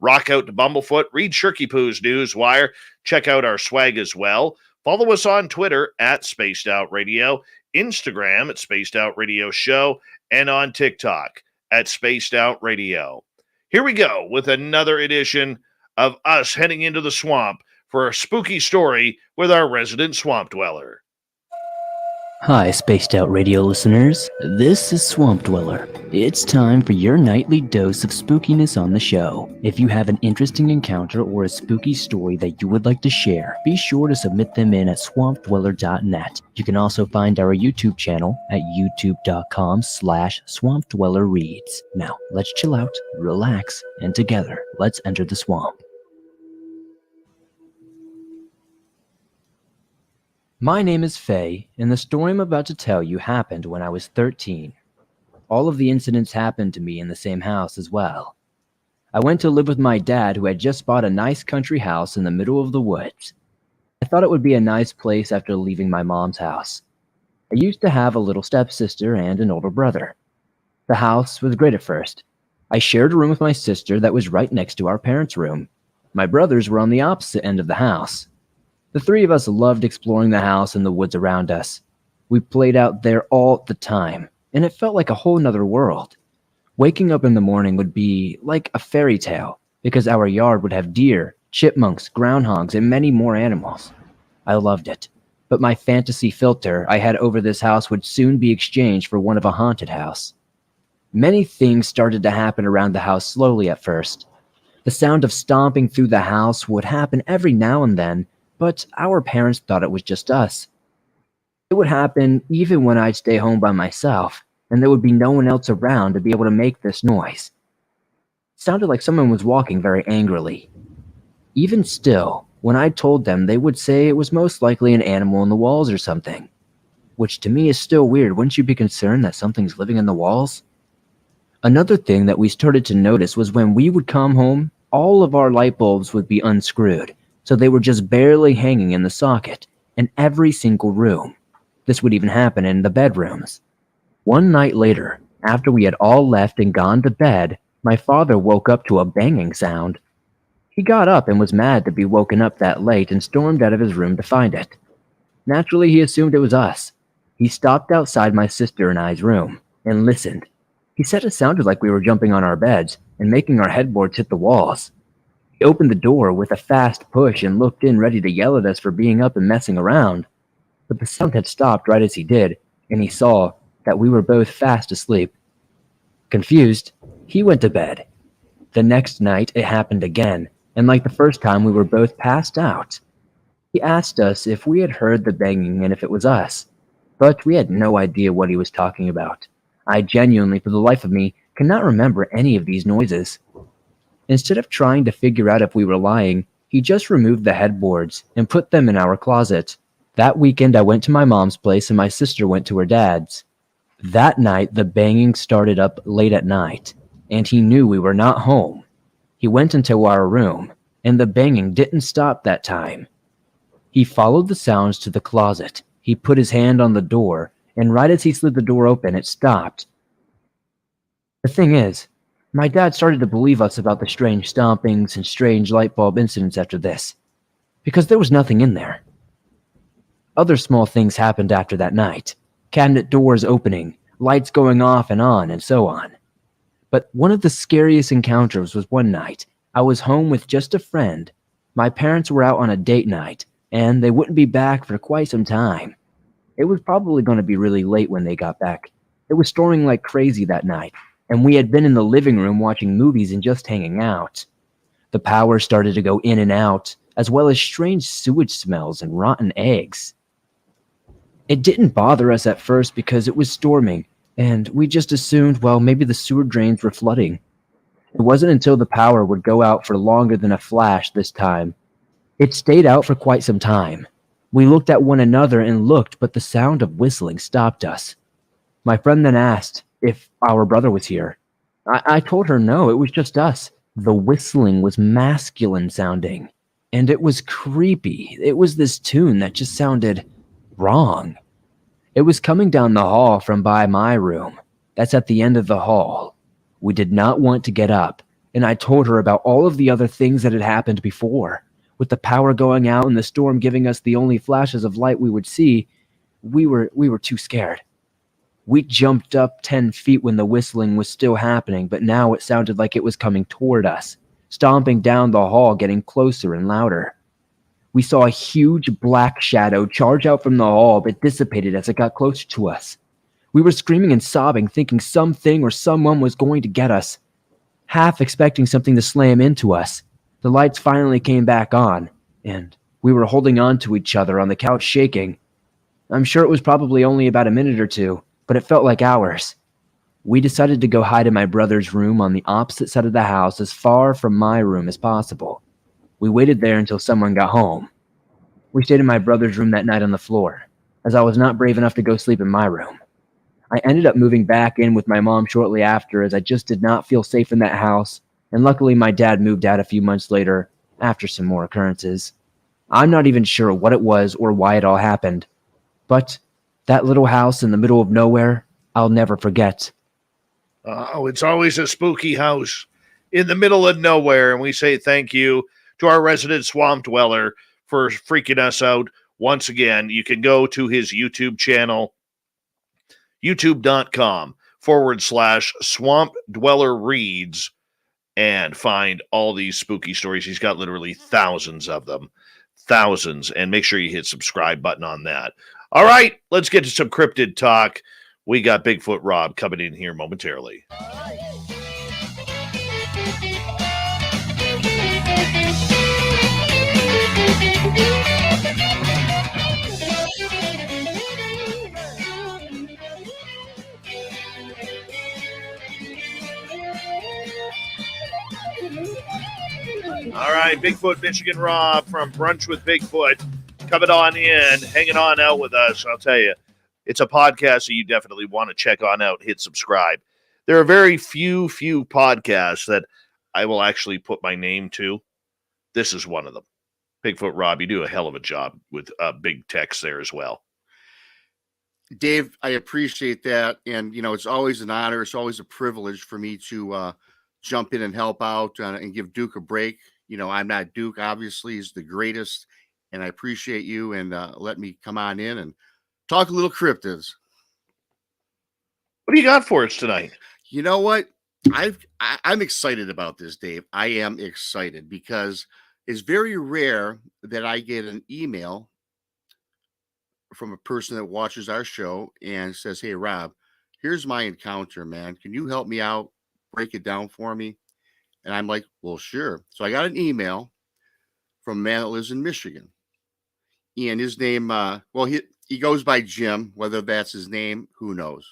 Rock out to Bumblefoot, read Shirky Poo's Newswire, check out our swag as well. Follow us on Twitter at Spaced Out Radio, Instagram at Spaced Out Radio Show, and on TikTok at Spaced Out Radio. Here we go with another edition of us heading into the swamp for a spooky story with our resident swamp dweller. Hi, Spaced Out Radio listeners. This is Swamp Dweller. It's time for your nightly dose of spookiness on the show. If you have an interesting encounter or a spooky story that you would like to share, be sure to submit them in at swampdweller.net. You can also find our YouTube channel at youtube.com/swampdwellerreads. Now, let's chill out, relax, and together, let's enter the swamp. My name is Faye, and the story I'm about to tell you happened when I was 13. All of the incidents happened to me in the same house as well. I went to live with my dad, who had just bought a nice country house in the middle of the woods. I thought it would be a nice place after leaving my mom's house. I used to have a little stepsister and an older brother. The house was great at first. I shared a room with my sister that was right next to our parents' room. My brothers were on the opposite end of the house. The three of us loved exploring the house and the woods around us. We played out there all the time, and it felt like a whole nother world. Waking up in the morning would be like a fairy tale, because our yard would have deer, chipmunks, groundhogs, and many more animals. I loved it, but my fantasy filter I had over this house would soon be exchanged for one of a haunted house. Many things started to happen around the house slowly at first. The sound of stomping through the house would happen every now and then, but our parents thought it was just us. It would happen even when I'd stay home by myself, and there would be no one else around to be able to make this noise. It sounded like someone was walking very angrily. Even still, when I told them, they would say it was most likely an animal in the walls or something. Which to me is still weird. Wouldn't you be concerned that something's living in the walls? Another thing that we started to notice was when we would come home, all of our light bulbs would be unscrewed, so they were just barely hanging in the socket in every single room. This would even happen in the bedrooms. One night later, after we had all left and gone to bed, my father woke up to a banging sound. He got up and was mad to be woken up that late and stormed out of his room to find it. Naturally, he assumed it was us. He stopped outside my sister and I's room and listened. He said it sounded like we were jumping on our beds and making our headboards hit the walls. He opened the door with a fast push and looked in ready to yell at us for being up and messing around. But the sound had stopped right as he did, and he saw that we were both fast asleep. Confused, he went to bed. The next night it happened again, and like the first time we were both passed out. He asked us if we had heard the banging and if it was us, but we had no idea what he was talking about. I genuinely, for the life of me, cannot remember any of these noises. Instead of trying to figure out if we were lying, he just removed the headboards and put them in our closet. That weekend I went to my mom's place and my sister went to her dad's. That night the banging started up late at night, and he knew we were not home. He went into our room, and the banging didn't stop that time. He followed the sounds to the closet. He put his hand on the door, and right as he slid the door open, it stopped. The thing is, my dad started to believe us about the strange stompings and strange light bulb incidents after this, because there was nothing in there. Other small things happened after that night. Cabinet doors opening, lights going off and on, and so on. But one of the scariest encounters was one night. I was home with just a friend. My parents were out on a date night, and they wouldn't be back for quite some time. It was probably going to be really late when they got back. It was storming like crazy that night, and we had been in the living room watching movies and just hanging out. The power started to go in and out, as well as strange sewage smells and rotten eggs. It didn't bother us at first because it was storming, and we just assumed, well, maybe the sewer drains were flooding. It wasn't until the power would go out for longer than a flash this time. It stayed out for quite some time. We looked at one another and looked, but the sound of whistling stopped us. My friend then asked if our brother was here. I told her no, it was just us. The whistling was masculine sounding, and it was creepy. It was this tune that just sounded wrong. It was coming down the hall from by my room. That's at the end of the hall. We did not want to get up, and I told her about all of the other things that had happened before. With the power going out and the storm giving us the only flashes of light we would see, we were too scared. We jumped up 10 feet when the whistling was still happening, but now it sounded like it was coming toward us, stomping down the hall, getting closer and louder. We saw a huge black shadow charge out from the hall, but dissipated as it got closer to us. We were screaming and sobbing, thinking something or someone was going to get us, half expecting something to slam into us. The lights finally came back on, and we were holding on to each other on the couch shaking. I'm sure it was probably only about a minute or two, but it felt like hours. We decided to go hide in my brother's room on the opposite side of the house as far from my room as possible. We waited there until someone got home. We stayed in my brother's room that night on the floor, as I was not brave enough to go sleep in my room. I ended up moving back in with my mom shortly after, as I just did not feel safe in that house, and luckily my dad moved out a few months later after some more occurrences. I'm not even sure what it was or why it all happened, but that little house in the middle of nowhere, I'll never forget. Oh, it's always a spooky house in the middle of nowhere, and we say thank you to our resident swamp dweller for freaking us out once again. You can go to his YouTube channel, youtube.com/Swamp Dweller Reads, and find all these spooky stories. He's got literally thousands of them. Thousands. And make sure you hit subscribe button on that. All right, let's get to some cryptid talk. We got Bigfoot Rob coming in here momentarily. right, Bigfoot Michigan Rob from Brunch with Bigfoot coming on in, hanging on out with us. I'll tell you, it's a podcast that you definitely want to check on out. Hit subscribe. There are very few podcasts that I will actually put my name to. This is one of them. Bigfoot Rob, you do a hell of a job with big text there as well. Dave, I appreciate that. And, it's always an honor. It's always a privilege for me to jump in and help out and give Duke a break. I'm not Duke, obviously. He's the greatest. And I appreciate you and let me come on in and talk a little cryptids. What do you got for us tonight? You know what? I'm excited about this, Dave. I am excited because it's very rare that I get an email from a person that watches our show and says, "Hey, Rob, here's my encounter, man. Can you help me out? Break it down for me?" And I'm like, "Well, sure." So I got an email from a man that lives in Michigan. And his name, he goes by Jim. Whether that's his name, who knows?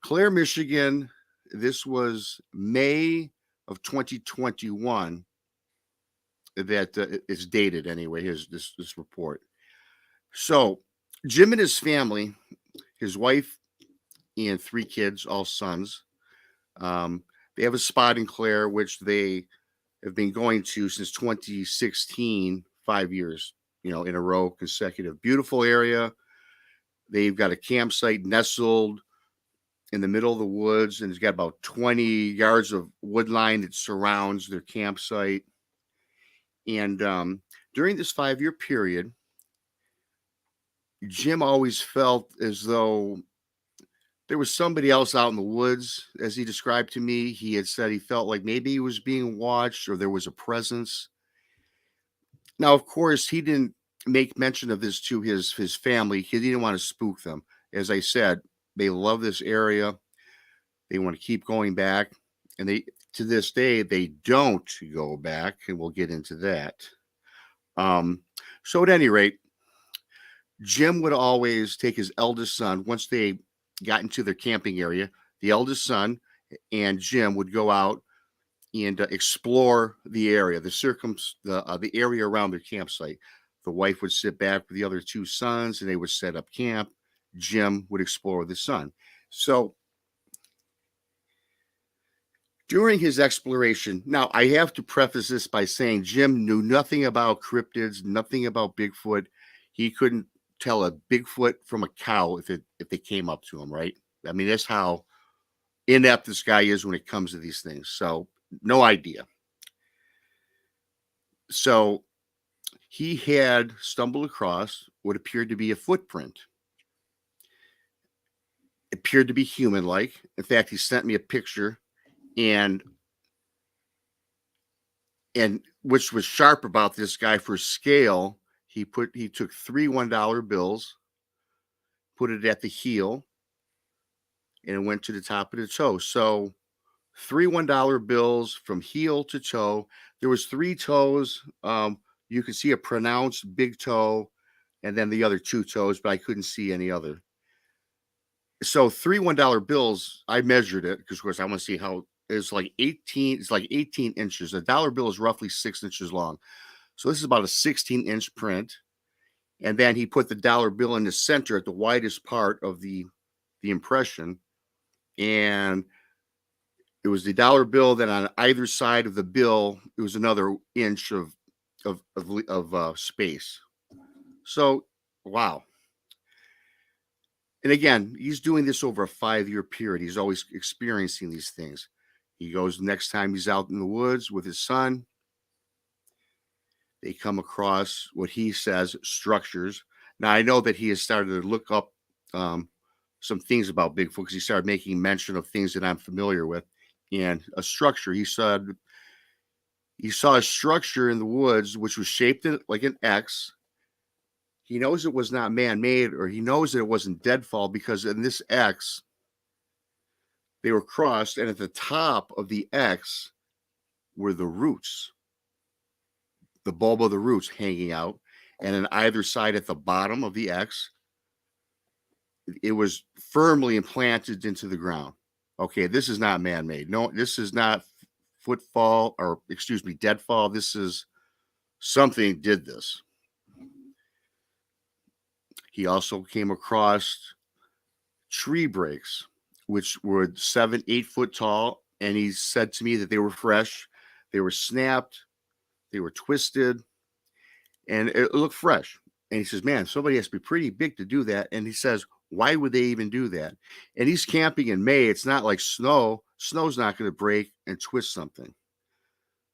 Clare, Michigan. This was May of 2021. That it's dated anyway. Here's this report. So Jim and his family, his wife and 3 kids, all sons, they have a spot in Clare, which they have been going to since 2016, 5 years, in a row, consecutive. Beautiful area. They've got a campsite nestled in the middle of the woods, and it's got about 20 yards of wood line that surrounds their campsite. And during this 5-year period, Jim always felt as though there was somebody else out in the woods, as he described to me. He had said he felt like maybe he was being watched or there was a presence. Now, of course, he didn't make mention of this to his family. He didn't want to spook them. As I said, they love this area. They want to keep going back. And to this day, they don't go back. And we'll get into that. So at any rate, Jim would always take his eldest son. Once they got into their camping area, the eldest son and Jim would go out and explore the area, the area around their campsite. The wife would sit back with the other 2 sons, and they would set up camp. Jim would explore with his son. So during his exploration, now I have to preface this by saying Jim knew nothing about cryptids, nothing about Bigfoot. He couldn't tell a Bigfoot from a cow if they came up to him, right? I mean, that's how inept this guy is when it comes to these things. So no idea. So he had stumbled across what appeared to be a footprint. It appeared to be human-like. In fact, he sent me a picture, and which was sharp about this guy for scale. He took 3 $1 bills, put it at the heel, and it went to the top of the toe. So 3 $1 bills from heel to toe. There was 3 toes. You could see a pronounced big toe, and then the other 2 toes, but I couldn't see any other. So 3 $1 bills, I measured it because, of course, I want to see how it's like 18. It's like 18 inches. A dollar bill is roughly 6 inches long. So this is about a 16-inch print. And then he put the dollar bill in the center at the widest part of the impression. And it was the dollar bill. Then on either side of the bill, it was another inch of space. So, wow. And again, he's doing this over a 5-year period. He's always experiencing these things. He goes next time he's out in the woods with his son. They come across what he says structures. Now, I know that he has started to look up some things about Bigfoot because he started making mention of things that I'm familiar with. And a structure, he said, he saw a structure in the woods which was shaped like an X. He knows it was not man-made, or he knows that it wasn't deadfall, because in this X, they were crossed, and at the top of the X were the roots. The bulb of the roots hanging out, and on either side at the bottom of the X, it was firmly implanted into the ground. Okay, this is not man-made. No, this is not footfall, or excuse me, deadfall. This is something did this. He also came across tree breaks, which were 7-8 foot tall. And he said to me that they were fresh. They were snapped. They were twisted. And it looked fresh. And he says, man, somebody has to be pretty big to do that. And he says, why would they even do that? And he's camping in May. It's not like snow. Snow's not going to break and twist something.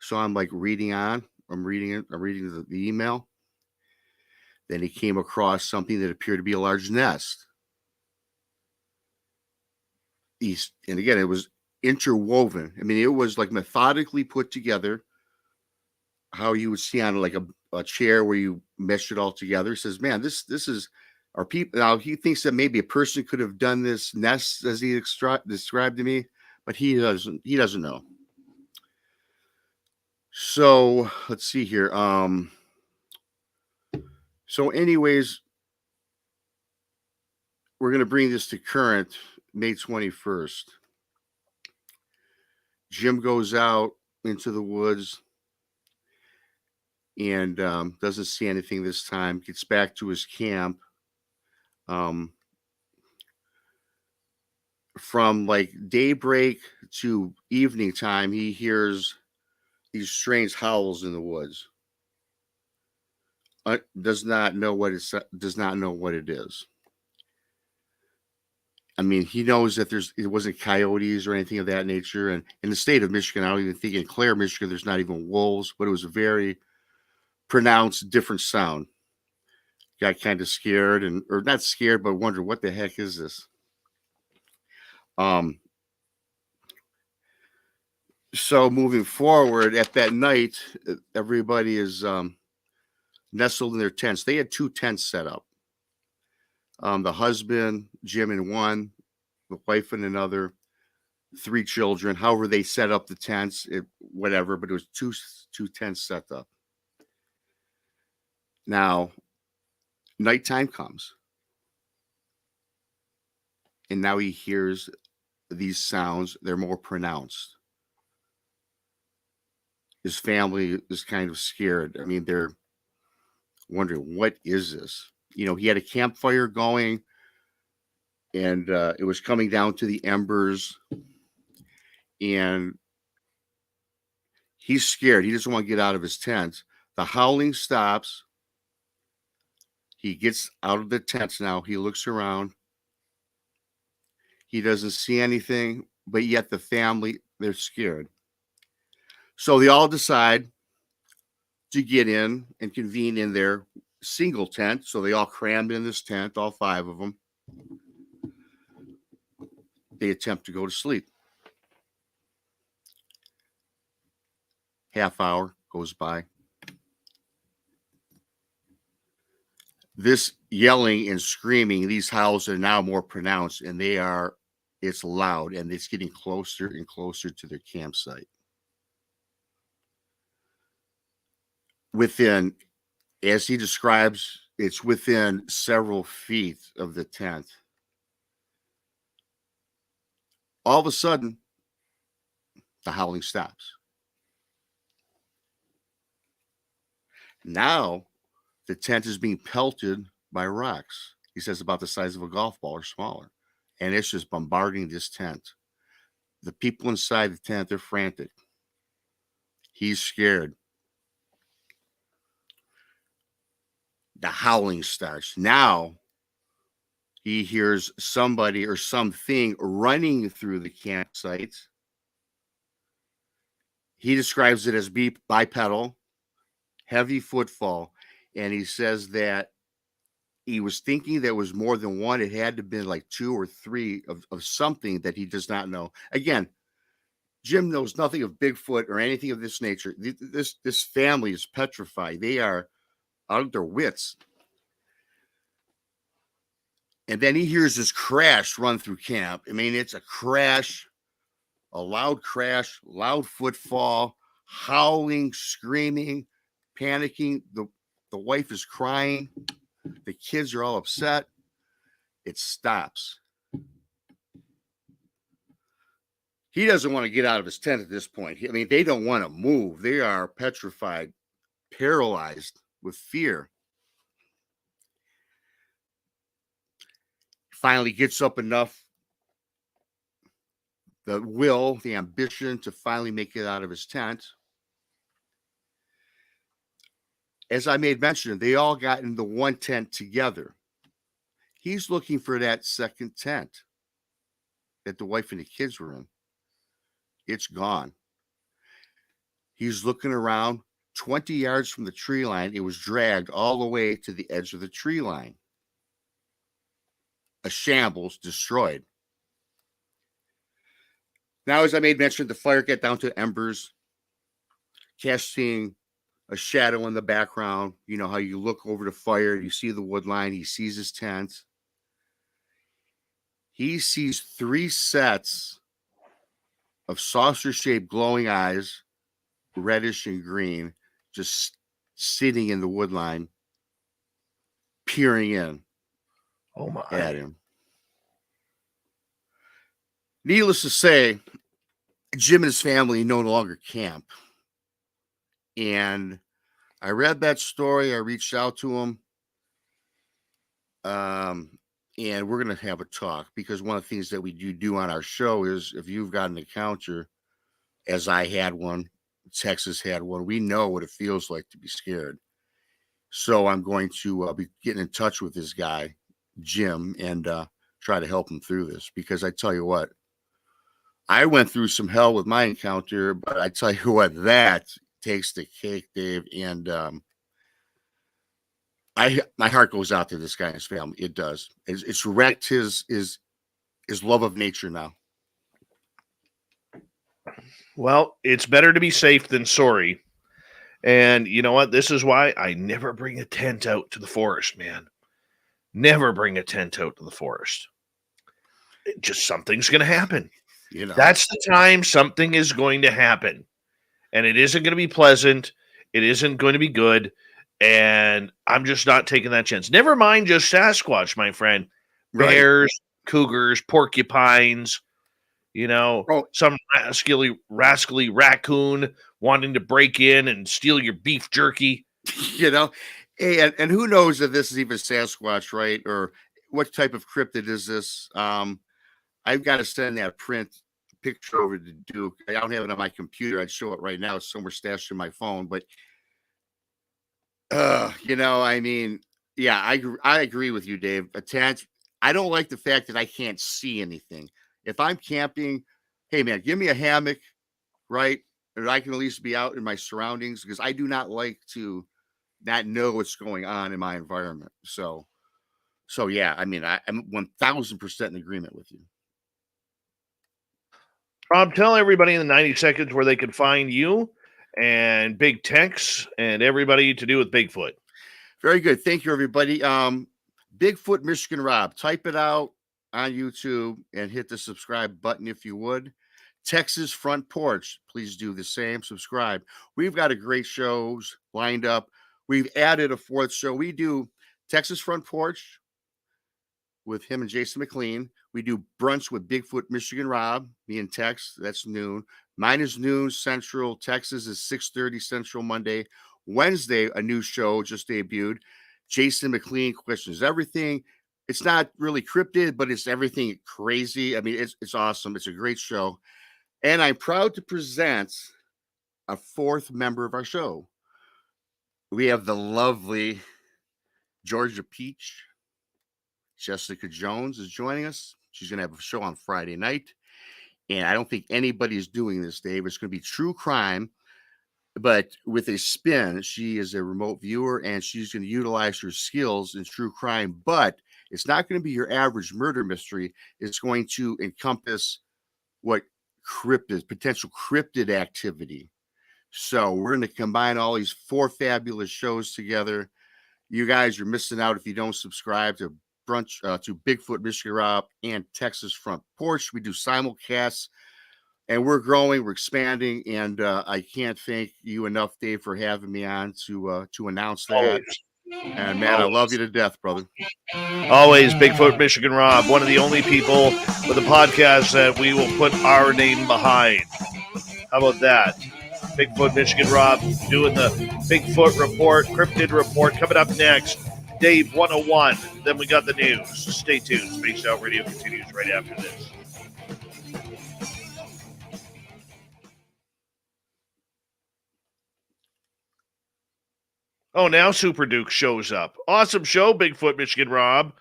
So I'm like reading on. I'm reading it. I'm reading the email. Then he came across something that appeared to be a large nest. And again, it was interwoven. I mean, it was like methodically put together, how you would see on like a chair where you mesh it all together. He says, man, this is our people. Now he thinks that maybe a person could have done this nest as he described to me, but he doesn't know. So let's see here. So anyways, we're going to bring this to current May 21st. Jim goes out into the woods and doesn't see anything this time. Gets back to his camp. From like daybreak to evening time, he hears these strange howls in the woods. Does not know what it is. I mean, he knows that it wasn't coyotes or anything of that nature. And in the state of Michigan, I don't even think in Clare, Michigan, there's not even wolves, but it was a very pronounced different sound. Got kind of scared, or not scared, but wondered, what the heck is this? So moving forward, at that night, everybody is nestled in their tents. They had 2 tents set up. The husband, Jim, in one, the wife in another, 3 children. However, they set up the tents, whatever, but it was two tents set up. Now, nighttime comes, and now he hears these sounds. They're more pronounced. His family is kind of scared. I mean, they're wondering, what is this? You know, he had a campfire going, and it was coming down to the embers, and he's scared. He doesn't want to get out of his tent. The howling stops. He gets out of the tent now. He looks around. He doesn't see anything, but yet the family, they're scared. So they all decide to get in and convene in their single tent. So they all crammed in this tent, all 5 of them. They attempt to go to sleep. Half hour goes by. This yelling and screaming, these howls are now more pronounced, and it's loud, and it's getting closer and closer to their campsite. Within, as he describes, it's within several feet of the tent. All of a sudden, the howling stops. Now, the tent is being pelted by rocks. He says about the size of a golf ball or smaller. And it's just bombarding this tent. The people inside the tent, they're frantic. He's scared. The howling starts. Now, he hears somebody or something running through the campsite. He describes it as bipedal, heavy footfall. And he says that he was thinking there was more than one. It had to have been like 2 or 3 of something that he does not know. Again, Jim knows nothing of Bigfoot or anything of this nature. This family is petrified. They are out of their wits. And then he hears this crash run through camp. I mean, it's a crash, a loud crash, loud footfall, howling, screaming, panicking. The wife is crying. The kids are all upset. It stops. He doesn't want to get out of his tent at this point. I mean, they don't want to move. They are petrified, paralyzed with fear. Finally gets up enough, the will, the ambition to finally make it out of his tent. As I made mention, they all got in the one tent together. He's looking for that second tent that the wife and the kids were in. It's gone. He's looking around 20 yards from the tree line. It was dragged all the way to the edge of the tree line. A shambles, destroyed. Now, as I made mention, the fire got down to embers, casting a shadow in the background. You know how you look over the fire, you see the wood line, he sees his tent. He sees 3 sets of saucer-shaped glowing eyes, reddish and green, just sitting in the wood line, peering in at him. Needless to say, Jim and his family no longer camp. And I read that story. I reached out to him. And we're going to have a talk, because one of the things that we do on our show is, if you've got an encounter, as I had one, Texas had one, we know what it feels like to be scared. So I'm going to be getting in touch with this guy, Jim, and try to help him through this, because I tell you what, I went through some hell with my encounter, but I tell you what, that takes the cake, Dave. And my heart goes out to this guy and his family. It does. It's wrecked his love of nature now. Well, it's better to be safe than sorry. And you know what? This is why I never bring a tent out to the forest, man. Never bring a tent out to the forest. Just something's going to happen. You know, that's the time something is going to happen. And it isn't going to be pleasant. It isn't going to be good. And I'm just not taking that chance. Never mind just Sasquatch, my friend. Bears, cougars, porcupines, some rascally raccoon wanting to break in and steal your beef jerky. And who knows if this is even Sasquatch, right? Or what type of cryptid is this? I've got to send that print picture over to Duke. I don't have it on my computer. I'd show it right now. It's somewhere stashed in my phone. But, I mean, yeah, I agree with you, Dave. I don't like the fact that I can't see anything. If I'm camping, hey, man, give me a hammock, right? And I can at least be out in my surroundings, because I do not like to not know what's going on in my environment. So yeah, I mean, I'm 1000% in agreement with you. Rob, tell everybody in the 90 seconds where they can find you and Big Tex and everybody to do with Bigfoot. Very good. Thank you, everybody. Bigfoot Michigan Rob. Type it out on YouTube and hit the subscribe button if you would. Texas Front Porch. Please do the same. Subscribe. We've got a great shows lined up. We've added a 4th show. We do Texas Front Porch with him and Jason McLean. We do brunch with Bigfoot Michigan Rob, me and Tex. That's noon. Mine is noon Central. Texas is 6:30 Central Monday. Wednesday, a new show just debuted. Jason McLean questions everything. It's not really cryptid, but it's everything crazy. I mean, it's awesome. It's a great show. And I'm proud to present a 4th member of our show. We have the lovely Georgia Peach. Jessica Jones is joining us. She's going to have a show on Friday night. And I don't think anybody's doing this, Dave. It's going to be true crime, but with a spin. She is a remote viewer, and she's going to utilize her skills in true crime. But it's not going to be your average murder mystery. It's going to encompass what potential cryptid activity. So we're going to combine all these 4 fabulous shows together. You guys are missing out if you don't subscribe to brunch to Bigfoot Michigan Rob and Texas Front Porch. We do simulcasts, and we're growing, we're expanding, and I can't thank you enough, Dave, for having me on to announce that. And man, I love you to death, brother. Always Bigfoot Michigan Rob, one of the only people with a podcast that we will put our name behind. How about that? Bigfoot Michigan Rob doing the Bigfoot report, Cryptid report coming up next. Dave 101. Then we got the news. Stay tuned. Spaced Out Radio continues right after this. Oh, now Super Duke shows up. Awesome show, Bigfoot Michigan Rob.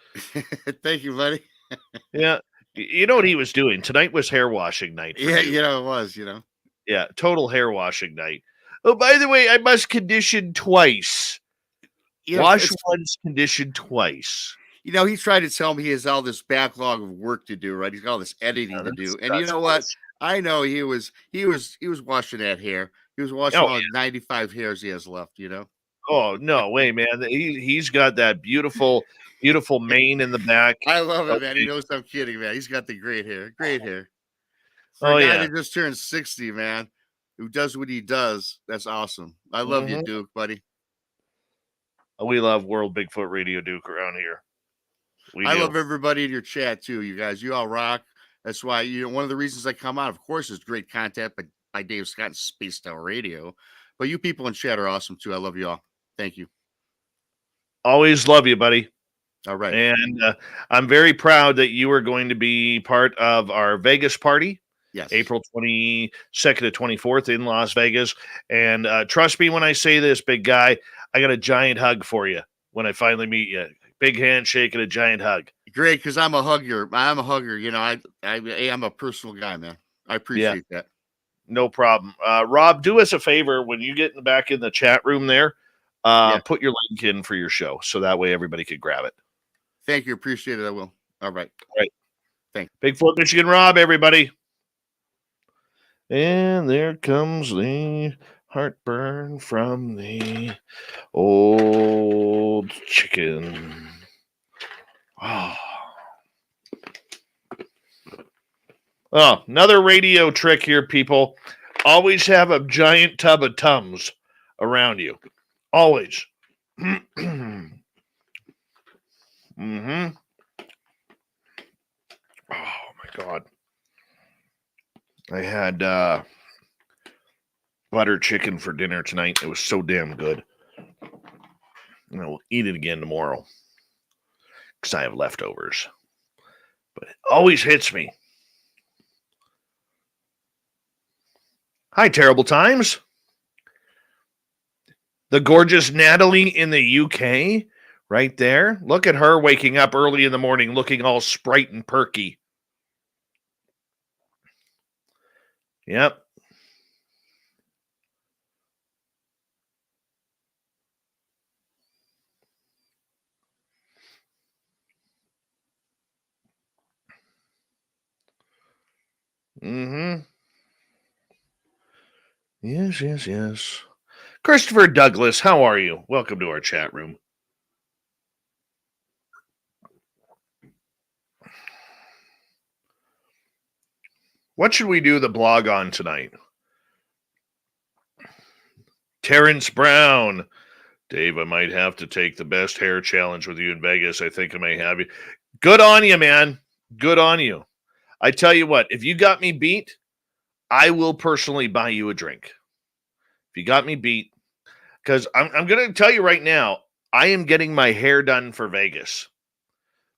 Thank you, buddy. Yeah. You know what he was doing? Tonight was hair washing night. Yeah, you. it was, Yeah, total hair washing night. Oh, by the way, I must condition twice. Wash once, condition twice. He's trying to tell me he has all this backlog of work to do, right? He's got all this editing to do. And you know what? I know he was washing that hair. He was washing all 95 hairs he has left, Oh, no way, man. He's got that beautiful mane in the back. I love it, man. He knows I'm kidding, man. He's got the great hair. Great hair. For a guy that just turned 60, man, who does what he does, that's awesome. I love you, Duke, buddy. We love World Bigfoot Radio, Duke, around here. I love everybody in your chat, too, you guys. You all rock. That's why, one of the reasons I come on, of course, is great content by Dave Scott and Spaced Out Radio. But you people in chat are awesome, too. I love you all. Thank you. Always love you, buddy. All right. And I'm very proud that you are going to be part of our Vegas party. Yes. April 22nd to 24th in Las Vegas. And trust me when I say this, big guy, I got a giant hug for you when I finally meet you. Big handshake and a giant hug. Great, because I'm a hugger. I'm a hugger. I'm a personal guy, man. I appreciate that. No problem. Rob, do us a favor when you get back in the chat room there. Put your link in for your show so that way everybody could grab it. Thank you. Appreciate it. I will. All right. Thanks. Bigfoot Michigan Rob, everybody. And there comes the heartburn from the old chicken. Oh, another radio trick here, people. Always have a giant tub of Tums around you. Always. Oh, my God. I had butter chicken for dinner tonight. It was so damn good. And I will eat it again tomorrow because I have leftovers. But it always hits me. Hi, Terrible Times. The gorgeous Natalie in the UK right there. Look at her waking up early in the morning looking all sprite and perky. Yep. Mm-hmm. Yes. Christopher Douglas, how are you? Welcome to our chat room. What should we do the blog on tonight? Terrence Brown. Dave, I might have to take the best hair challenge with you in Vegas. I think I may have you. Good on you, man. Good on you. I tell you what, if you got me beat, I will personally buy you a drink. If you got me beat, because I'm going to tell you right now, I am getting my hair done for Vegas.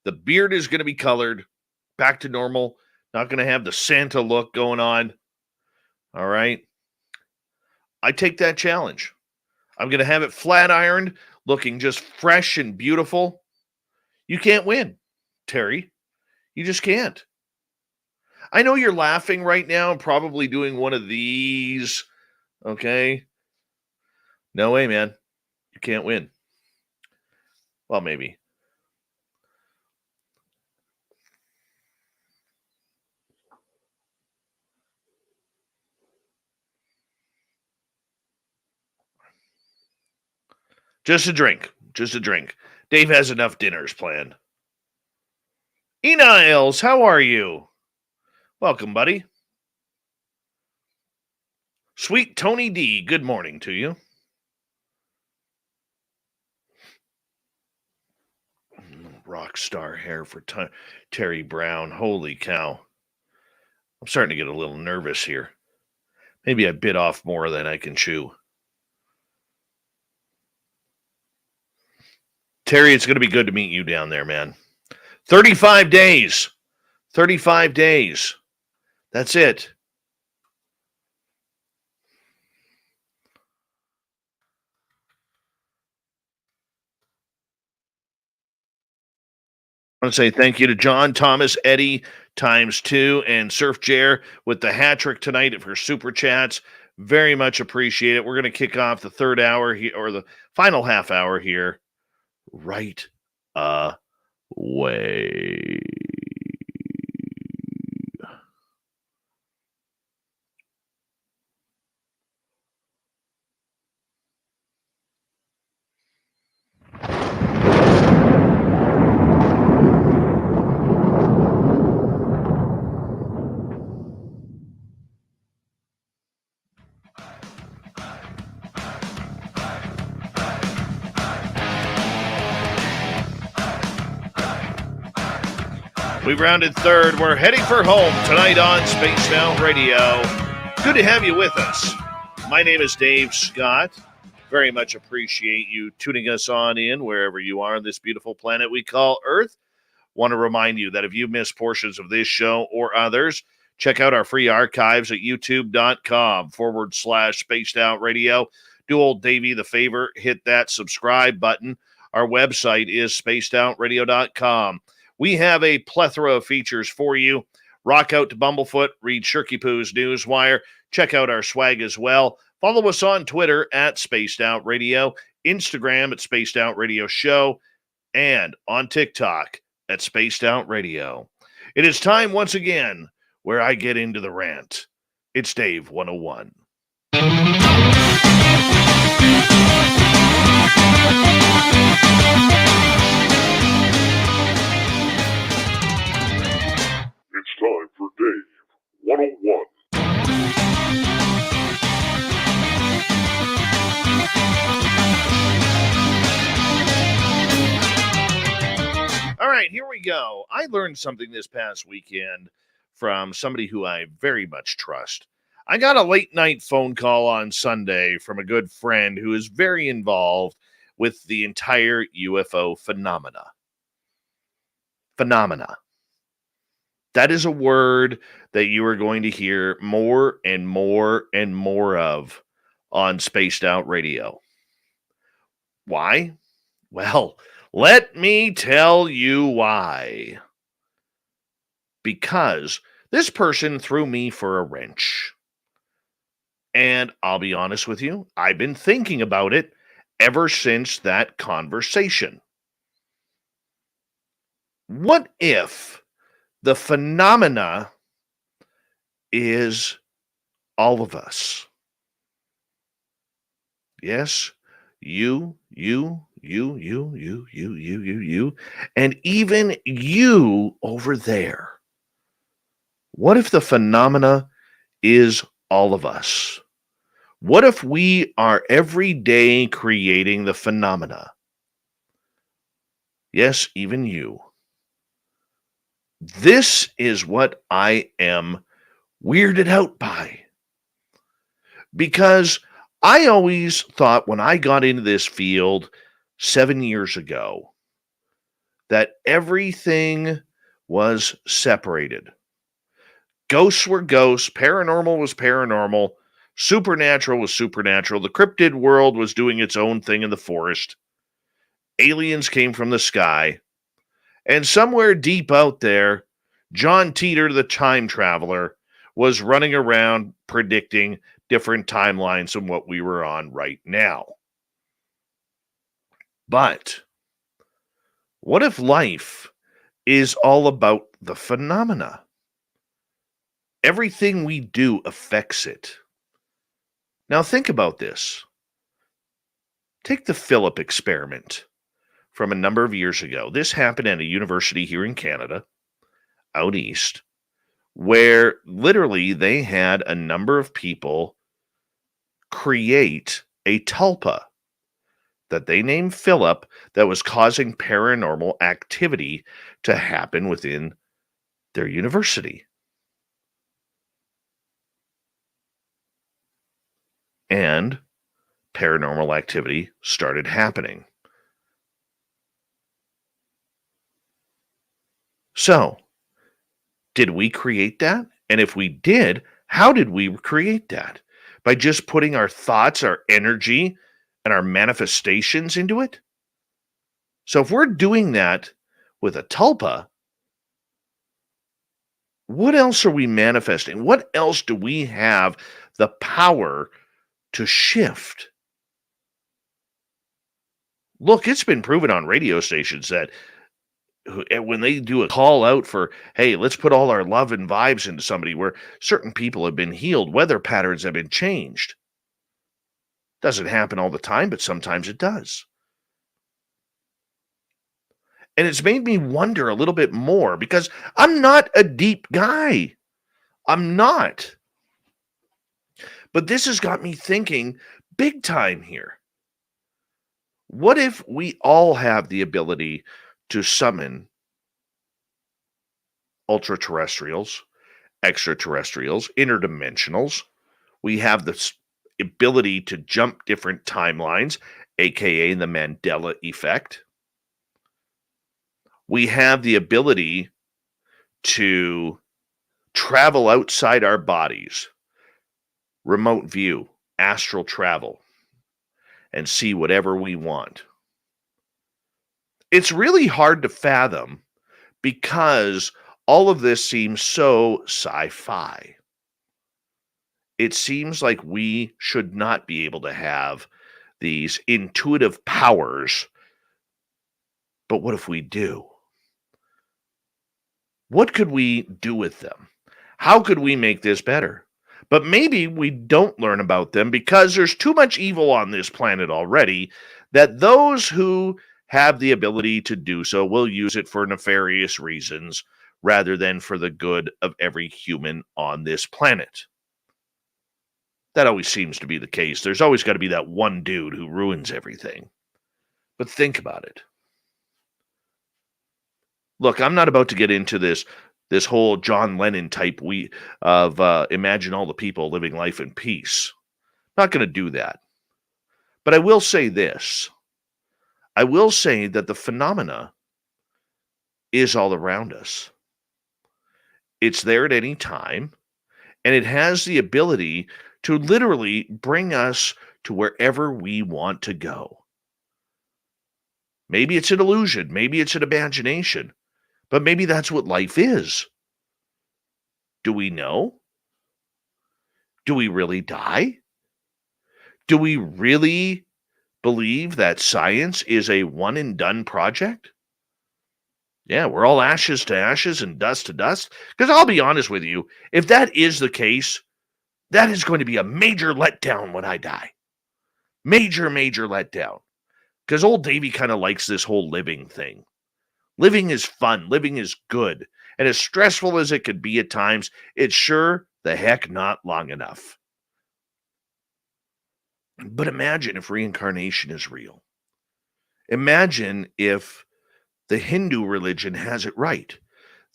The beard is going to be colored back to normal. Not going to have the Santa look going on. All right. I take that challenge. I'm going to have it flat ironed, looking just fresh and beautiful. You can't win, Terry. You just can't. I know you're laughing right now, probably doing one of these. Okay. No way, man. You can't win. Well, maybe. Just a drink. Just a drink. Dave has enough dinners planned. Eniles, how are you? Welcome, buddy. Sweet Tony D, good morning to you. rock star hair for Terry Brown. Holy cow. I'm starting to get a little nervous here. Maybe I bit off more than I can chew. Terry, it's going to be good to meet you down there, man. 35 days. 35 days. That's it. I want to say thank you to John, Thomas, Eddie, ×2, and Surf Jer with the hat trick tonight for Super Chats. Very much appreciate it. We're going to kick off the third hour here, or the final half hour here, right away. We've rounded third. We're heading for home tonight on Spaced Out Radio. Good to have you with us. My name is Dave Scott. Very much appreciate you tuning us on in wherever you are on this beautiful planet we call Earth. Want to remind you that if you missed portions of this show or others, check out our free archives at youtube.com/Spaced Out Radio. Do old Davey the favor, hit that subscribe button. Our website is spacedoutradio.com. We have a plethora of features for you. Rock out to Bumblefoot, read Shirky Poo's Newswire, check out our swag as well. Follow us on Twitter at Spaced Out Radio, Instagram at Spaced Out Radio Show, and on TikTok at Spaced Out Radio. It is time once again where I get into the rant. It's Dave 101. It's time for Dave 101. All right, here we go. I learned something this past weekend from somebody who I very much trust. I got a late night phone call on Sunday from a good friend who is very involved with the entire UFO phenomena. That is a word that you are going to hear more and more and more of on Spaced Out Radio. Why? Well, let me tell you why. Because this person threw me for a wrench. And I'll be honest with you, I've been thinking about it ever since that conversation. What if the phenomena is all of us? Yes, you, and even you over there. What if the phenomena is all of us? What if we are every day creating the phenomena? Yes, even you. This is what I am weirded out by. Because I always thought when I got into this field 7 years ago that everything was separated. Ghosts were ghosts, paranormal was paranormal, supernatural was supernatural, the cryptid world was doing its own thing in the forest, aliens came from the sky, and somewhere deep out there, John Teeter, the time traveler, was running around predicting different timelines than what we were on right now. But what if life is all about the phenomena? Everything we do affects it. Now think about this. Take the Philip experiment from a number of years ago. This happened at a university here in Canada, out east, where literally they had a number of people create a tulpa. that they named Philip that was causing paranormal activity to happen within their university. And paranormal activity started happening. So, did we create that? And if we did, how did we create that? By just putting our thoughts, our energy, and our manifestations into it? So if we're doing that with a tulpa, what else are we manifesting? What else do we have the power to shift? Look, it's been proven on radio stations that when they do a call out for, hey, let's put all our love and vibes into somebody, where certain people have been healed, weather patterns have been changed. Doesn't happen all the time, but sometimes it does. And it's made me wonder a little bit more, because I'm not a deep guy. I'm not. But this has got me thinking big time here. What if we all have the ability to summon ultra-terrestrials, extraterrestrials, interdimensionals? We have the ability to jump different timelines, aka the Mandela effect. We have the ability to travel outside our bodies, remote view, astral travel, and see whatever we want. It's really hard to fathom, because all of this seems so sci-fi. It seems like we should not be able to have these intuitive powers. But what if we do? What could we do with them? How could we make this better? But maybe we don't learn about them because there's too much evil on this planet already, that those who have the ability to do so will use it for nefarious reasons rather than for the good of every human on this planet. That always seems to be the case. There's always got to be that one dude who ruins everything. But think about it. Look, I'm not about to get into this whole John Lennon type imagine all the people living life in peace. Not going to do that. But I will say this. I will say that the phenomena is all around us. It's there at any time, and it has the ability to literally bring us to wherever we want to go. Maybe it's an illusion, maybe it's an imagination, but maybe that's what life is. Do we know? Do we really die? Do we really believe that science is a one and done project? Yeah, we're all ashes to ashes and dust to dust. Because I'll be honest with you, if that is the case, that is going to be a major letdown when I die. Major, major letdown. Because old Davey kind of likes this whole living thing. Living is fun. Living is good. And as stressful as it could be at times, it's sure the heck not long enough. But imagine if reincarnation is real. Imagine if the Hindu religion has it right.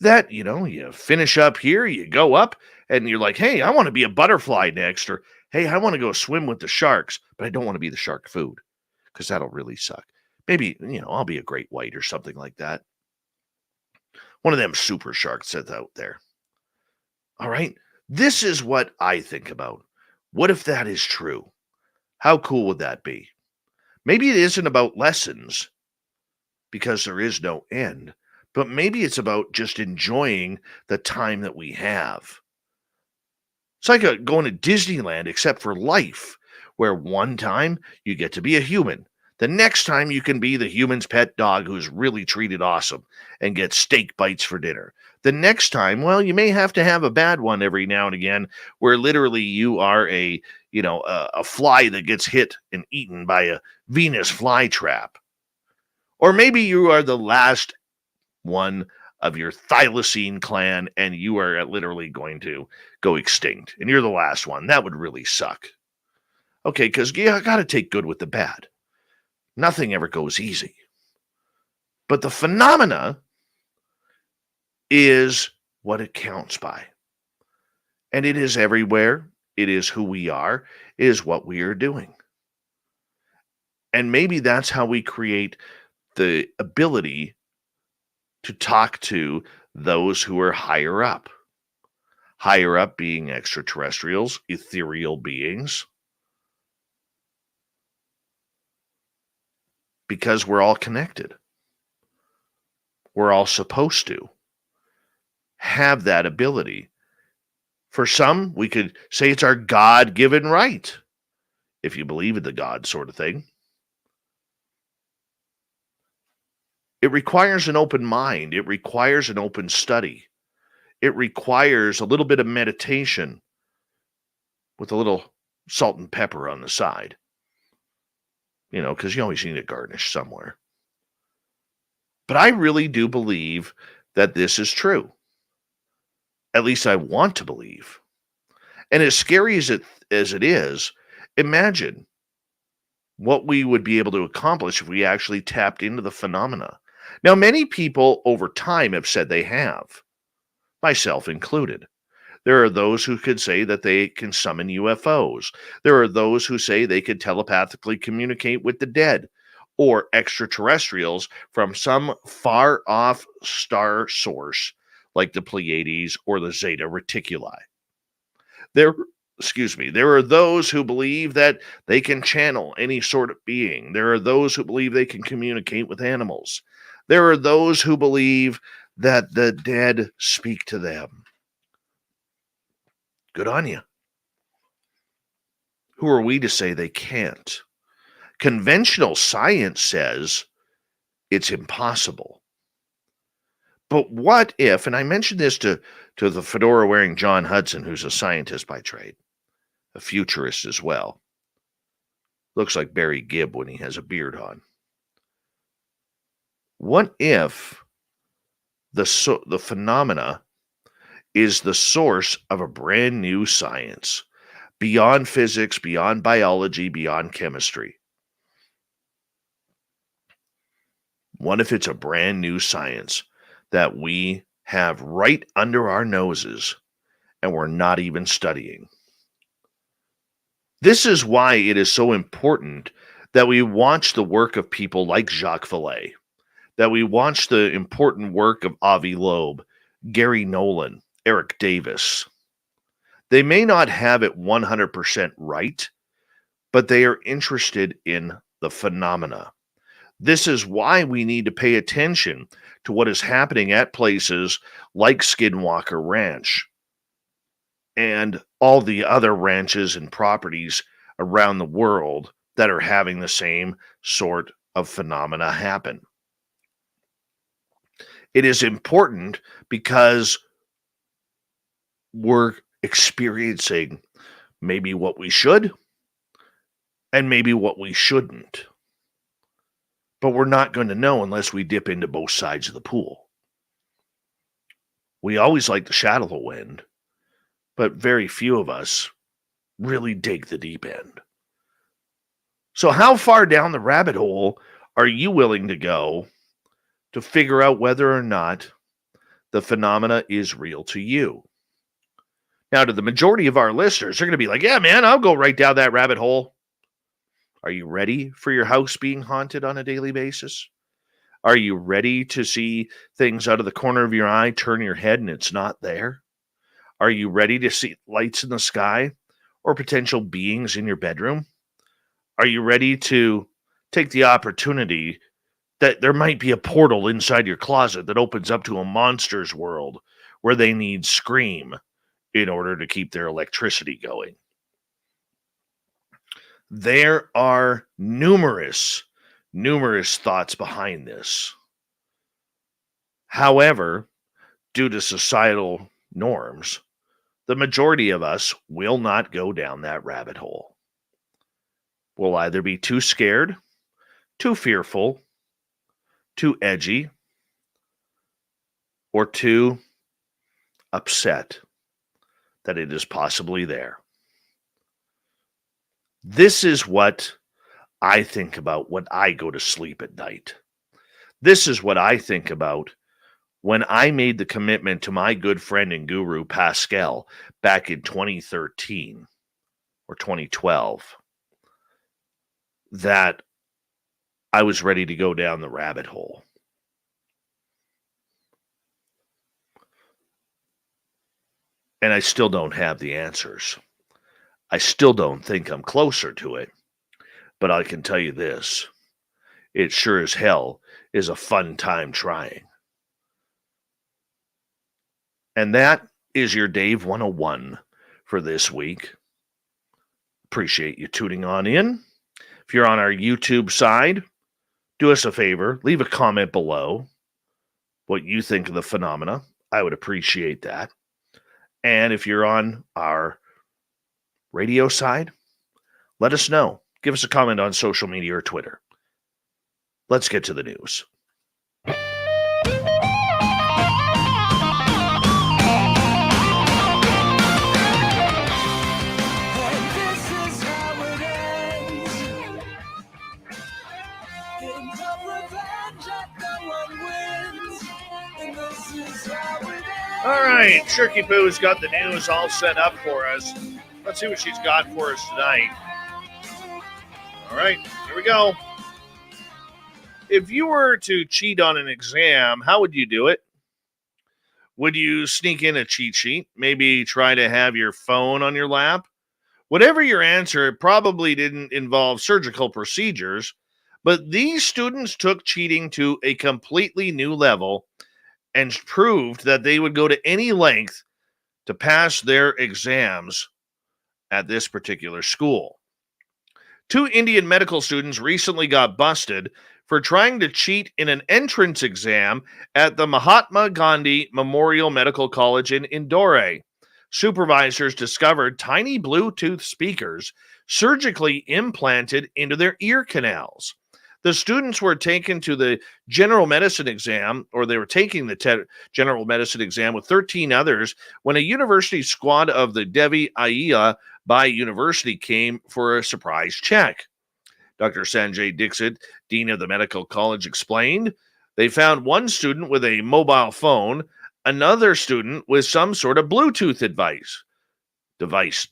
That, you finish up here, you go up, and you're like, hey, I want to be a butterfly next, or hey, I want to go swim with the sharks, but I don't want to be the shark food, because that'll really suck. Maybe, I'll be a great white or something like that. One of them super sharks that's out there. All right, this is what I think about. What if that is true? How cool would that be? Maybe it isn't about lessons, because there is no end, but maybe it's about just enjoying the time that we have. It's like going to Disneyland, except for life, where one time you get to be a human. The next time you can be the human's pet dog who's really treated awesome and get steak bites for dinner. The next time, well, you may have to have a bad one every now and again, where literally you are a fly that gets hit and eaten by a Venus flytrap. Or maybe you are the last one of your thylacine clan and you are literally going to go extinct. And you're the last one. That would really suck. Okay, because you got to take good with the bad. Nothing ever goes easy. But the phenomena is what it counts by. And it is everywhere. It is who we are. It is what we are doing. And maybe that's how we create the ability to talk to those who are higher up. Higher up being extraterrestrials, ethereal beings. Because we're all connected. We're all supposed to have that ability. For some, we could say it's our God-given right, if you believe in the God sort of thing. It requires an open mind. It requires an open study. It requires a little bit of meditation with a little salt and pepper on the side. You know, because you always need a garnish somewhere. But I really do believe that this is true. At least I want to believe. And as scary as it is, imagine what we would be able to accomplish if we actually tapped into the phenomena. Now, many people over time have said they have, myself included. There are those who could say that they can summon UFOs. There are those who say they could telepathically communicate with the dead or extraterrestrials from some far-off star source like the Pleiades or the Zeta Reticuli. There are those who believe that they can channel any sort of being. There are those who believe they can communicate with animals. There are those who believe that the dead speak to them. Good on you. Who are we to say they can't? Conventional science says it's impossible. But what if, and I mentioned this to the fedora-wearing John Hudson, who's a scientist by trade, a futurist as well. Looks like Barry Gibb when he has a beard on. What if the phenomena is the source of a brand new science, beyond physics, beyond biology, beyond chemistry? What if it's a brand new science that we have right under our noses and we're not even studying? This is why it is so important that we watch the work of people like Jacques Vallée, that we watch the important work of Avi Loeb, Gary Nolan, Eric Davis. They may not have it 100% right, but they are interested in the phenomena. This is why we need to pay attention to what is happening at places like Skinwalker Ranch and all the other ranches and properties around the world that are having the same sort of phenomena happen. It is important because we're experiencing maybe what we should and maybe what we shouldn't. But we're not going to know unless we dip into both sides of the pool. We always like the shadow of the wind, but very few of us really dig the deep end. So how far down the rabbit hole are you willing to go to figure out whether or not the phenomena is real to you? Now, to the majority of our listeners, they're going to be like, yeah, man, I'll go right down that rabbit hole. Are you ready for your house being haunted on a daily basis? Are you ready to see things out of the corner of your eye, turn your head, and it's not there? Are you ready to see lights in the sky or potential beings in your bedroom? Are you ready to take the opportunity that there might be a portal inside your closet that opens up to a monster's world where they need Scream in order to keep their electricity going? There are numerous thoughts behind this. However, due to societal norms, the majority of us will not go down that rabbit hole. We'll either be too scared, too fearful, too edgy, or too upset that it is possibly there. This is what I think about when I go to sleep at night. This is what I think about when I made the commitment to my good friend and guru, Pascal, back in 2013 or 2012, that I was ready to go down the rabbit hole. And I still don't have the answers. I still don't think I'm closer to it. But I can tell you this. It sure as hell is a fun time trying. And that is your Dave 101 for this week. Appreciate you tuning on in. If you're on our YouTube side, do us a favor. Leave a comment below what you think of the phenomena. I would appreciate that. And if you're on our radio side, let us know. Give us a comment on social media or Twitter. Let's get to the news. All right, Shirky Poo's got the news all set up for us. Let's see what she's got for us tonight. All right, here we go. If you were to cheat on an exam, how would you do it? Would you sneak in a cheat sheet? Maybe try to have your phone on your lap? Whatever your answer, it probably didn't involve surgical procedures, but these students took cheating to a completely new level and proved that they would go to any length to pass their exams at this particular school. 2 Indian medical students recently got busted for trying to cheat in an entrance exam at the Mahatma Gandhi Memorial Medical College in Indore. Supervisors discovered tiny Bluetooth speakers surgically implanted into their ear canals. The students were taken to the general medicine exam, or they were taking the general medicine exam with 13 others when a university squad of the Devi Ayya Bai University came for a surprise check. Dr. Sanjay Dixit, dean of the medical college, explained they found one student with a mobile phone, another student with some sort of Bluetooth device,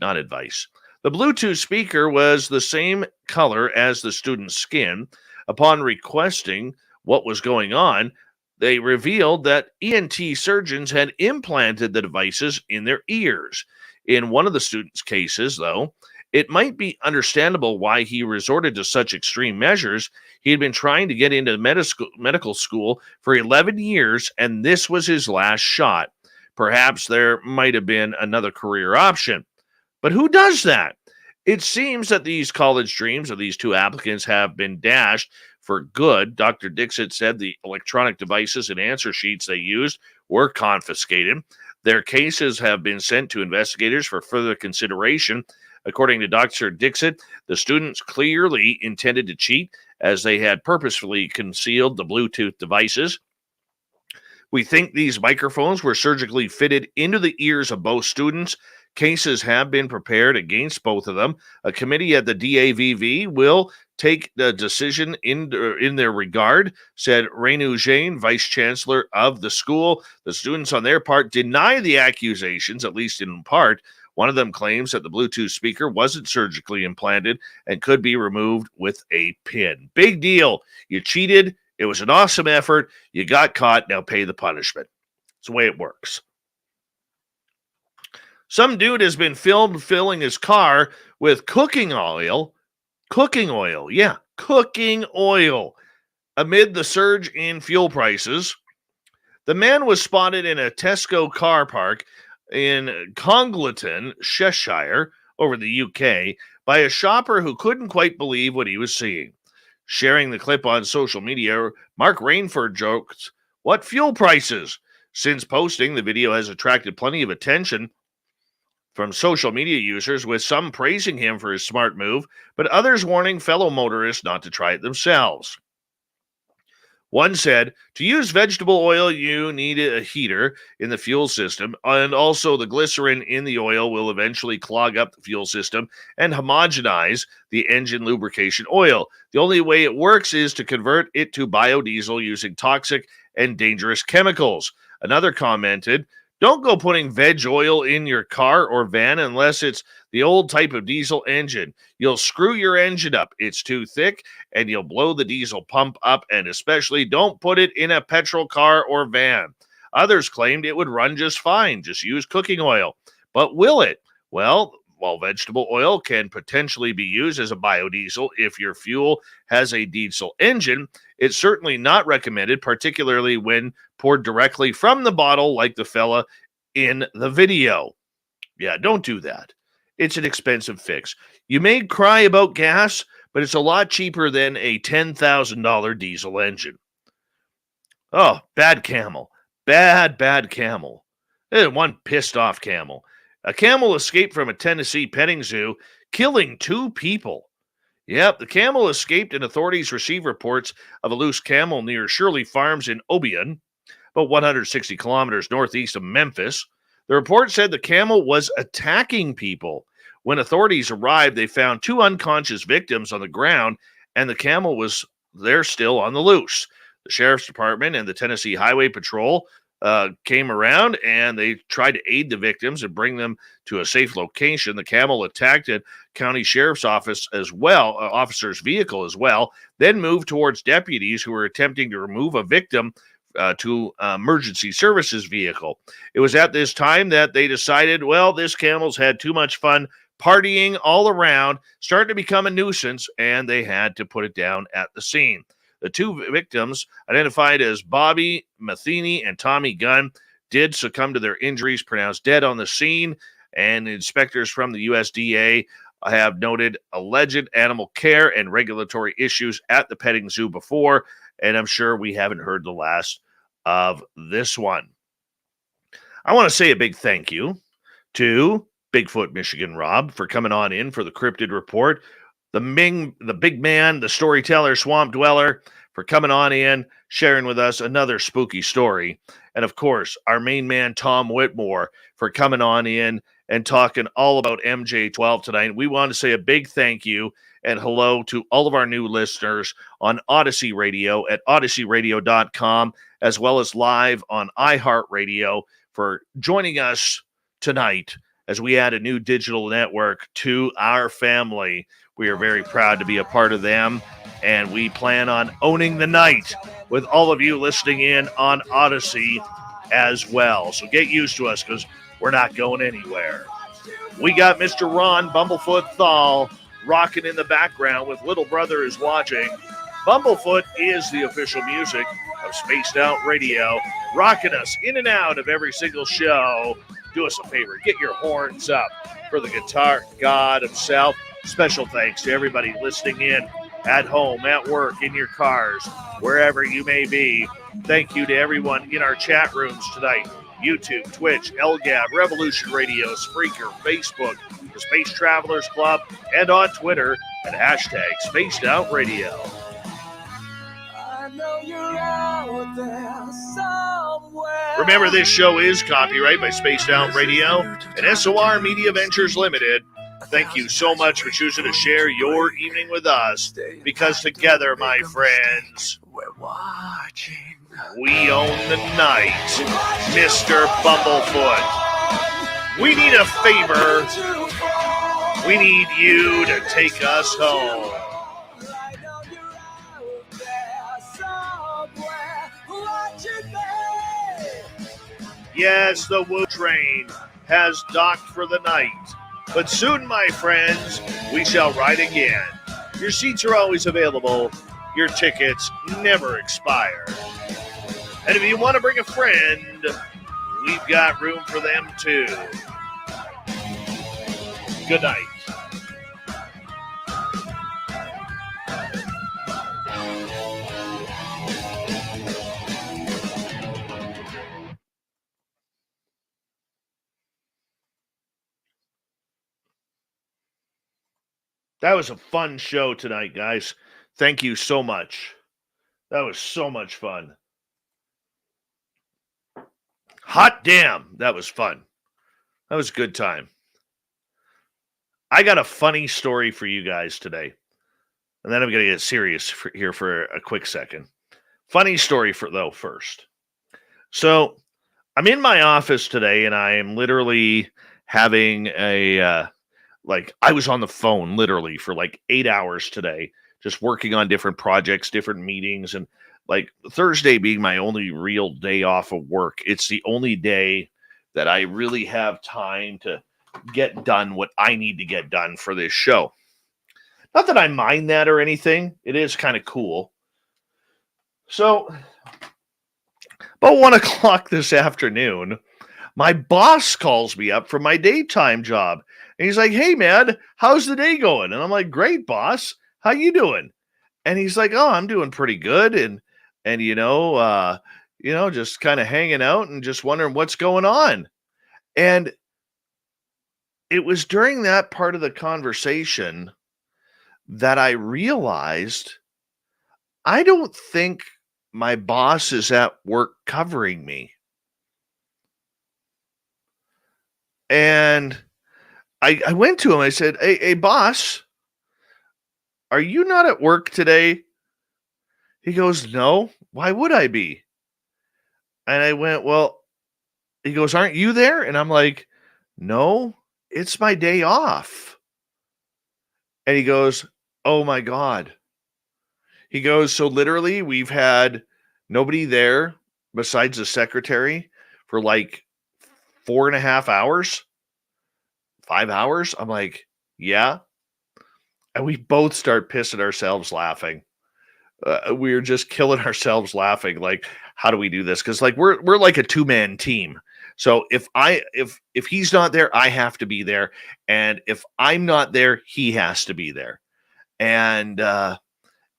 not advice. The Bluetooth speaker was the same color as the student's skin. Upon requesting what was going on, they revealed that ENT surgeons had implanted the devices in their ears. In one of the students' cases, though, it might be understandable why he resorted to such extreme measures. He had been trying to get into medical school for 11 years, and this was his last shot. Perhaps there might have been another career option. But who does that? It seems that these college dreams of these 2 applicants have been dashed for good. Dr. Dixit said the electronic devices and answer sheets they used were confiscated. Their cases have been sent to investigators for further consideration. According to Dr. Dixit, the students clearly intended to cheat as they had purposefully concealed the Bluetooth devices. We think these microphones were surgically fitted into the ears of both students. Cases have been prepared against both of them. A committee at the DAVV will take the decision in their regard, said Renu Jain, vice chancellor of the school. The students on their part deny the accusations, at least in part. One of them claims that the Bluetooth speaker wasn't surgically implanted and could be removed with a pin. Big deal. You cheated. It was an awesome effort. You got caught. Now pay the punishment. It's the way it works. Some dude has been filmed filling his car with cooking oil. Cooking oil. Amid the surge in fuel prices, the man was spotted in a Tesco car park in Congleton, Cheshire, over the UK, by a shopper who couldn't quite believe what he was seeing. Sharing the clip on social media, Mark Rainford joked, "What fuel prices?" Since posting, the video has attracted plenty of attention from social media users, with some praising him for his smart move, but others warning fellow motorists not to try it themselves. One said, to use vegetable oil, you need a heater in the fuel system, and also the glycerin in the oil will eventually clog up the fuel system and homogenize the engine lubrication oil. The only way it works is to convert it to biodiesel using toxic and dangerous chemicals. Another commented, don't go putting veg oil in your car or van unless it's the old type of diesel engine. You'll screw your engine up. It's too thick and you'll blow the diesel pump up, and especially don't put it in a petrol car or van. Others claimed it would run just fine. Just use cooking oil. But will it? Well, while vegetable oil can potentially be used as a biodiesel if your fuel has a diesel engine, it's certainly not recommended, particularly when poured directly from the bottle like the fella in the video. Yeah, don't do that. It's an expensive fix. You may cry about gas, but it's a lot cheaper than a $10,000 diesel engine. Oh, bad camel. Bad camel. One pissed off camel. A camel escaped from a Tennessee petting zoo, killing 2 people. Yep, the camel escaped, and authorities received reports of a loose camel near Shirley Farms in Obion, about 160 kilometers northeast of Memphis. The report said the camel was attacking people. When authorities arrived, they found 2 unconscious victims on the ground, and the camel was there still on the loose. The sheriff's department and the Tennessee Highway Patrol came around, and they tried to aid the victims and bring them to a safe location. The camel attacked a county sheriff's office as well, officer's vehicle as well, then moved towards deputies who were attempting to remove a victim to emergency services vehicle. It was at this time that they decided, well, this camel's had too much fun partying all around, starting to become a nuisance, and they had to put it down at the scene. The 2 victims, identified as Bobby Matheny and Tommy Gunn, did succumb to their injuries, pronounced dead on the scene, and inspectors from the USDA have noted alleged animal care and regulatory issues at the petting zoo before, and I'm sure we haven't heard the last of this one. I want to say a big thank you to Bigfoot Michigan Rob for coming on in for the Cryptid Report. The big man, the storyteller, Swamp Dweller, for coming on in, sharing with us another spooky story. And of course, our main man, Tom Whitmore, for coming on in and talking all about MJ12 tonight. We want to say a big thank you and hello to all of our new listeners on Odyssey Radio at odysseyradio.com, as well as live on iHeartRadio, for joining us tonight as we add a new digital network to our family. We are very proud to be a part of them, and we plan on owning the night with all of you listening in on Odyssey as well. So get used to us, because we're not going anywhere. We got Mr. Ron Bumblefoot Thal rocking in the background with Little Brother Is Watching. Bumblefoot is the official music of Spaced Out Radio, rocking us in and out of every single show. Do us a favor, get your horns up for the guitar god himself. Special thanks to everybody listening in at home, at work, in your cars, wherever you may be. Thank you to everyone in our chat rooms tonight. YouTube, Twitch, LGAB, Revolution Radio, Spreaker, Facebook, the Space Travelers Club, and on Twitter at hashtag Spaced Out Radio. Remember, this show is copyright by Spaced Out Radio and SOR Media Ventures Limited. Thank you so much for choosing to share your evening with us, because together, my friends, we're watching. We own the night, Mr. Bumblefoot. We need a favor. We need you to take us home. Yes, the Woo train has docked for the night. But soon, my friends, we shall ride again. Your seats are always available. Your tickets never expire. And if you want to bring a friend, we've got room for them too. Good night. That was a fun show tonight, guys. Thank you so much. That was so much fun. Hot damn, that was fun. That was a good time. I got a funny story for you guys today. And then I'm going to get serious here for a quick second. Funny story first. So I'm in my office today, and I am literally having I was on the phone literally for like 8 hours today, just working on different projects, different meetings, and like Thursday being my only real day off of work. It's the only day that I really have time to get done what I need to get done for this show. Not that I mind that or anything. It is kind of cool. So, about 1 o'clock this afternoon, my boss calls me up from my daytime job. And he's like, "Hey, man, how's the day going?" And I'm like, "Great, boss. How you doing?" And he's like, "Oh, I'm doing pretty good. And just kind of hanging out and just wondering what's going on." And it was during that part of the conversation that I realized I don't think my boss is at work covering me. And I went to him. I said, hey, boss, are you not at work today? He goes, "No, why would I be?" And I went, "Well," he goes, "aren't you there?" And I'm like, "No, it's my day off." And he goes, "Oh my God." He goes, "So literally we've had nobody there besides the secretary for like 4.5 hours, 5 hours." I'm like, "Yeah." And we both start pissing ourselves laughing. We were just killing ourselves laughing. Like, how do we do this? Because like we're like a 2-man team. So if he's not there, I have to be there, and if I'm not there, he has to be there. And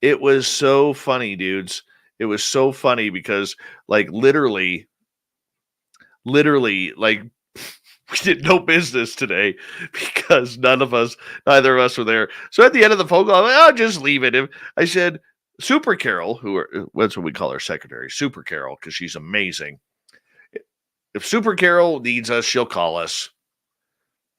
it was so funny, dudes. It was so funny because like literally, like we did no business today because neither of us were there. So at the end of the phone call, I'm like, "I'll just leave it." I said, Super Carol, that's what we call our secretary, Super Carol, because she's amazing. If Super Carol needs us, she'll call us.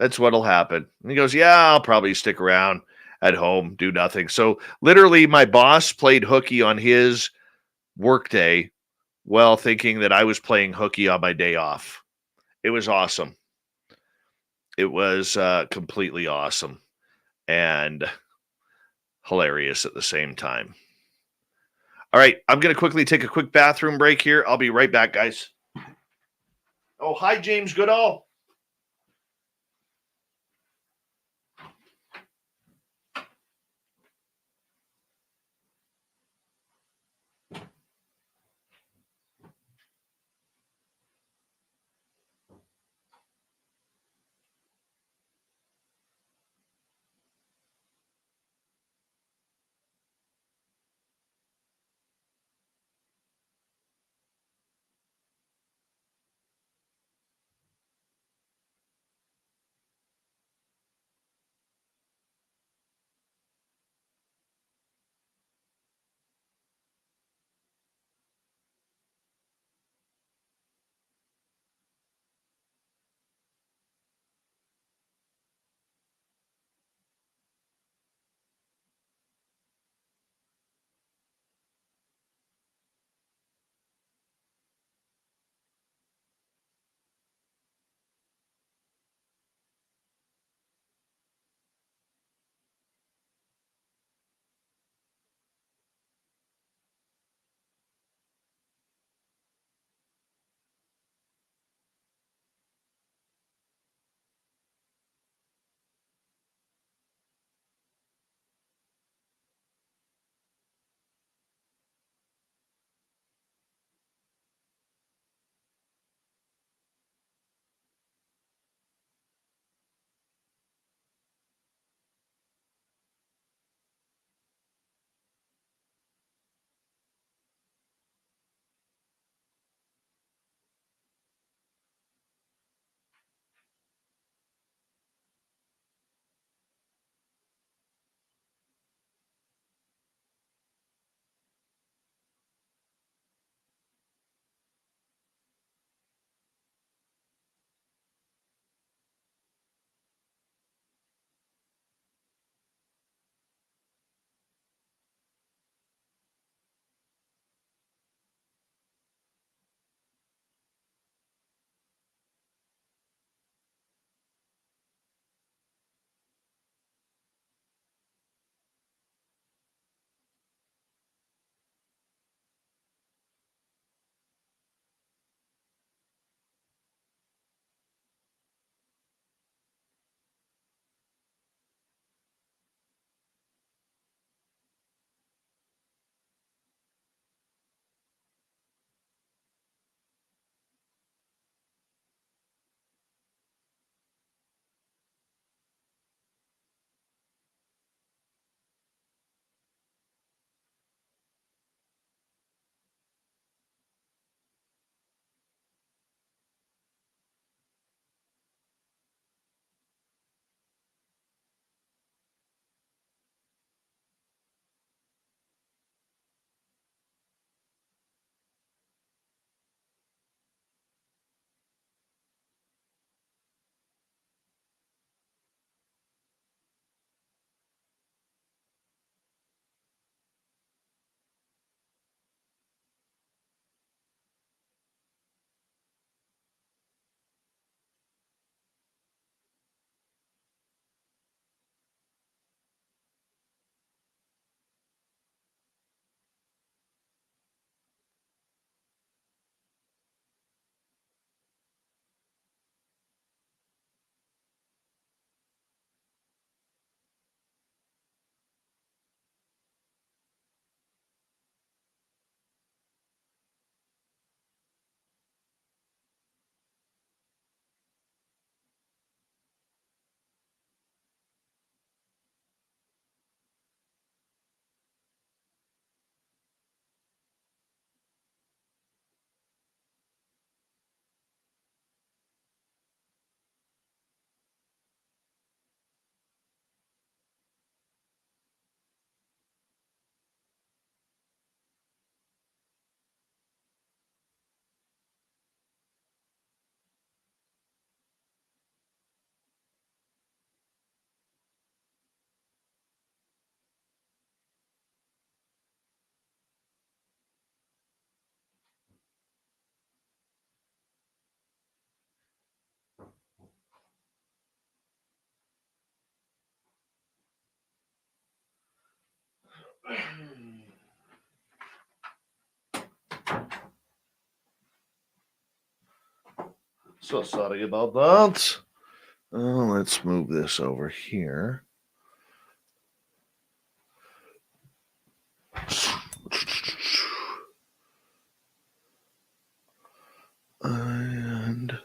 That's what'll happen. And he goes, "Yeah, I'll probably stick around at home, do nothing." So literally my boss played hooky on his workday while thinking that I was playing hooky on my day off. It was awesome. It was completely awesome and hilarious at the same time. All right, I'm going to quickly take a quick bathroom break here. I'll be right back, guys. Oh, hi, James Goodall. So sorry about that. Let's move this over here. And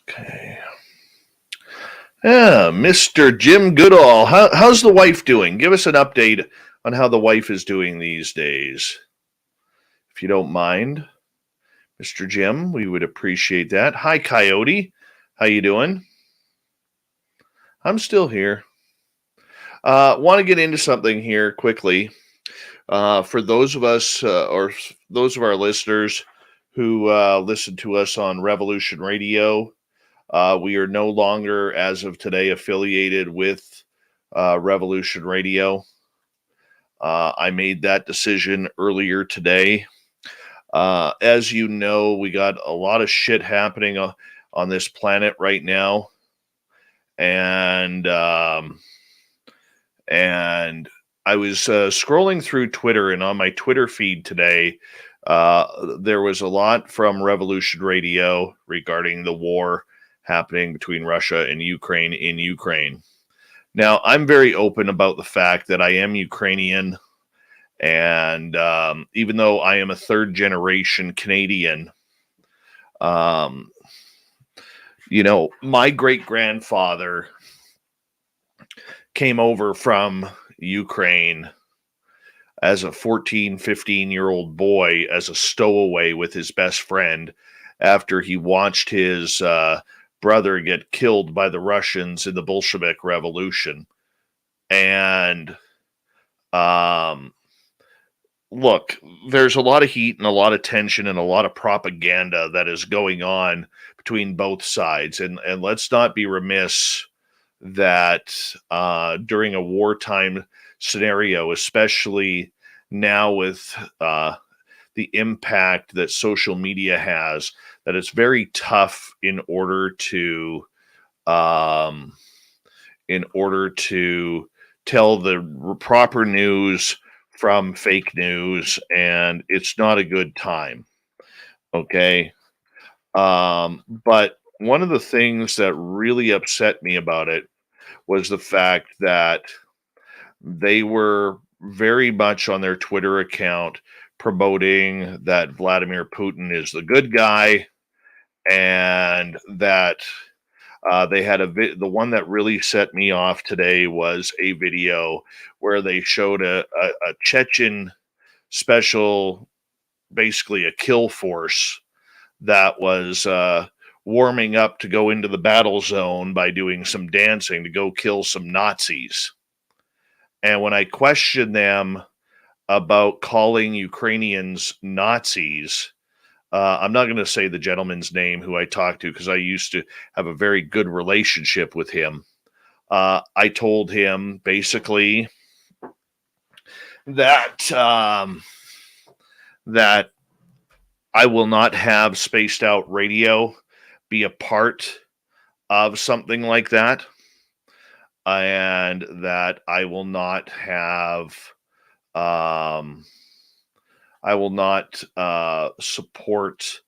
okay. Yeah, Mr. Jim Goodall. How's the wife doing? Give us an update on how the wife is doing these days, if you don't mind, Mr. Jim. We would appreciate that. Hi, Coyote. How you doing? I'm still here. Want to get into something here quickly. For those of us or those of our listeners who listen to us on Revolution Radio, we are no longer, as of today, affiliated with Revolution Radio. I made that decision earlier today. As you know, we got a lot of shit happening on this planet right now. And I was scrolling through Twitter, and on my Twitter feed today, there was a lot from Revolution Radio regarding the war happening between Russia and Ukraine in Ukraine. Now, I'm very open about the fact that I am Ukrainian, and even though I am a third-generation Canadian, my great-grandfather came over from Ukraine as a 14, 15-year-old boy as a stowaway with his best friend after he watched his brother get killed by the Russians in the Bolshevik Revolution. And look, there's a lot of heat and a lot of tension and a lot of propaganda that is going on between both sides. And let's not be remiss that during a wartime scenario, especially now with the impact that social media has, that it's very tough in order to tell the proper news from fake news, and it's not a good time. Okay. But one of the things that really upset me about it was the fact that they were very much on their Twitter account promoting that Vladimir Putin is the good guy, and that they had the one that really set me off today was a video where they showed a Chechen special, basically a kill force that was warming up to go into the battle zone by doing some dancing to go kill some Nazis. And when I questioned them about calling Ukrainians Nazis, I'm not going to say the gentleman's name who I talked to because I used to have a very good relationship with him. I told him basically that that I will not have Spaced Out Radio be a part of something like that, and that I will not have support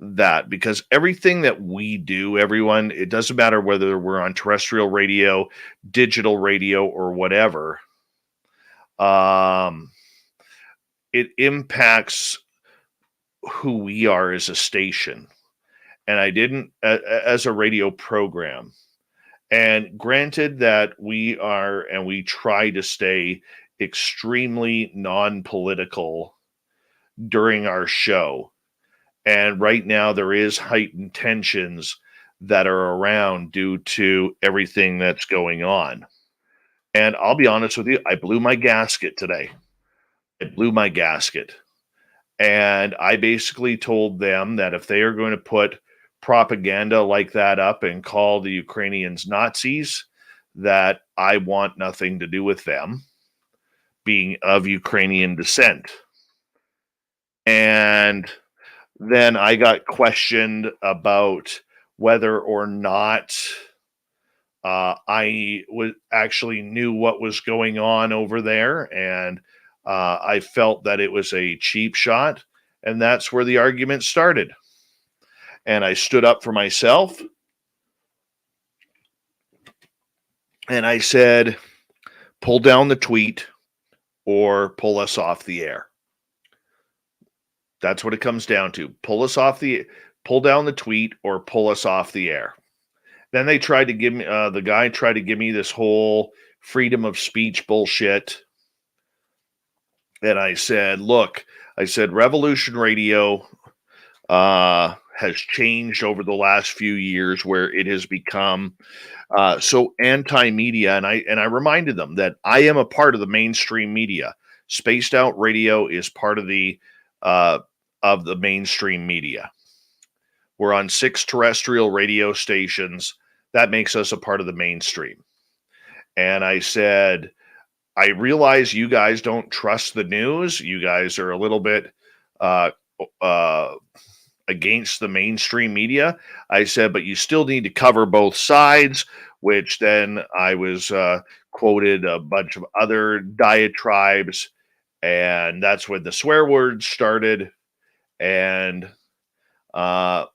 that, because everything that we do, everyone, it doesn't matter whether we're on terrestrial radio, digital radio, or whatever, it impacts who we are as a station. And I didn't, as a radio program. And granted that we are, and we try to stay extremely non-political during our show. And right now there is heightened tensions that are around due to everything that's going on. And I'll be honest with you, I blew my gasket today. It blew my gasket. And I basically told them that if they are going to put propaganda like that up and call the Ukrainians Nazis, that I want nothing to do with them being of Ukrainian descent. And then I got questioned about whether or not I actually knew what was going on over there, and I felt that it was a cheap shot, and that's where the argument started. And I stood up for myself, and I said, pull down the tweet or pull us off the air. That's what it comes down to. Pull down the tweet or pull us off the air. Then they tried to give me, the guy tried to give me this whole freedom of speech bullshit. And I said, look, Revolution Radio has changed over the last few years, where it has become so anti-media. And I reminded them that I am a part of the mainstream media. Spaced Out Radio is part of the mainstream media. We're on 6 terrestrial radio stations. That makes us a part of the mainstream. And I said, I realize you guys don't trust the news. You guys are a little bit against the mainstream media. I said, but you still need to cover both sides, which then I was quoted a bunch of other diatribes. And that's when the swear words started. And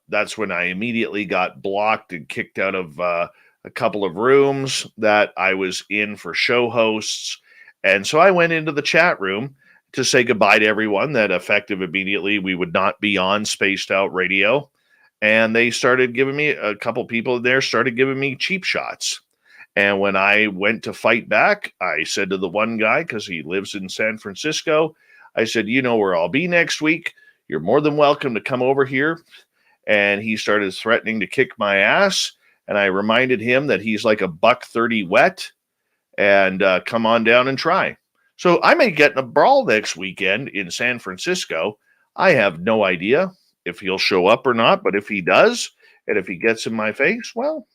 that's when I immediately got blocked and kicked out of a couple of rooms that I was in for show hosts. And so I went into the chat room to say goodbye to everyone, that effective immediately we would not be on Spaced Out Radio. And they started giving me, a couple people there started giving me cheap shots. And when I went to fight back, I said to the one guy, because he lives in San Francisco, I said, you know where I'll be next week. You're more than welcome to come over here. And he started threatening to kick my ass. And I reminded him that he's like $130 wet, and come on down and try. So I may get in a brawl next weekend in San Francisco. I have no idea if he'll show up or not, but if he does, and if he gets in my face, well,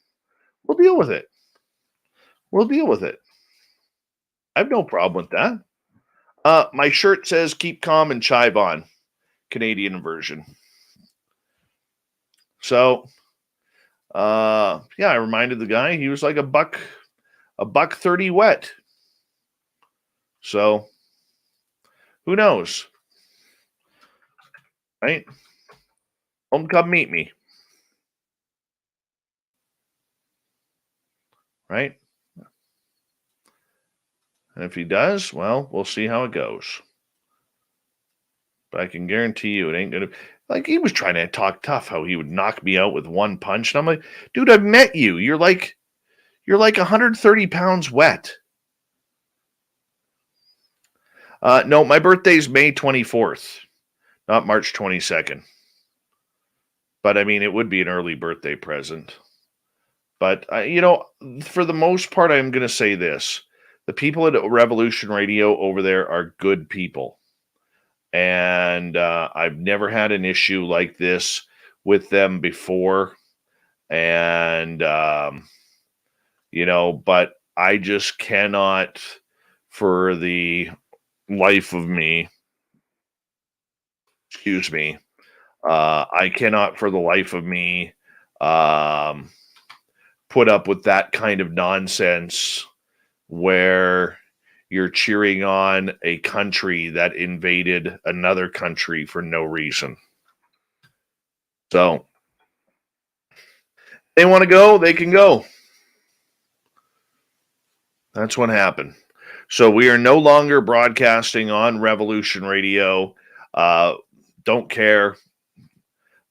we'll deal with it. We'll deal with it. I have no problem with that. My shirt says keep calm and chive on, Canadian version. So, yeah, I reminded the guy he was like $130 wet. So, who knows? Right? Come meet me. Right? And if he does, well, we'll see how it goes. But I can guarantee you it ain't going to... Like, he was trying to talk tough, how he would knock me out with one punch. And I'm like, dude, I've met you. You're like 130 pounds wet. No, my birthday's May 24th, not March 22nd. But I mean, it would be an early birthday present. But, for the most part, I'm going to say this. The people at Revolution Radio over there are good people. And I've never had an issue like this with them before. And, but I just cannot, for the life of me, I cannot for the life of me put up with that kind of nonsense where you're cheering on a country that invaded another country for no reason. So, they want to go, they can go. That's what happened. So we are no longer broadcasting on Revolution Radio. Don't care.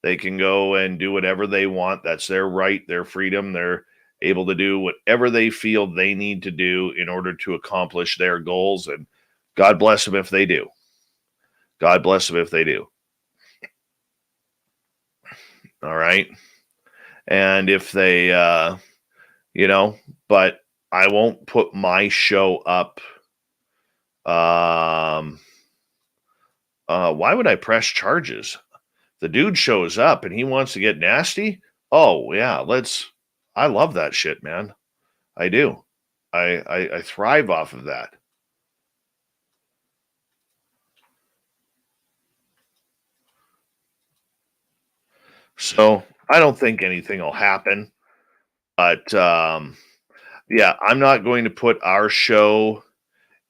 They can go and do whatever they want. That's their right, their freedom. They're able to do whatever they feel they need to do in order to accomplish their goals. And God bless them if they do. God bless them if they do. All right. And if they, but I won't put my show up. Why would I press charges? The dude shows up and he wants to get nasty. Oh yeah, I love that shit, man. I do. I thrive off of that. So I don't think anything will happen, but Yeah, I'm not going to put our show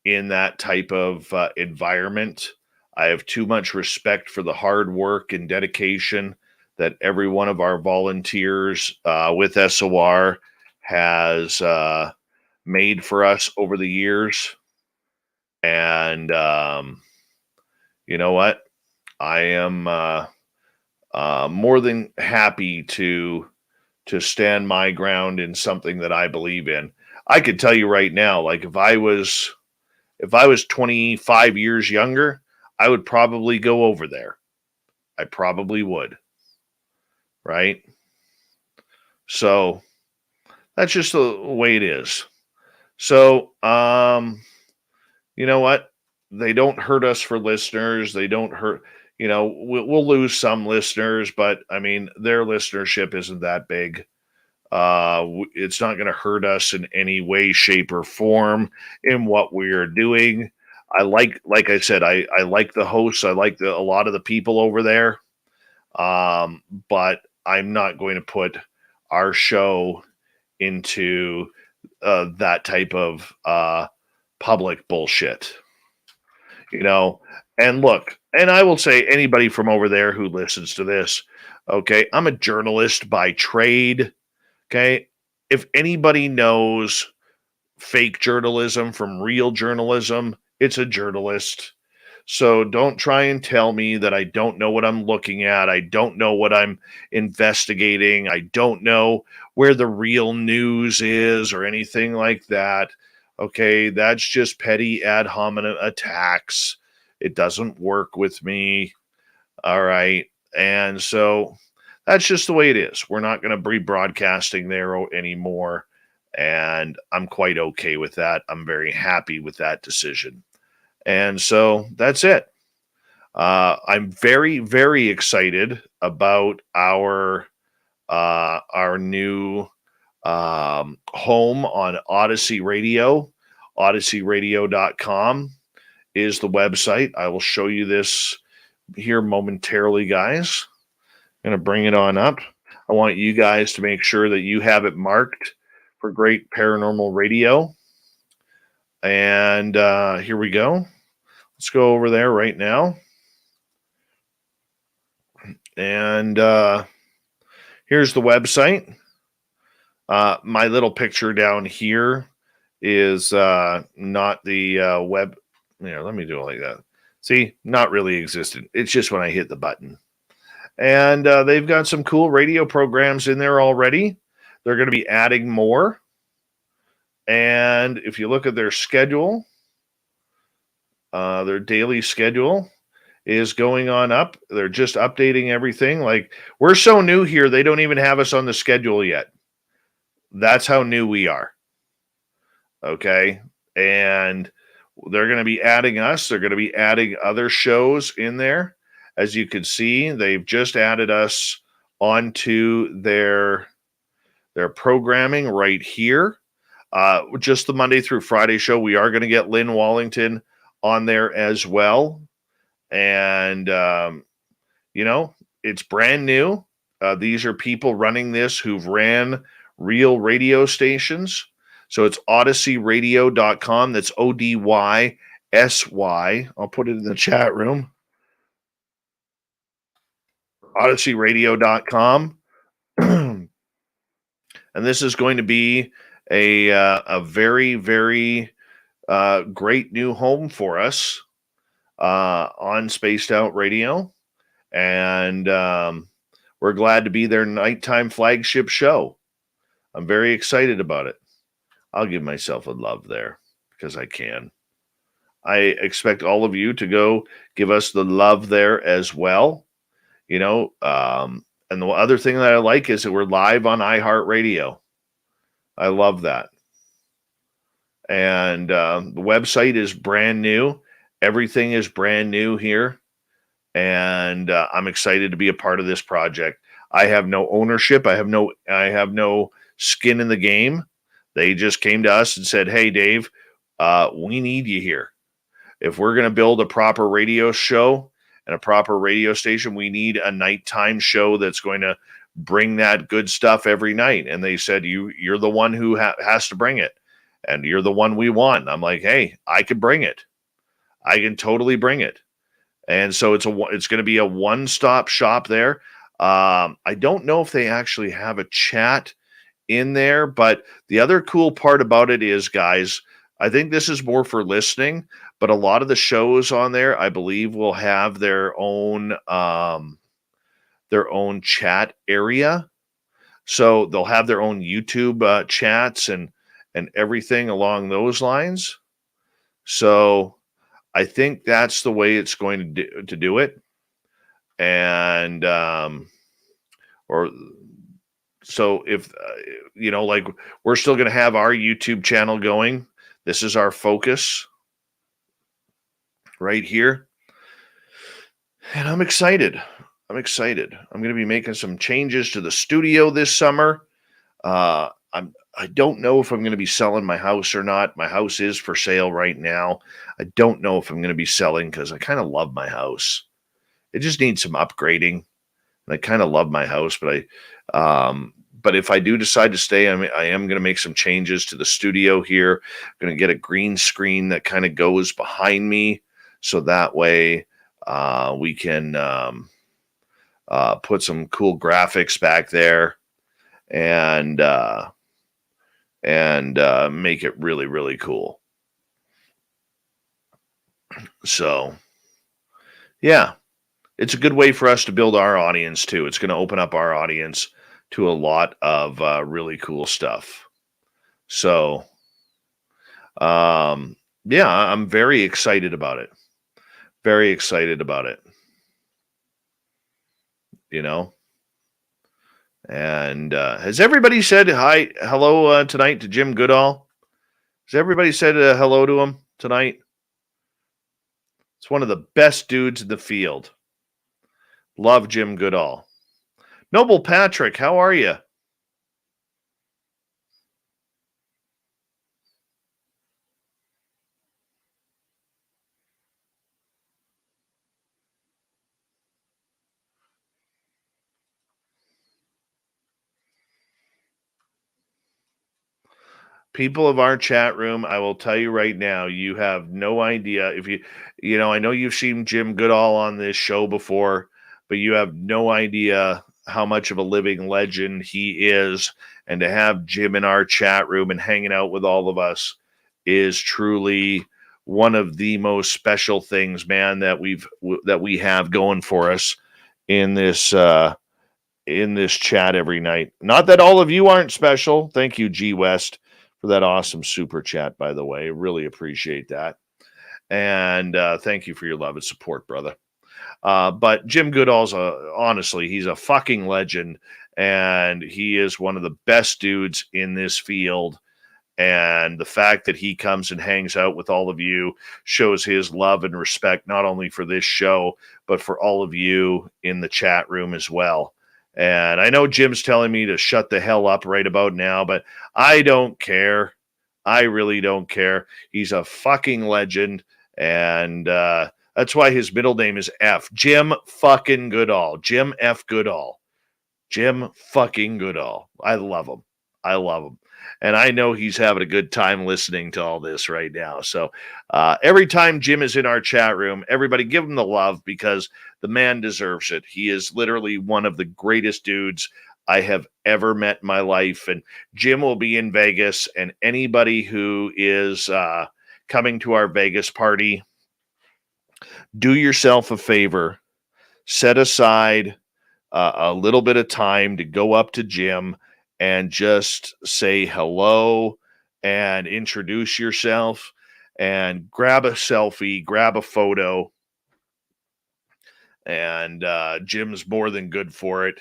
in that type of environment. I have too much respect for the hard work and dedication that every one of our volunteers with SOR has made for us over the years. And you know what? I am more than happy to stand my ground in something that I believe in. I could tell you right now, like if I was 25 years younger, I would probably go over there. I probably would. Right? So that's just the way it is. So, you know what? They don't hurt us for listeners. They don't hurt, we'll lose some listeners, but I mean, their listenership isn't that big. It's not going to hurt us in any way, shape, or form in what we are doing. Like I said, I like the hosts. I like a lot of the people over there. But I'm not going to put our show into that type of public bullshit, and look, and I will say anybody from over there who listens to this, okay, I'm a journalist by trade. Okay. If anybody knows fake journalism from real journalism, it's a journalist. So don't try and tell me that I don't know what I'm looking at. I don't know what I'm investigating. I don't know where the real news is or anything like that. Okay, that's just petty ad hominem attacks. It doesn't work with me. All right. And so that's just the way it is. We're not going to be broadcasting there anymore. And I'm quite okay with that. I'm very happy with that decision. And so that's it. I'm very, very excited about our new home on Odyssey Radio. OdysseyRadio.com is the website. I will show you this here momentarily, guys. I'm going to bring it on up. I want you guys to make sure that you have it marked for Great Paranormal Radio. And here we go. Let's go over there right now. And here's the website. My little picture down here is not the web. Let me do it like that. See, not really existent. It's just when I hit the button. And they've got some cool radio programs in there already. They're going to be adding more. And if you look at their schedule, their daily schedule is going on up. They're just updating everything. Like, we're so new here, they don't even have us on the schedule yet. That's how new we are. Okay. And they're going to be adding us. They're going to be adding other shows in there. As you can see, they've just added us onto their programming right here. Just the Monday through Friday show. We are going to get Lynn Wallington on there as well. And, it's brand new. These are people running this who've ran real radio stations. So it's OdysseyRadio.com. That's ODYSY. I'll put it in the chat room. OdysseyRadio.com. And this is going to be a very, very great new home for us on Spaced Out Radio. And we're glad to be their nighttime flagship show. I'm very excited about it. I'll give myself a love there because I can. I expect all of you to go give us the love there as well. And the other thing that I like is that we're live on iHeartRadio. I love that. And the website is brand new. Everything is brand new here. And I'm excited to be a part of this project. I have no ownership. I have no skin in the game. They just came to us and said, "Hey, Dave, we need you here. If we're going to build a proper radio show and a proper radio station, we need a nighttime show that's going to bring that good stuff every night. And they said, you're the one who has to bring it. And you're the one we want. And I'm like, hey, I can bring it. I can totally bring it. And so it's going to be a one-stop shop there. I don't know if they actually have a chat in there, but the other cool part about it is, guys, I think this is more for listening, but a lot of the shows on there, I believe, will have their own chat area. So they'll have their own YouTube chats and everything along those lines. So I think that's the way it's going to do it. And, so if, like we're still going to have our YouTube channel going. This is our focus right here. And I'm excited. I'm going to be making some changes to the studio this summer. I don't know if I'm going to be selling my house or not. My house is for sale right now. I don't know if I'm going to be selling because I kind of love my house. It just needs some upgrading. And I kind of love my house, but if I do decide to stay, I am going to make some changes to the studio here. I'm going to get a green screen that kind of goes behind me, so that way we can put some cool graphics back there and make it really, really cool. So, yeah, it's a good way for us to build our audience too. It's going to open up our audience to a lot of really cool stuff. So, yeah, I'm very excited about it. Very excited about it. And has everybody said hello tonight to Jim Goodall? Has everybody said hello to him tonight? It's one of the best dudes in the field. Love Jim Goodall. Noble Patrick, how are you? People of our chat room, I will tell you right now, you have no idea if I know you've seen Jim Goodall on this show before, but you have no idea how much of a living legend he is. And to have Jim in our chat room and hanging out with all of us is truly one of the most special things, man, that we have going for us in this chat every night. Not that all of you aren't special. Thank you, G West, for that awesome super chat, by the way. Really appreciate that. And thank you for your love and support, brother. But Jim Goodall's honestly, he's a fucking legend, and he is one of the best dudes in this field. And the fact that he comes and hangs out with all of you shows his love and respect, not only for this show, but for all of you in the chat room as well. And I know Jim's telling me to shut the hell up right about now, but I don't care. I really don't care. He's a fucking legend. And that's why his middle name is F. Jim fucking Goodall. Jim F. Goodall. Jim fucking Goodall. I love him. I love him. And I know he's having a good time listening to all this right now. So every time Jim is in our chat room, everybody give him the love, because the man deserves it. He is literally one of the greatest dudes I have ever met in my life. And Jim will be in Vegas, and anybody who is coming to our Vegas party, do yourself a favor. Set aside a little bit of time to go up to Jim and just say hello and introduce yourself and grab a selfie, grab a photo. And Jim's more than good for it,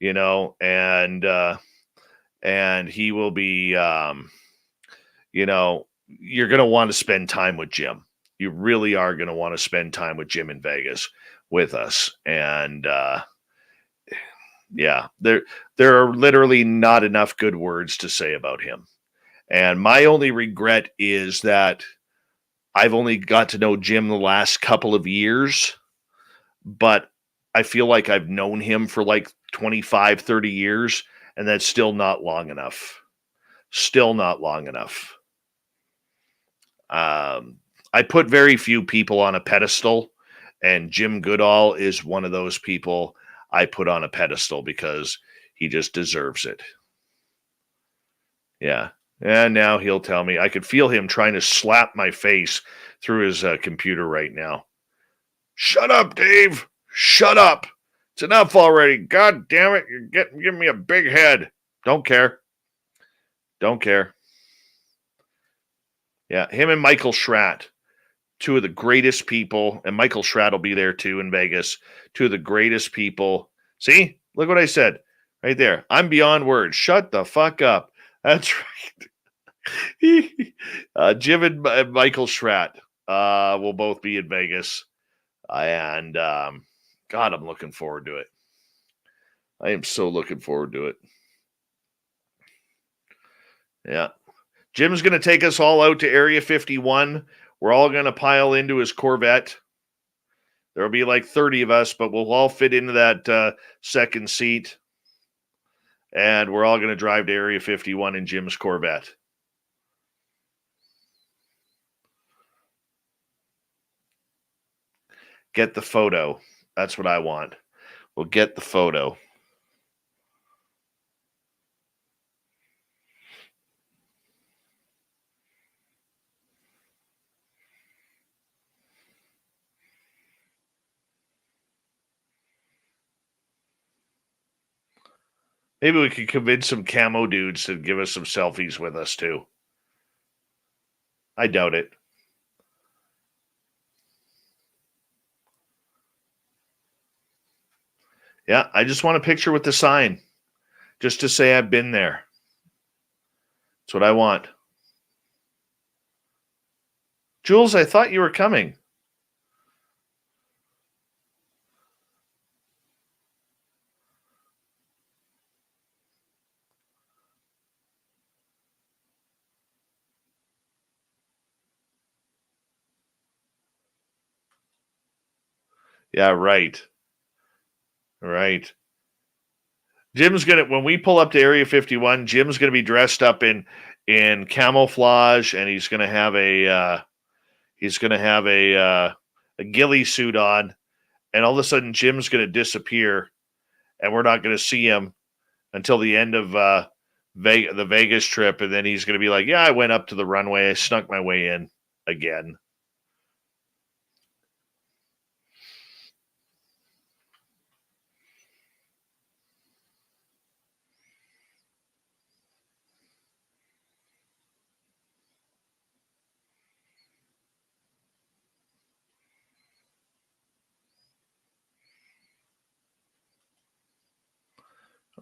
and he will be, you're going to want to spend time with Jim. You really are going to want to spend time with Jim in Vegas with us. And yeah, there are literally not enough good words to say about him. And my only regret is that I've only got to know Jim the last couple of years, but I feel like I've known him for like 25, 30 years, and that's still not long enough. Still not long enough. I put very few people on a pedestal, and Jim Goodall is one of those people I put on a pedestal because he just deserves it. Yeah. And now he'll tell me. I could feel him trying to slap my face through his computer right now. Shut up, Dave. Shut up. It's enough already. God damn it. You're giving me a big head. Don't care. Don't care. Yeah, him and Michael Schratt, two of the greatest people, and Michael Schratt will be there too in Vegas. Two of the greatest people. See? Look what I said right there. I'm beyond words. Shut the fuck up. That's right. Jim and Michael Schratt will both be in Vegas. And God, I'm looking forward to it. I am so looking forward to it. Yeah. Jim's going to take us all out to Area 51. We're all going to pile into his Corvette. There'll be like 30 of us, but we'll all fit into that second seat. And we're all going to drive to Area 51 in Jim's Corvette. Get the photo. That's what I want. We'll get the photo. Maybe we could convince some camo dudes to give us some selfies with us, too. I doubt it. Yeah, I just want a picture with the sign. Just to say I've been there. That's what I want. Jules, I thought you were coming. Yeah, right. Right. Jim's gonna when we pull up to Area 51, Jim's gonna be dressed up in camouflage, and he's gonna have a ghillie suit on, and all of a sudden Jim's gonna disappear, and we're not gonna see him until the end of the Vegas trip, and then he's gonna be like, "Yeah, I went up to the runway, I snuck my way in again."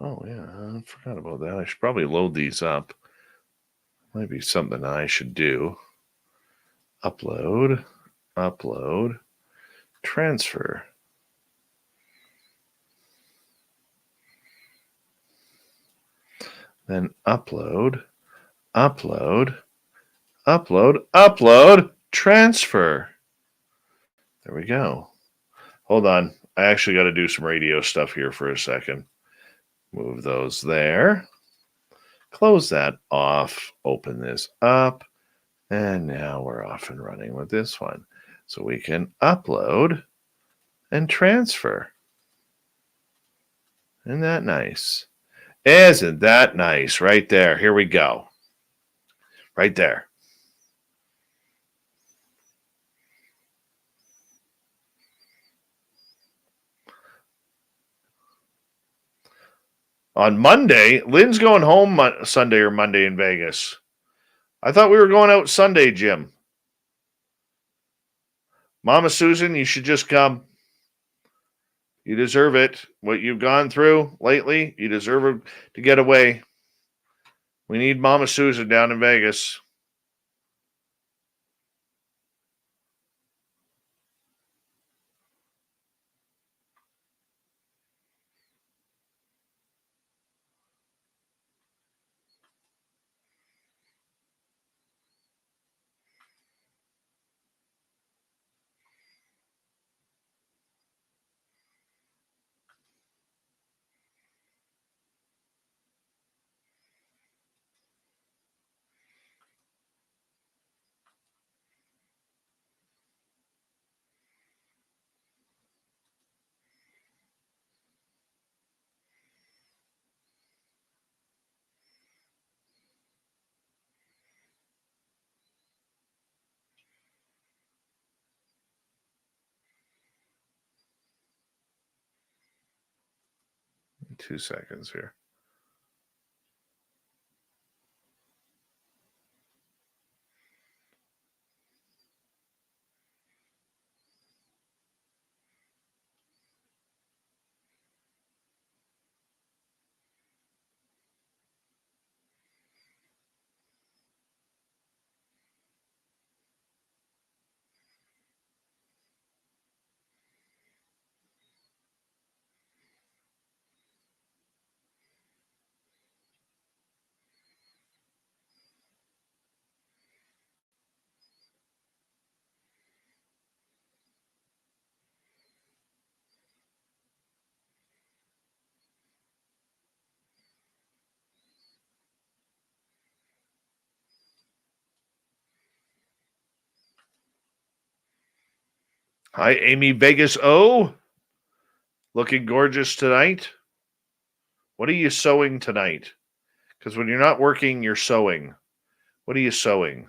Oh, yeah, I forgot about that. I should probably load these up. Might be something I should do. Upload, transfer. Then upload, transfer. There we go. Hold on. I actually got to do some radio stuff here for a second. Move those there. Close that off. Open this up. And now we're off and running with this one. So we can upload and transfer. Isn't that nice? Isn't that nice? Right there. Here we go. Right there. On Monday, Lynn's going home Sunday or Monday in Vegas. I thought we were going out Sunday, Jim. Mama Susan, you should just come. You deserve it. What you've gone through lately, you deserve to get away. We need Mama Susan down in Vegas. 2 seconds here. Hi, Amy Vegas O. Looking gorgeous tonight. What are you sewing tonight? Because when you're not working, you're sewing. What are you sewing?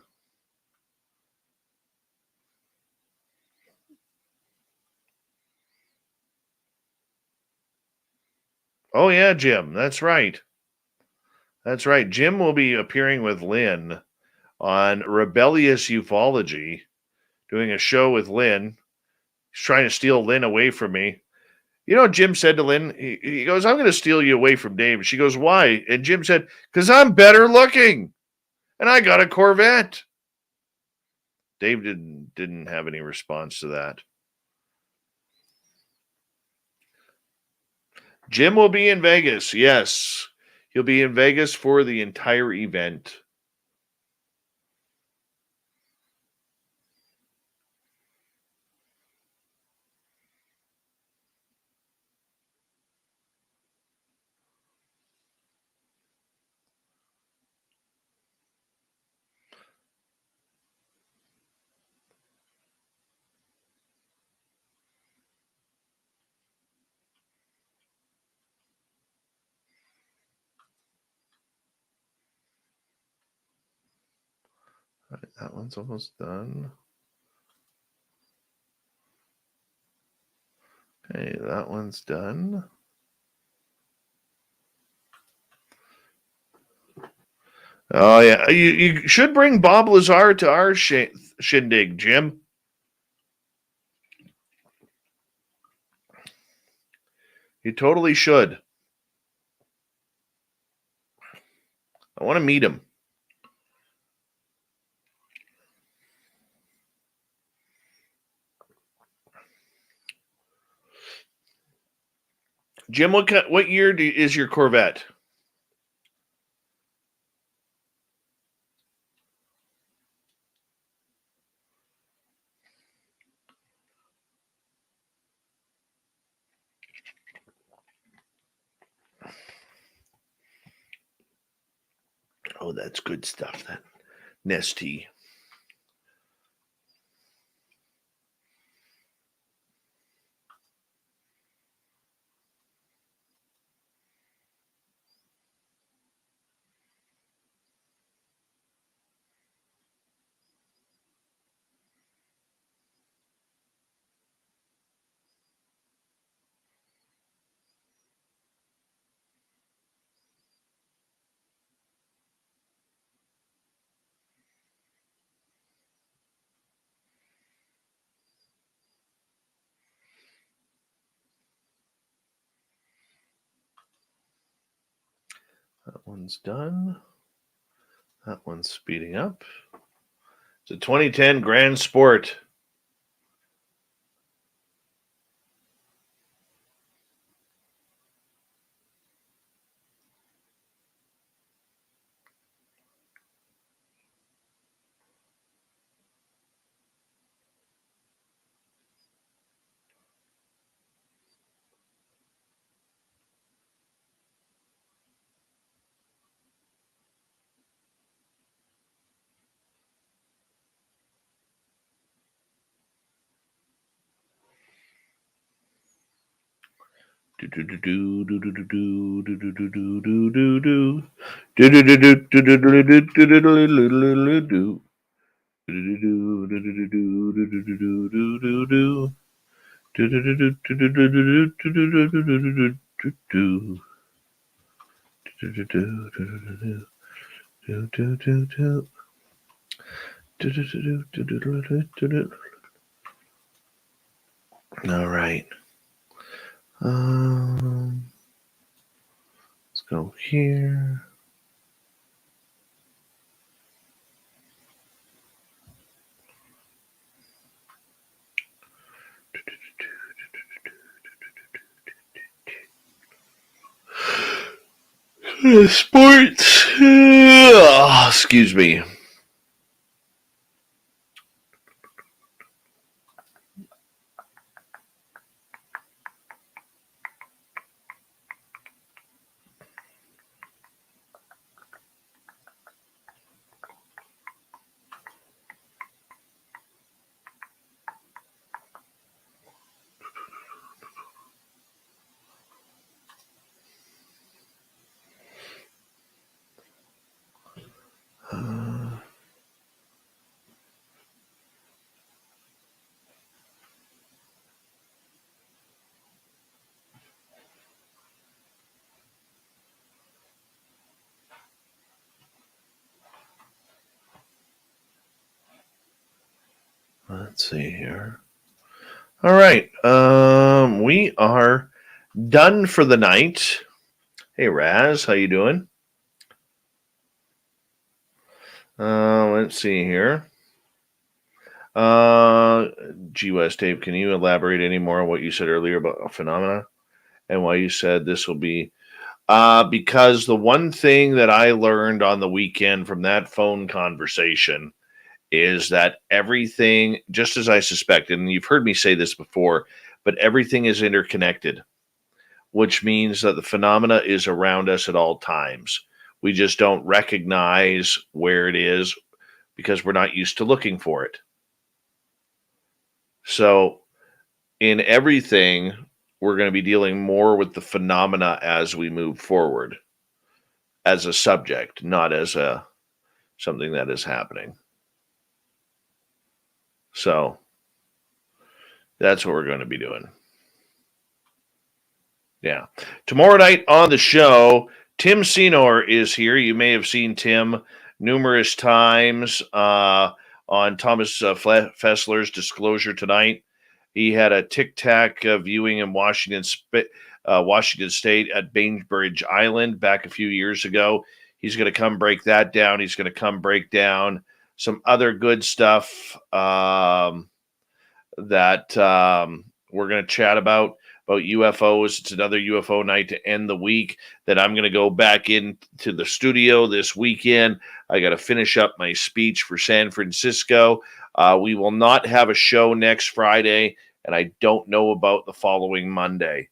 Oh, yeah, Jim. That's right. That's right. Jim will be appearing with Lynn on Rebellious Ufology, doing a show with Lynn. He's trying to steal Lynn away from me. You know what Jim said to Lynn? He goes, I'm going to steal you away from Dave. She goes, why? And Jim said, because I'm better looking. And I got a Corvette. Dave didn't have any response to that. Jim will be in Vegas. Yes. He'll be in Vegas for the entire event. All right, that one's almost done. Okay, that one's done. Oh, yeah. You should bring Bob Lazar to our shindig, Jim. You totally should. I want to meet him. Jim, what year is your Corvette? Oh, that's good stuff, that Nesty. That one's done. That one's speeding up. It's a 2010 Grand Sport. All right. Let's go here. Sports. Excuse me. Let's see here. All right. We are done for the night. Hey, Raz, how you doing? Let's see here. G West Dave, can you elaborate any more on what you said earlier about phenomena and why you said this will be? Because the one thing that I learned on the weekend from that phone conversation is that everything, just as I suspected, and you've heard me say this before, but everything is interconnected, which means that the phenomena is around us at all times. We just don't recognize where it is because we're not used to looking for it. So in everything, we're going to be dealing more with the phenomena as we move forward as a subject, not as a something that is happening. So that's what we're going to be doing. Yeah. Tomorrow night on the show, Tim Senor is here. You may have seen Tim numerous times on Thomas Fessler's Disclosure Tonight. He had a Tic Tac viewing in Washington State at Bainbridge Island back a few years ago. He's going to come break that down. He's going to come break down some other good stuff that we're going to chat about UFOs. It's another UFO night to end the week. Then I'm going to go back into the studio this weekend. I got to finish up my speech for San Francisco. We will not have a show next Friday, and I don't know about the following Monday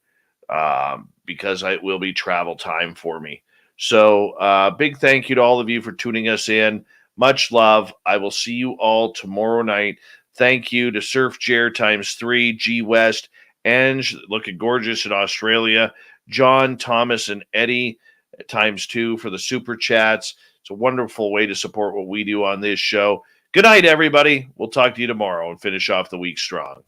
because it will be travel time for me. So big thank you to all of you for tuning us in. Much love. I will see you all tomorrow night. Thank you to Surf Jer ×3, G West, Ange, looking gorgeous in Australia, John, Thomas, and Eddie ×2 for the super chats. It's a wonderful way to support what we do on this show. Good night, everybody. We'll talk to you tomorrow and finish off the week strong.